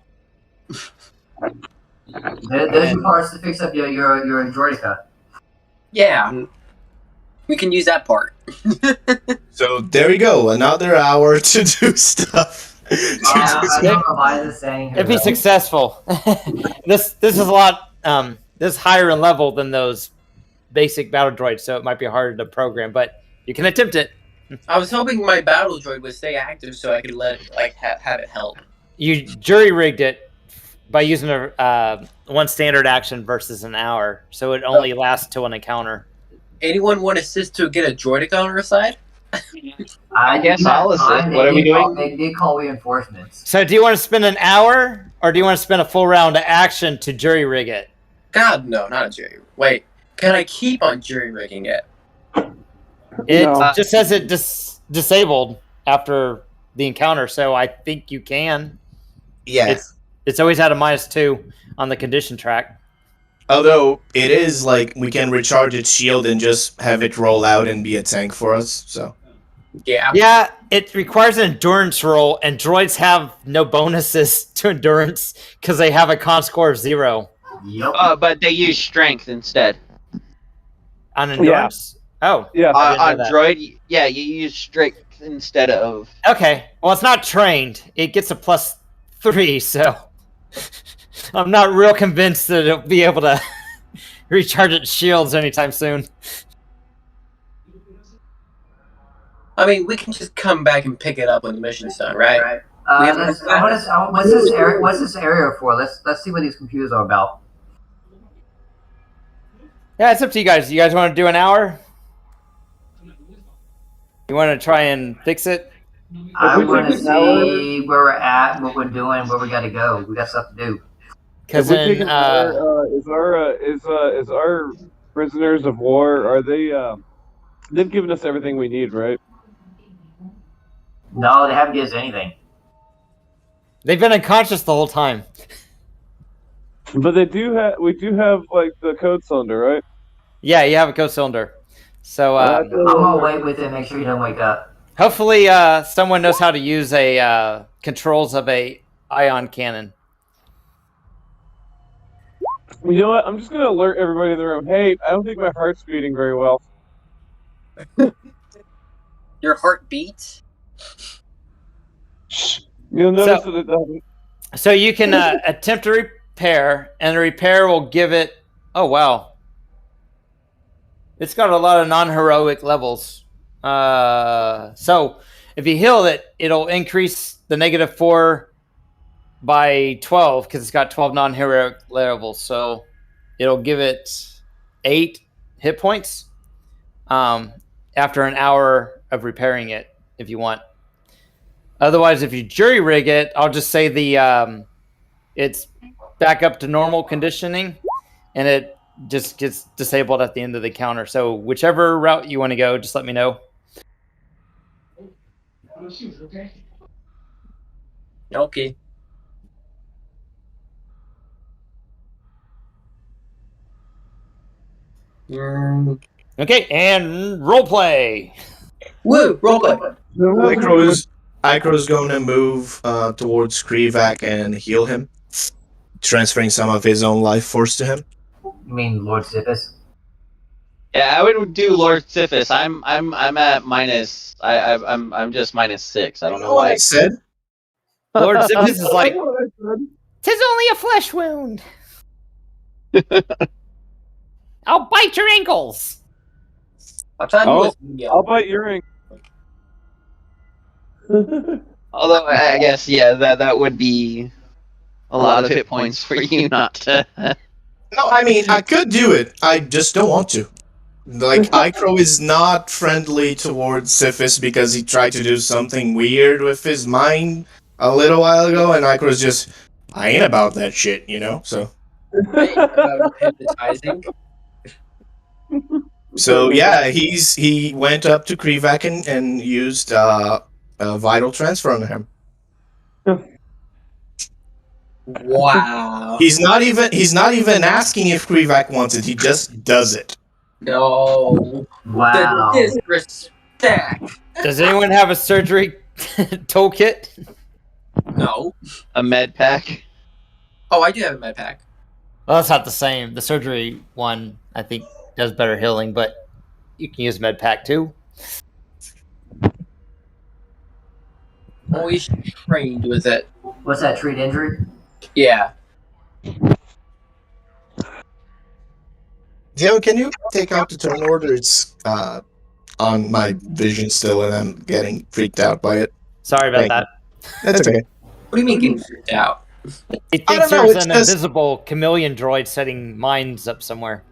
ground. There's your parts to fix up your Droidica. Yeah. We can use that part. So there we go. Another hour to do stuff. I don't know why this saying. If he's successful, this is a lot. This is higher in level than those basic battle droids, so it might be harder to program, but you can attempt it. I was hoping my battle droid would stay active so I could let it, like, have it help. You jury rigged it by using a one standard action versus an hour, so it only lasts till an encounter. Anyone want assist to get a droidica on our side? I guess I'll assist. What are we doing? They did call reinforcements. So do you want to spend an hour, or do you want to spend a full round of action to jury rig it? God, no, not a jury. Wait, can I keep on jury rigging it? It No. just says it disabled after the encounter, so I think you can. Yeah. It's always had a -2 on the condition track. Although it is like we can recharge its shield and just have it roll out and be a tank for us. So Yeah. Yeah, it requires an endurance roll, and droids have no bonuses to endurance because they have a con score of 0 Yep. But they use strength instead. on endurance. Oh, Yeah. I didn't know On that. droid, yeah, you use strength instead of. Okay. Well, it's not trained. It gets a +3, so I'm not real convinced that it'll be able to recharge its shields anytime soon. I mean, we can just come back and pick it up when the mission's done, right? What's this area for? Let's see what these computers are about. Yeah, it's up to you guys. You guys want to do an hour? You want to try and fix it? I we want to take an hour- see where we're at, what we're doing, where we got to go. We got stuff to do. Because If we take then, an hour, is our prisoners of war? Are they? They've given us everything we need, right? No, they haven't given us anything. they've been unconscious the whole time. But they do have. We do have like the code cylinder, right? Yeah, you have a code cylinder. So I'm gonna wait with it. Make sure you don't wake up. hopefully someone knows how to use a controls of a ion cannon. You know what? I'm just gonna alert everybody in the room. Hey, I don't think my heart's beating very well. Your heart beats? You'll notice So- that it doesn't. So you can attempt to repair, and the repair will give it. Oh wow! It's got a lot of non-heroic levels. So if you heal it, it'll increase the -4 by 12 because it's got 12 non-heroic levels. So it'll give it 8 hit points after an hour of repairing it, if you want. Otherwise, if you jury rig it, I'll just say the it's back up to normal conditioning, and it just gets disabled at the end of the counter. So whichever route you want to go, just let me know. Okay. Okay, and role play. Woo! Roleplay! Icro's gonna move towards Krivak and heal him, transferring some of his own life force to him. You mean Lord Sippus? Yeah, I would do Lord Siphus. I'm at minus. I'm just -6. I don't know What I why. said? Lord Zippus is like, That's what I said. "'Tis only a flesh wound. I'll bite your ankles." I thought he Oh, was I'll bite your ring. Although I guess that would be a lot of hit points for you not to. No, I mean, I could do it. I just don't want to. Like, Icro is not friendly towards Sifis because he tried to do something weird with his mind a little while ago, and Icro's just, I ain't about that shit, you know? So, Hypnotizing. so yeah, he went up to Krivak and used a vital transfer on him. Wow. He's not even asking if Krivak wants it. He just does it. No. Wow. The disrespect. Does anyone have a surgery toolkit? No. A med pack. Oh, I do have a med pack. Well, that's not the same. The surgery one, I think, does better healing, but you can use med pack too. Always trained with it. What's that? Treat injury? Yeah. Dio, can you take out the turn order? It's on my vision still, and I'm getting freaked out by it. Sorry about Thank that. That's okay. What do you mean getting freaked out? He I thinks don't know, there's it's an just- invisible chameleon droid setting mines up somewhere.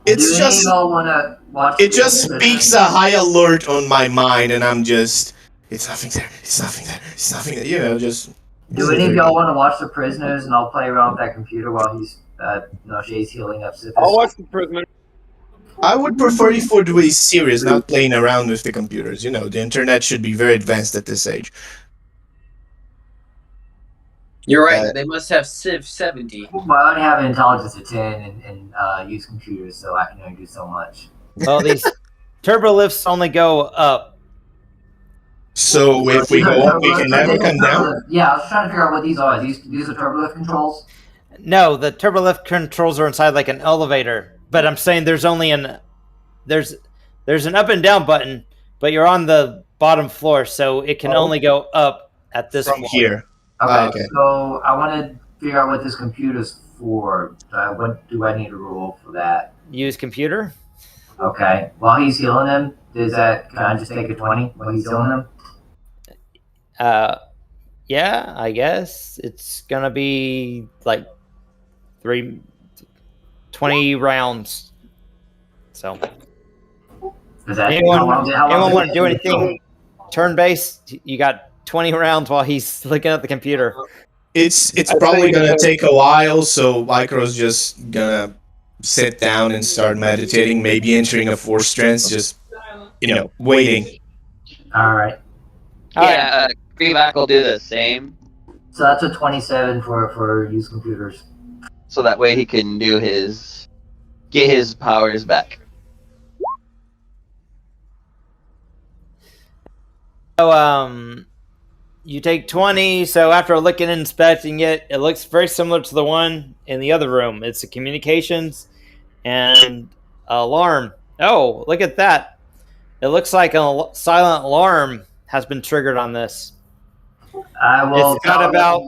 It's Do any just, of y'all want to watch? it just speaks a high alert on my mind, and I'm just, it's nothing there, it's nothing there, it's nothing there, you know, just. Do any of y'all want to watch The Prisoners, and I'll play around with that computer while he's Noshee's healing up Sifis? I'll watch The Prisoner. I would prefer if we're doing serious, not playing around with the computers. You know, the internet should be very advanced at this age. You're right. They must have Civ 70. Well, I only have an intelligence of 10 and use computers, so I can only do so much. Well, these turbo lifts only go up. So if we go up, we can never come down. Yeah, I was trying to figure out what these are. These are turbolift controls? No, the turbo lift controls are inside like an elevator. But I'm saying there's only there's an up and down button, but you're on the bottom floor, so it can only go up at this From floor. here. Okay, Okay. so I want to figure out what this computer's for. What do I need to roll for that? Use computer. Okay, while he's healing him, can I just take a 20 while he's healing him? Yeah, I guess it's gonna be like 20 rounds. So, Is that anyone how long want to do anything turn-based? You got 20 rounds while he's looking at the computer. It's I probably think- gonna take a while, so Micro's just gonna sit down and start meditating, maybe entering a force trance, just, you know, waiting. All right, Yeah, Krivak will do the same, so that's a 27 for use computers. so that way he can get his powers back. So, you take 20. So after looking and inspecting it, it looks very similar to the one in the other room. It's a communications and alarm. Oh, look at that! It looks like a silent alarm has been triggered on this. I will. It's got about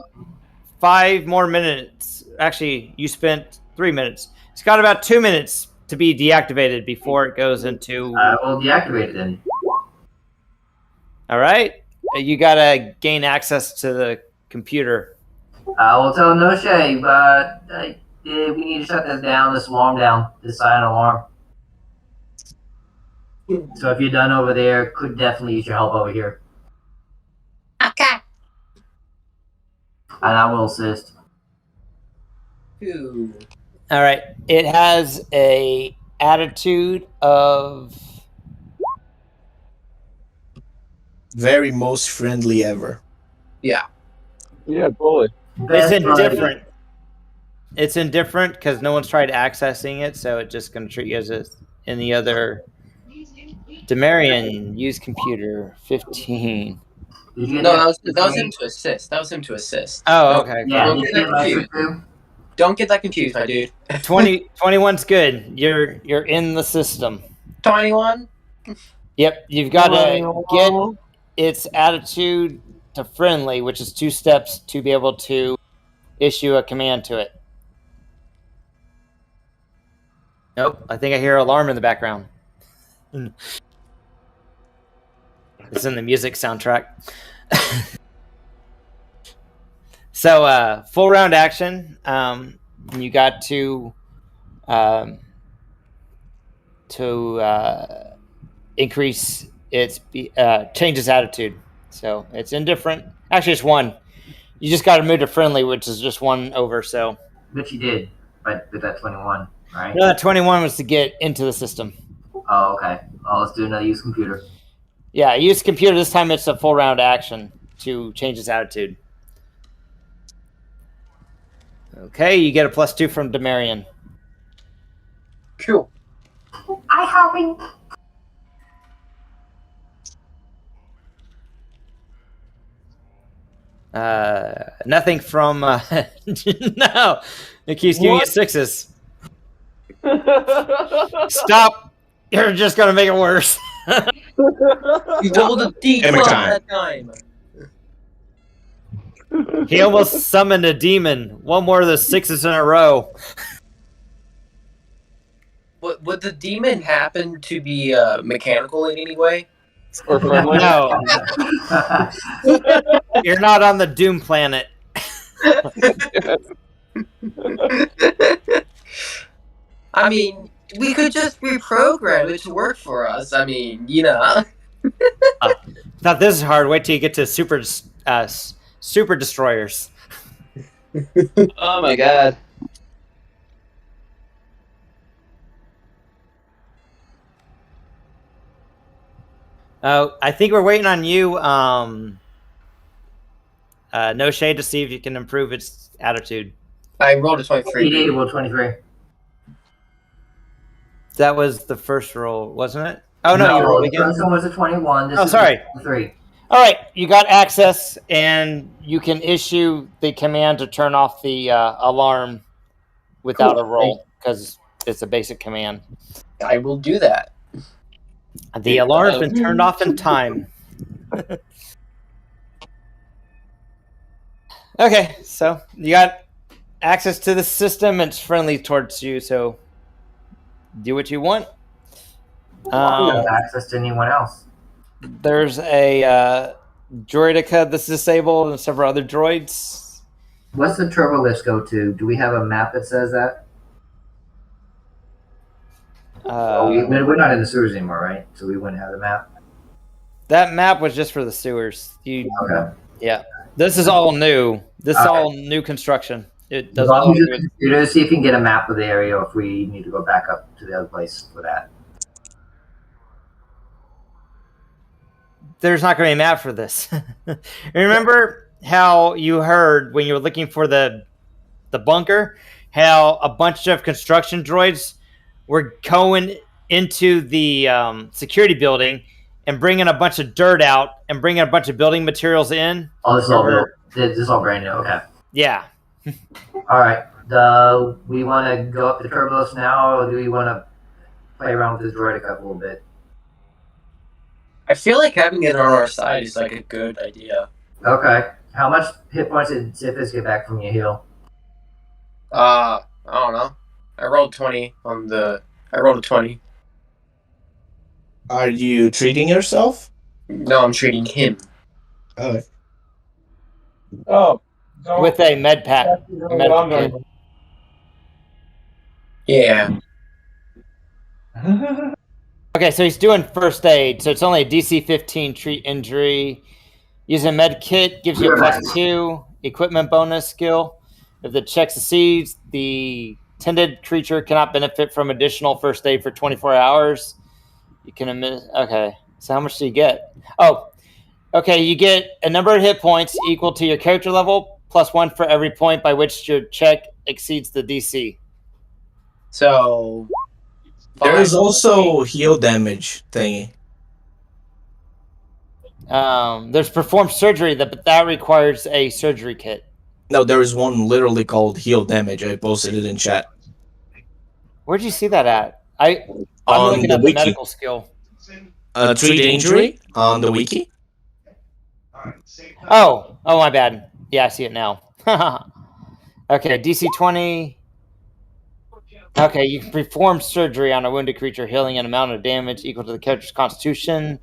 5 more minutes. Actually, you spent 3 minutes. It's got about 2 minutes to be deactivated before it goes into. I will deactivate it then. All right, you gotta gain access to the computer. I will tell Noshee, but we need to shut this down, this alarm down, this silent alarm. So if you're done over there, could definitely use your help over here. Okay. And I will assist. Ooh. All right, it has a attitude of Very most friendly ever. Yeah, bully. it's Best buddy. indifferent. It's indifferent because no one's tried accessing it, so it's just going to treat you as any other. Demarian, use computer 15. Did you get No, that was him to assist. That was him to assist. Oh, okay. Yeah, Don't did you get get my confused. too? Don't get that confused, my dude. 21's good. You're in the system. 21? Yep, you've got to get its attitude to friendly, which is 2 steps to be able to issue a command to it. Nope, I think I hear an alarm in the background. It's in the music soundtrack. So full round action. You got to increase its change its attitude. So it's indifferent. Actually, it's one. You just got to move to friendly, which is just one over. So. Which you did, but with that 21, right? No, that 21 was to get into the system. Oh, okay. Oh, let's do another use computer. Yeah, use computer. This time it's a full round action to change its attitude. Okay, you get a +2 from Demarion. Cool. I helping. Nothing from no. It keeps giving you 6s. Stop! You're just gonna make it worse. You rolled a D12 that time. He almost summoned a demon. One more of those 6s in a row. Would the demon happen to be mechanical in any way? Or friendly? No, you're not on the Doom planet. I mean, we could just reprogram it to work for us. I mean, you know. Now this is hard. Wait till you get to super destroyers. Oh my god. I think we're waiting on you, Noshee, to see if you can improve its attitude. I rolled a 23. He did roll 23. That was the first roll, wasn't it? Oh no, you rolled the again. first one was a 21. This Oh, is sorry. 23. All right, you got access, and you can issue the command to turn off the alarm without a roll because it's a basic command. I will do that. The alarm's been turned off in time. Okay, so you got access to the system. It's friendly towards you, so do what you want. You have access to anyone else. There's a droidica that's disabled and several other droids. What's the turbo list go to? Do we have a map that says that? We're not in the sewers anymore, right? So we wouldn't have the map. That map was just for the sewers. Okay. Yeah. This is all new. This is all new construction. It doesn't. Computer, see if you can get a map of the area, or if we need to go back up to the other place for that. There's not going to be a map for this. Remember how you heard when you were looking for the bunker, how a bunch of construction droids were going into the security building and bringing a bunch of dirt out and bringing a bunch of building materials in? Oh, this is all brand new. Okay. Yeah. All right. Do we want to go up to Turbolos now, or do we want to play around with this droidica a little bit? I feel like having it on our side is like a good idea. Okay. How much hit points did Sifis get back from your heal? I don't know. I rolled 20 on the. I rolled a 20. Are you treating yourself? No, I'm treating him. Oh. With a med pack. Yeah. Okay, so he's doing first aid. So it's only a DC 15 treat injury. Using a med kit gives you a +2 equipment bonus skill. If the check succeeds, the tended creature cannot benefit from additional first aid for 24 hours. You can okay. So how much do you get? Oh, okay. You get a number of hit points equal to your character level +1 for every point by which your check exceeds the DC. So there is also heal damage thingy. There's performed surgery that requires a surgery kit. No, there is one literally called heal damage. I posted it in chat. Where'd you see that at? I'm looking at the medical skill. Treat injury on the wiki. Oh, my bad. Yeah, I see it now. Okay, DC 20. Okay, you can perform surgery on a wounded creature, healing an amount of damage equal to the character's constitution,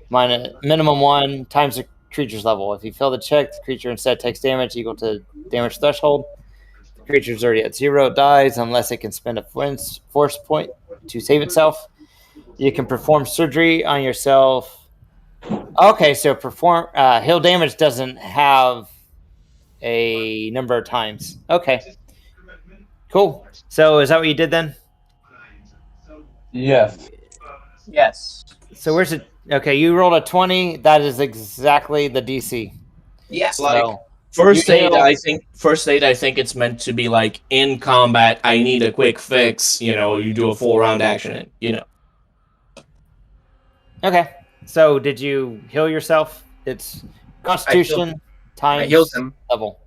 minus minimum 1 times the creature's level. If you fail the check, the creature instead takes damage equal to damage threshold. The creature's already at 0, it dies unless it can spend a force point to save itself. You can perform surgery on yourself. Okay, so heal damage doesn't have a number of times. Okay. Cool. So is that what you did then? Yes. Yes. So where's it? Okay, you rolled a 20. That is exactly the DC. Yes. So First you aid, heal- I think it's meant to be like in combat. I need a quick fix. You do a full round action. Okay. So did you heal yourself? It's Constitution I healed times him. level.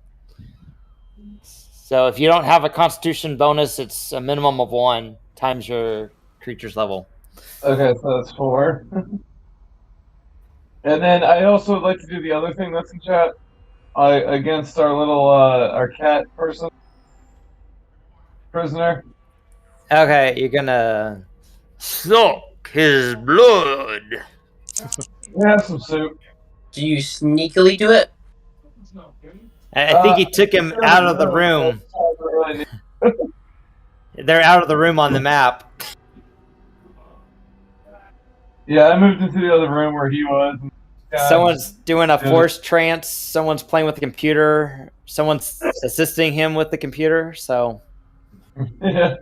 So if you don't have a Constitution bonus, it's a minimum of 1 times your creature's level. Okay, so that's 4. And then I also would like to do the other thing that's in chat. Against our little our cat prisoner. Okay, you're gonna suck his blood. Have some soup. Do you sneakily do it? I think you took him out of the room. They're out of the room on the map. Yeah, I moved into the other room where he was. Someone's doing a force trance. Someone's playing with the computer. Someone's assisting him with the computer. So, Yeah.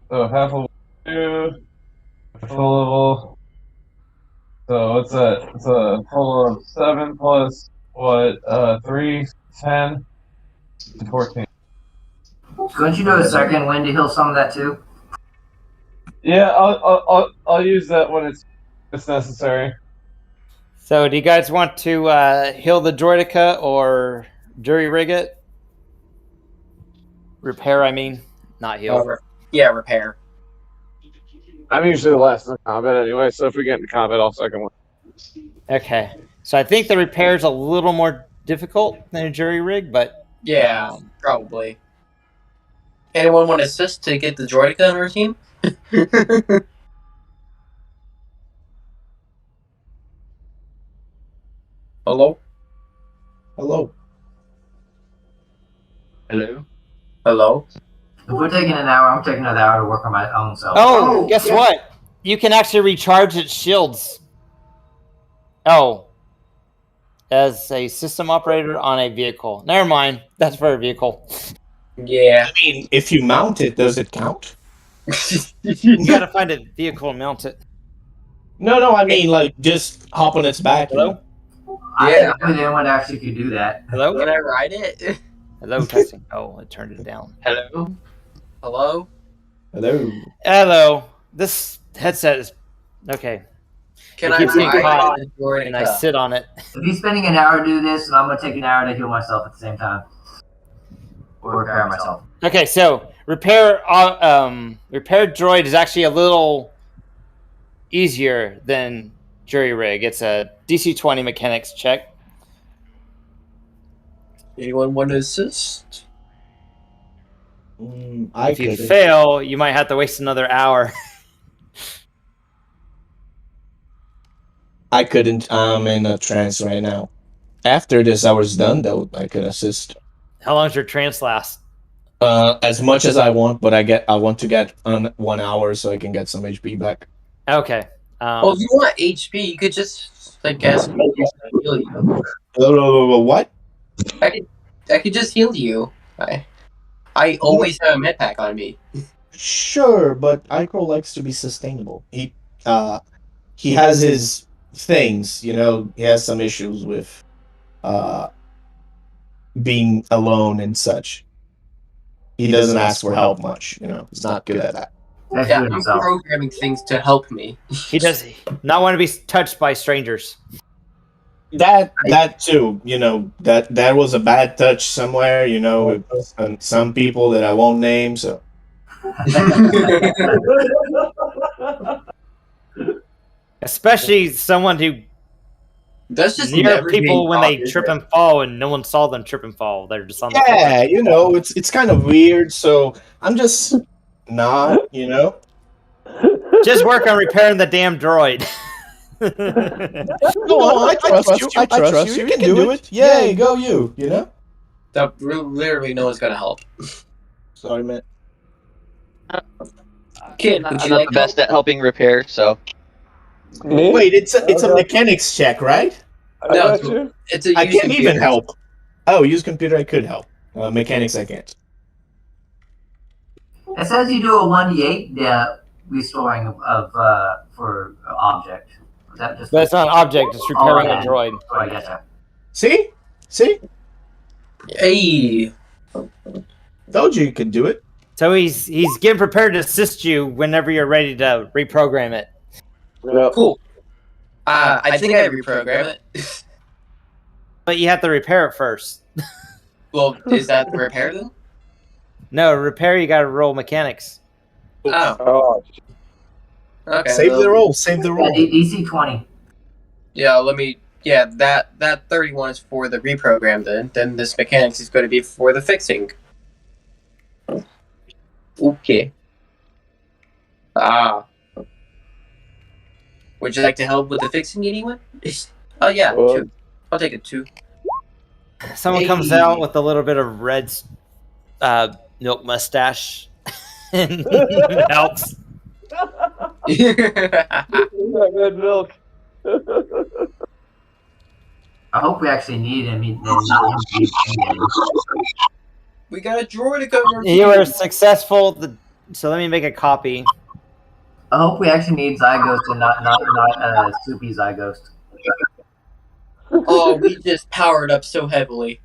So half level 2, full level. So what's that? It's a total of 7 plus what? 3, 10, 14. Couldn't you do a second wind to heal some of that too? Yeah, I'll use that when it's necessary. so do you guys want to heal the droidica or jury rig it? Repair, I mean, not heal. Yeah, repair. I'm usually the last in combat anyway, so if we get into combat, I'll second one. Okay, so I think the repair is a little more difficult than a jury rig, but Yeah, probably. Anyone want to assist to get the droidica on our team? Hello? Hello. Hello. Hello? If we're taking an hour, I'm taking another hour to work on my own self. oh, guess what? You can actually recharge its shields. Oh, as a system operator on a vehicle. Never mind. That's for a vehicle. Yeah. I mean, if you mount it, does it count? You gotta find a vehicle and mount it. No. I mean, like just hop on its back. Hello? I Yeah. didn't know anyone actually could do that. Hello? Can I ride it? Hello, testing. Oh, I turned it down. Hello. Hello? Hello. Hello. This headset is okay. Can It I keeps getting ride caught, the droidica? And I sit on it. If he's spending an hour to do this, and I'm gonna take an hour to heal myself at the same time. Or repair myself. Okay, so repair droid is actually a little easier than jury rig. It's a DC 20 mechanics check. Anyone want to assist? If you fail, you might have to waste another hour. I couldn't. I'm in a trance right now. After this hour's done, though, I could assist. How long's your trance last? As much as I want, but I want to get on 1 hour so I can get some HP back. Okay. Well, if you want HP, you could just ask me to heal you. What? I could just heal you. I always have a med pack on me. Sure, but Icro likes to be sustainable. He has his things, he has some issues with being alone and such. He doesn't ask for help much, He's not good at that. Yeah, I'm programming things to help me. He does not want to be touched by strangers. That too, that was a bad touch somewhere, with some people that I won't name, so. Especially someone who That's just near never people being when they caught, trip is it? and fall and no one saw them trip and fall. They're just on the Yeah, floor. it's kind of weird, so I'm just not, Just work on repairing the damn droid. Go on, I trust you. I trust you. You can do it. Yay, go you. You know. That literally no one's gonna help. Sorry, man. Kid, I'm would you not like the best at helping repair, so Me? Wait, it's a mechanics check, right? I No, got you. It's a I use can't computer. even help. Oh, use computer. I could help. Mechanics, I can't. It says you do a 1d8 restoring of for object. Is that just? That's not an object, it's repairing Oh, a droid. Oh, I guess. See? Hey. Told you could do it. So he's getting prepared to assist you whenever you're ready to reprogram it. Yeah. Cool. I think I reprogram it. But you have to repair it first. Well, is that the repair then? No, repair you gotta roll mechanics. Oh, Oh, okay. Save the roll. Save the roll. DC 20. Yeah, let me. Yeah, that 31 is for the reprogram. Then this mechanics is going to be for the fixing. Okay. Would you like to help with the fixing, anyone? Oh yeah, 2. I'll take a 2. Someone comes out with a little bit of red milk mustache and helps. red milk. I hope we actually need him. We got a droid to cover. You were successful. So let me make a copy. I hope we actually need Zyghost and not Soupy Zyghost. Oh, we just powered up so heavily.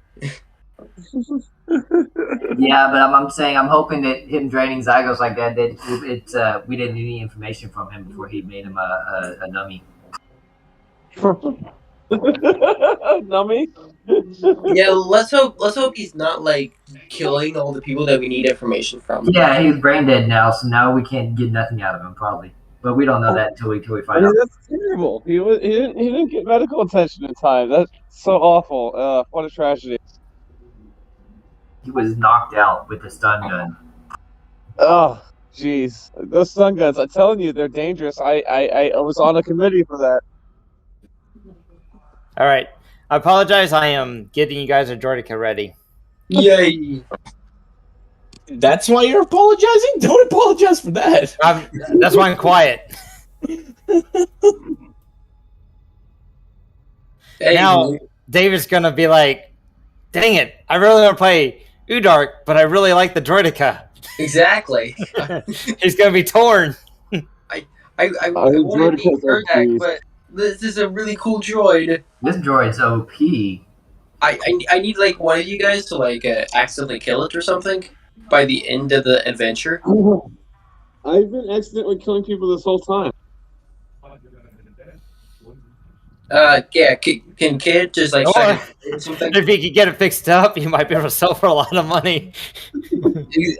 Yeah, but I'm saying I'm hoping that him draining Zygos like that we didn't need any information from him before he made him a dummy. Nummy? Yeah, let's hope he's not like killing all the people that we need information from. Yeah, he's brain dead now, so now we can't get nothing out of him probably. But we don't know that until we I find mean, out. that's terrible. He didn't get medical attention in time. That's so awful. What a tragedy. He was knocked out with a stun gun. Oh, jeez. Those stun guns, I'm telling you, they're dangerous. I was on a committee for that. All right. I apologize. I am getting you guys a Droidica ready. Yay! That's why you're apologizing? Don't apologize for that. That's why I'm quiet. Hey, Now, David's going to be like, dang it, I really want to play Udark, but I really like the Droidica. exactly. He's going to be torn. I want to be Droidicas are Urdak, beast. but this is a really cool droid. This droid's OP. I need like one of you guys to like accidentally kill it or something by the end of the adventure. I've been accidentally killing people this whole time. Yeah, can Kid just like Or- second something? If you could get it fixed up, you might be able to sell for a lot of money.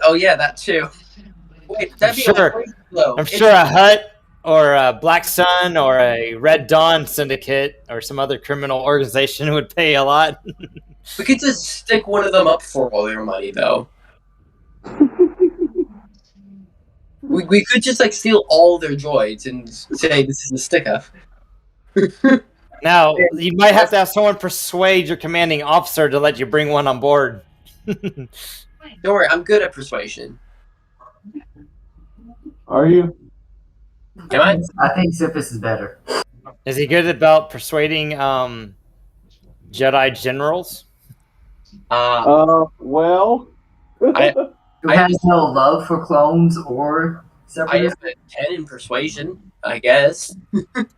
Oh yeah, that too. Wait, that'd be Sure. crazy, though. I'm sure a Hut or a Black Sun or a Red Dawn Syndicate or some other criminal organization would pay a lot. We could just stick one of them up for all your money, though. we could just like steal all their droids and say this is a stick up. Now, you might have to have someone persuade your commanding officer to let you bring one on board. Don't worry, I'm good at persuasion. Are you? Am I? I think Siphus is better. Is he good about persuading Jedi generals? Well. Who I has no love for clones or I separatists? have a 10 in persuasion, I guess.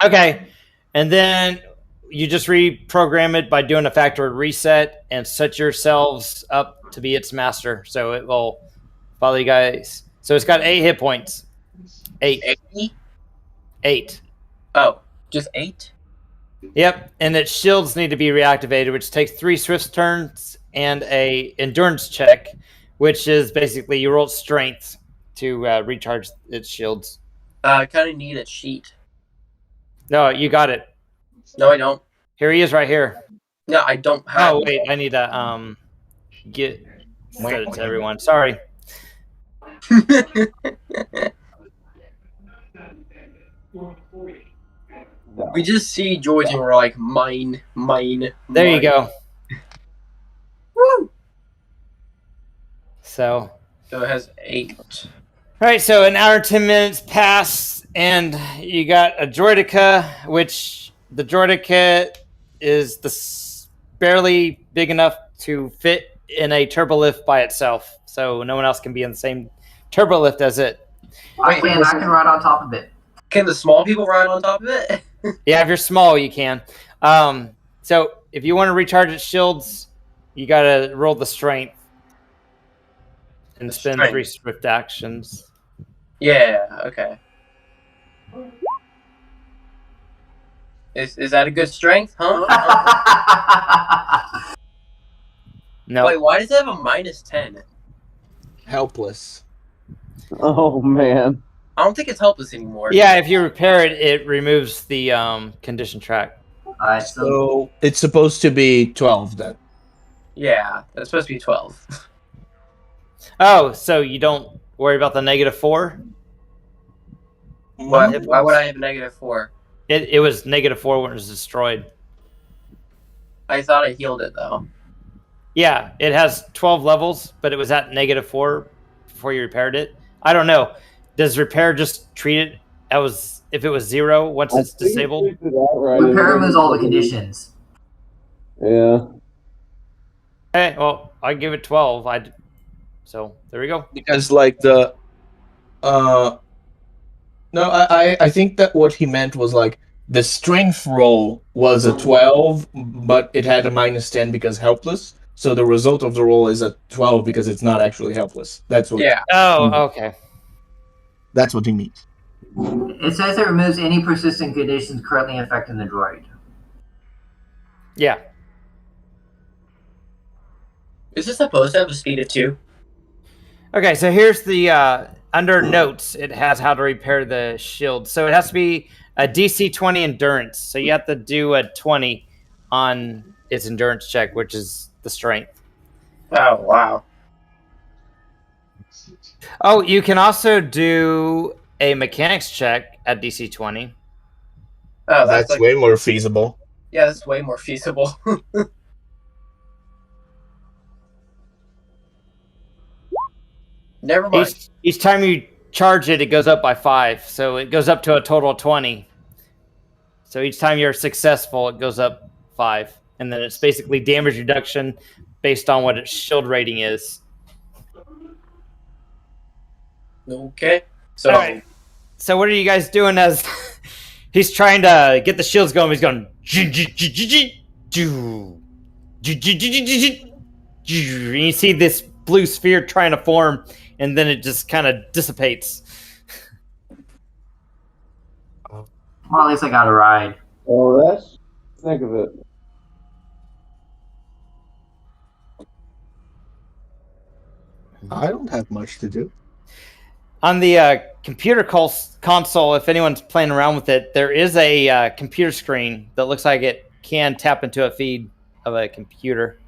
Okay. And then you just reprogram it by doing a factory reset and set yourselves up to be its master. So it will follow you guys. So it's got 8 hit points. 8. 8. Oh, just 8? Yep. And its shields need to be reactivated, which takes 3 swift turns and a endurance check, which is basically you roll strength to recharge its shields. I kind of need a sheet. No, you got it. No, I don't. Here he is right here. No, I don't have. Oh, wait. I need to get set it to everyone. Sorry. We just see droids and we're like, mine. There you go. Woo! So So it has 8. all right, so an hour, 10 minutes pass, and you got a Droidica, which the Droidica is barely big enough to fit in a turbolift by itself. So no one else can be in the same turbolift as it. I can ride on top of it. Can the small people ride on top of it? Yeah, if you're small, you can. So if you want to recharge its shields, you got to roll the strength and spend Strength. 3 swift actions. Yeah, okay. Is that a good strength, huh? No. Wait, why does it have a -10? Helpless. Oh man. I don't think it's helpless anymore. Yeah, if you repair it, it removes the condition track. Alright, so So it's supposed to be 12 then. Yeah, that's supposed to be 12. Oh, so you don't worry about the -4? Why would I have a -4? It was -4 when it was destroyed. I thought I healed it though. Yeah, it has 12 levels, but it was at -4 before you repaired it. I don't know. Does repair just treat it as if it was 0 once it's disabled? repair removes all the conditions. Yeah. Okay, well, I give it 12. So there we go. Because like the no, I think that what he meant was like the strength roll was a 12, but it had a -10 because helpless. So the result of the roll is a 12 because it's not actually helpless. That's what. Yeah. Oh, okay. That's what he means. It says it removes any persistent conditions currently affecting the droid. Yeah. Is it supposed to have a speed of 2? Okay, so here's the under notes. It has how to repair the shield. So it has to be a DC 20 endurance. So you have to do a 20 on its endurance check, which is the strength. Oh, wow. Oh, you can also do a mechanics check at DC 20. Oh, That's like, way more feasible. yeah, that's way more feasible. Never mind. Each time you charge it, it goes up by 5. So it goes up to a total of 20. So each time you're successful, it goes up 5. And then it's basically damage reduction based on what its shield rating is. Okay. So, All right. So what are you guys doing as he's trying to get the shields going? He's going. And you see this blue sphere trying to form, and then it just kind of dissipates. Well, at least I got a ride. Oh, that's think of it. I don't have much to do. On the computer console, if anyone's playing around with it, there is a computer screen that looks like it can tap into a feed of a computer.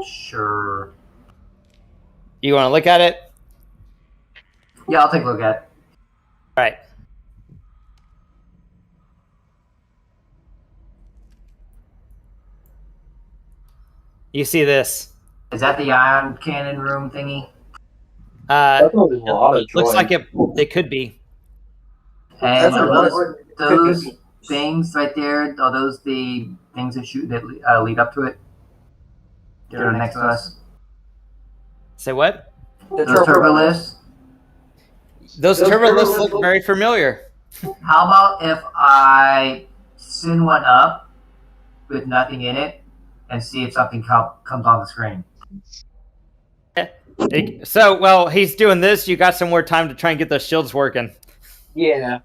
Sure. You want to look at it? Yeah, I'll take a look at it. All right. You see this? Is that the ion cannon room thingy? That's a lot of Looks droids. like it could be. And That's a lot. those things right there, are those the things that lead up to it? They're next to us. Say what? Those turbolifts. Those turbolifts look very familiar. How about if I send one up with nothing in it and see if something comes on the screen? So, while he's doing this, you got some more time to try and get those shields working. yeah.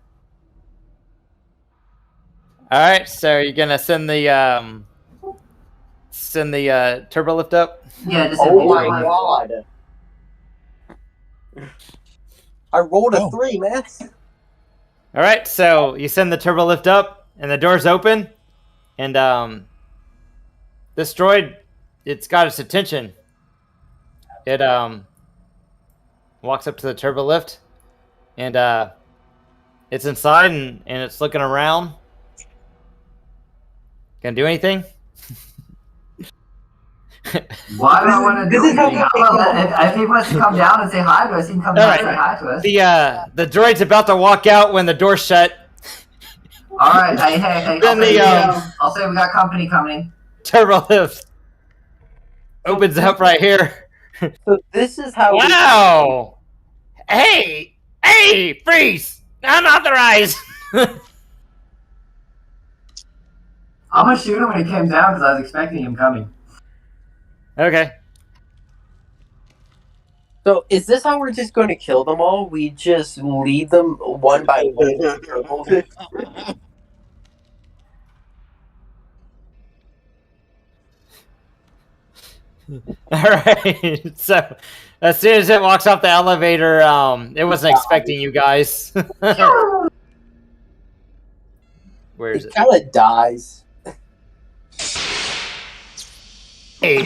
All right, so you're gonna send the turbo lift up. Yeah, just Oh my god. I rolled a 3, man. All right, so you send the turbo lift up, and the doors open, and this droid, it's got its attention. It walks up to the turbo lift, and It's inside and it's looking around. Gonna do anything? Why do I want to do anything? If he wants to come down and say hi to us, he can come down and say hi to us. The droid's about to walk out when the door's shut. All right, hey. I'll say we got company coming. Turbo lift opens up right here. So this is how. Wow! Hey, freeze! Unauthorized. I'm gonna shoot him when he came down because I was expecting him coming. Okay. So is this how we're just going to kill them all? We just lead them one by one. All right. So as soon as it walks off the elevator, it wasn't expecting you guys. Where is it? Kind of dies. Hey.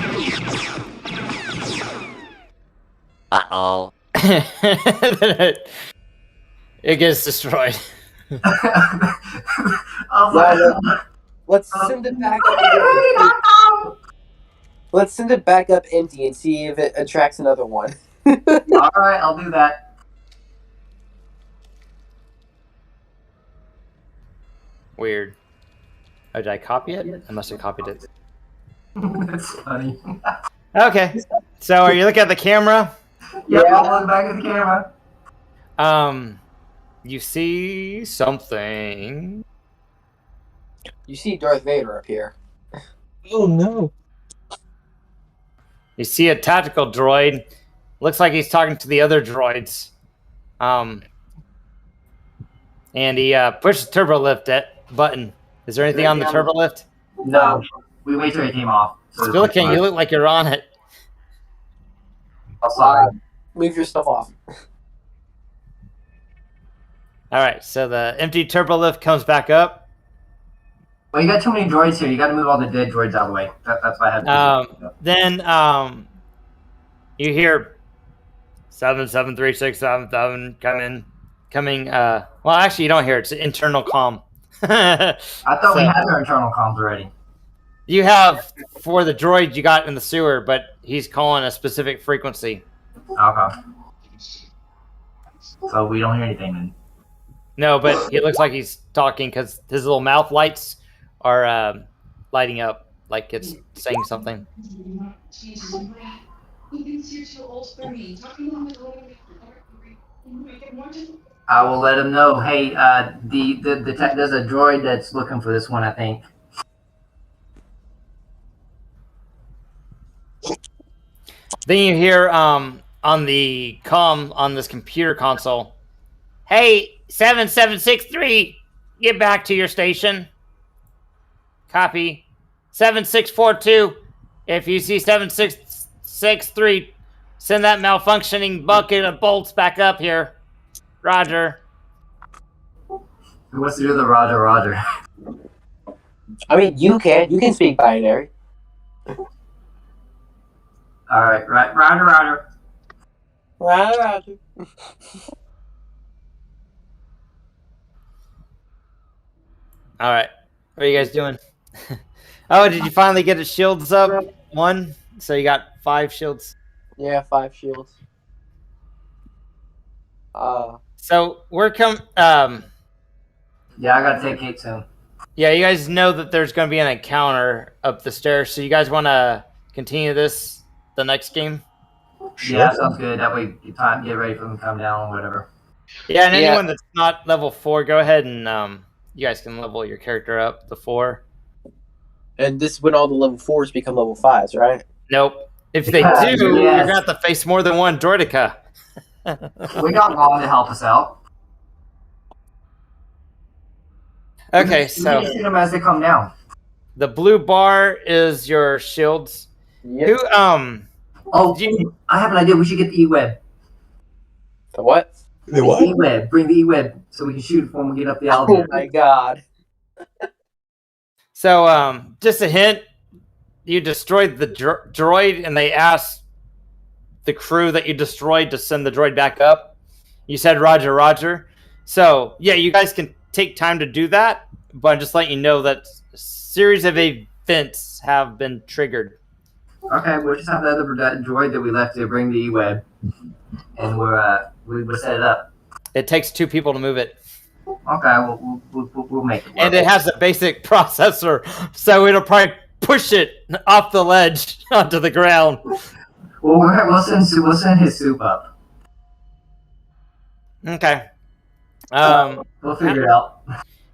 Uh-oh. It gets destroyed. Let's send it back up. Let's send it back up empty and see if it attracts another one. All right, I'll do that. Weird. Oh, did I copy it? I must have copied it. That's funny. Okay. So are you looking at the camera? Yeah, I'll look back at the camera. You see something. You see Darth Vader up here. Oh no. You see a tactical droid. Looks like he's talking to the other droids. And he pushed the turbo lift button. Is there anything on the turbo lift? No. We wait till he came off. So you look like you're on it. Oh, sorry. Move your stuff off. All right, so the empty turbo lift comes back up. Well, you got too many droids here. You got to move all the dead droids out of the way. That's why I had to do. Then you hear 77367 coming. Well, actually, you don't hear it. It's internal comm. I thought we had our internal comms already. You have for the droid you got in the sewer, but he's calling a specific frequency. Okay. So we don't hear anything then. No, but it looks like he's talking because his little mouth lights are lighting up like it's saying something. I will let him know. Hey, there's a droid that's looking for this one, I think. Then you hear on the comm on this computer console, "Hey, 7763, get back to your station. Copy. 7642, if you see 7663, send that malfunctioning bucket of bolts back up here. Roger." Who wants to do the Roger Roger? I mean, you can speak binary. All right, Roger Roger. Roger. All right, what are you guys doing? Oh, did you finally get the shields up? One, so you got 5 shields. Yeah, 5 shields. So we're Yeah, I gotta take Kate soon. Yeah, you guys know that there's going to be an encounter up the stairs, so you guys want to continue this the next game? Sure. Yeah, sounds good. That way, you time get ready for them to come down or whatever. Yeah, and anyone that's not level 4, go ahead and you guys can level your character up to 4. And this is when all the level 4s become level 5s, right? Nope. If they do, you're going to have to face more than one droidica. We got Ron to help us out. Okay, so shoot them as they come down. The blue bar is your shields. Yep. Who I have an idea. We should get the E-Web. The what? The what? E-Web. Bring the E-Web so we can shoot it when we get up the elevator. Oh my god. So, just a hint. You destroyed the droid, and they asked the crew that you destroyed to send the droid back up. You said Roger, Roger. So yeah, you guys can take time to do that, but I'm just letting you know that a series of events have been triggered. Okay, we'll just have the other droid that we left to bring the E-Web, and we'll set it up. It takes 2 people to move it. Okay, we'll make it work. And it has a basic processor, so it'll probably push it off the ledge onto the ground. Well, we'll send his soup up. Okay. We'll figure it out.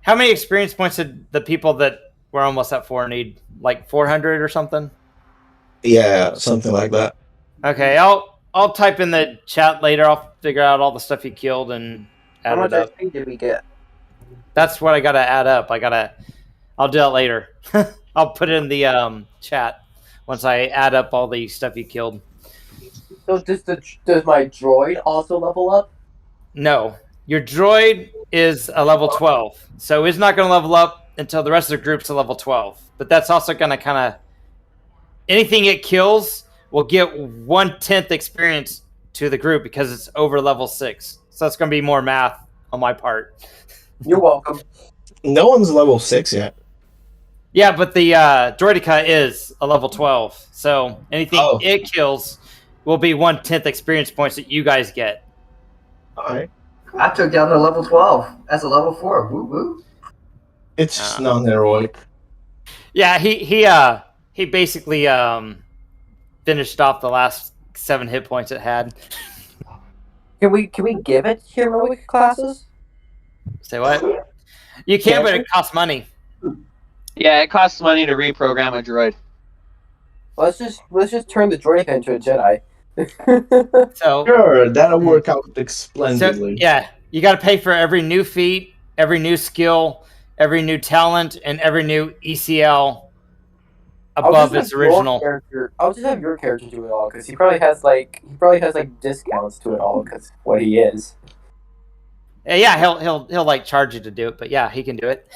How many experience points did the people that were almost at 4 need? Like 400 or something? Yeah, something like that. Okay, I'll type in the chat later. I'll figure out all the stuff you killed and add How it much up. XP did we get? That's what I gotta add up. I'll do that later. I'll put it in the chat once I add up all the stuff you killed. So does my droid also level up? No, your droid is a level 12, so it's not going to level up until the rest of the group's a level 12. But that's also going to kind of anything it kills will get 1/10 experience to the group because it's over level 6. So it's going to be more math on my part. You're welcome. No one's level 6 yet. Yeah, but the Droidica is a level 12, so anything it kills will be 1/10 experience points that you guys get. Alright. I took down to level 12. That's a level 4. Woo woo. It's just non-heroic. Yeah, he basically finished off the last 7 hit points it had. Can we give it heroic classes? Say what? You can, but it costs money. Yeah, it costs money to reprogram a droid. Let's just turn the droid into a Jedi. So Sure, that'll work out so splendidly. yeah, you got to pay for every new feat, every new skill, every new talent, and every new ECL above its original. I'll just have your character do it all because he probably has like discounts to it all because what he is. Yeah, he'll like charge you to do it, but yeah, he can do it.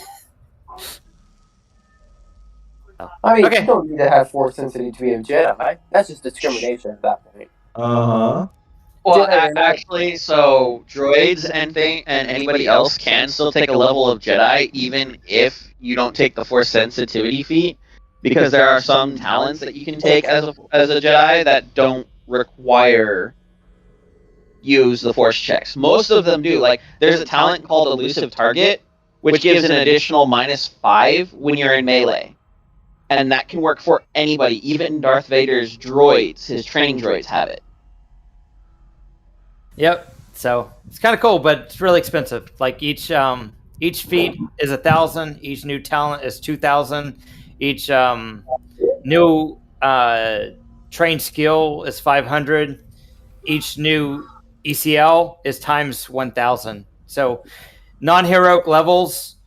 I mean, Okay. you don't need to have force sensitivity to be a Jedi. That's just discrimination at that point. Uh-huh. Well, Jedi are actually, so droids and anybody else can still take a level of Jedi, even if you don't take the force sensitivity feat, because there are some talents that you can take as a Jedi that don't require use the force checks. Most of them do. Like, there's a talent called Elusive Target, which gives an additional -5 when you're in melee. And that can work for anybody, even Darth Vader's droids, his training droids have it. Yep. So it's kind of cool, but it's really expensive. Like each feat is 1,000. Each new talent is 2,000. Each new trained skill is 500. Each new ECL is times 1,000. So non-heroic levels,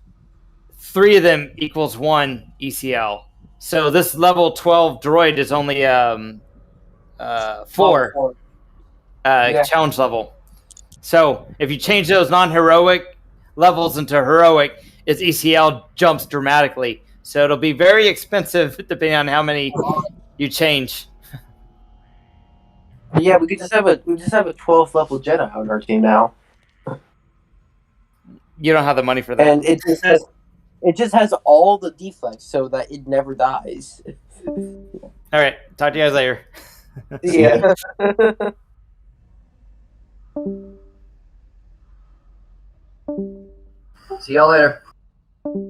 3 of them equals 1 ECL. So this level 12 droid is only 4 challenge level. So if you change those non-heroic levels into heroic, its ECL jumps dramatically. So it'll be very expensive depending on how many you change. Yeah, we just have a 12th level Jedi on our team now, You don't have the money for that. and it just has all the deflects so that it never dies. All right, talk to you guys later. Yeah. See y'all later.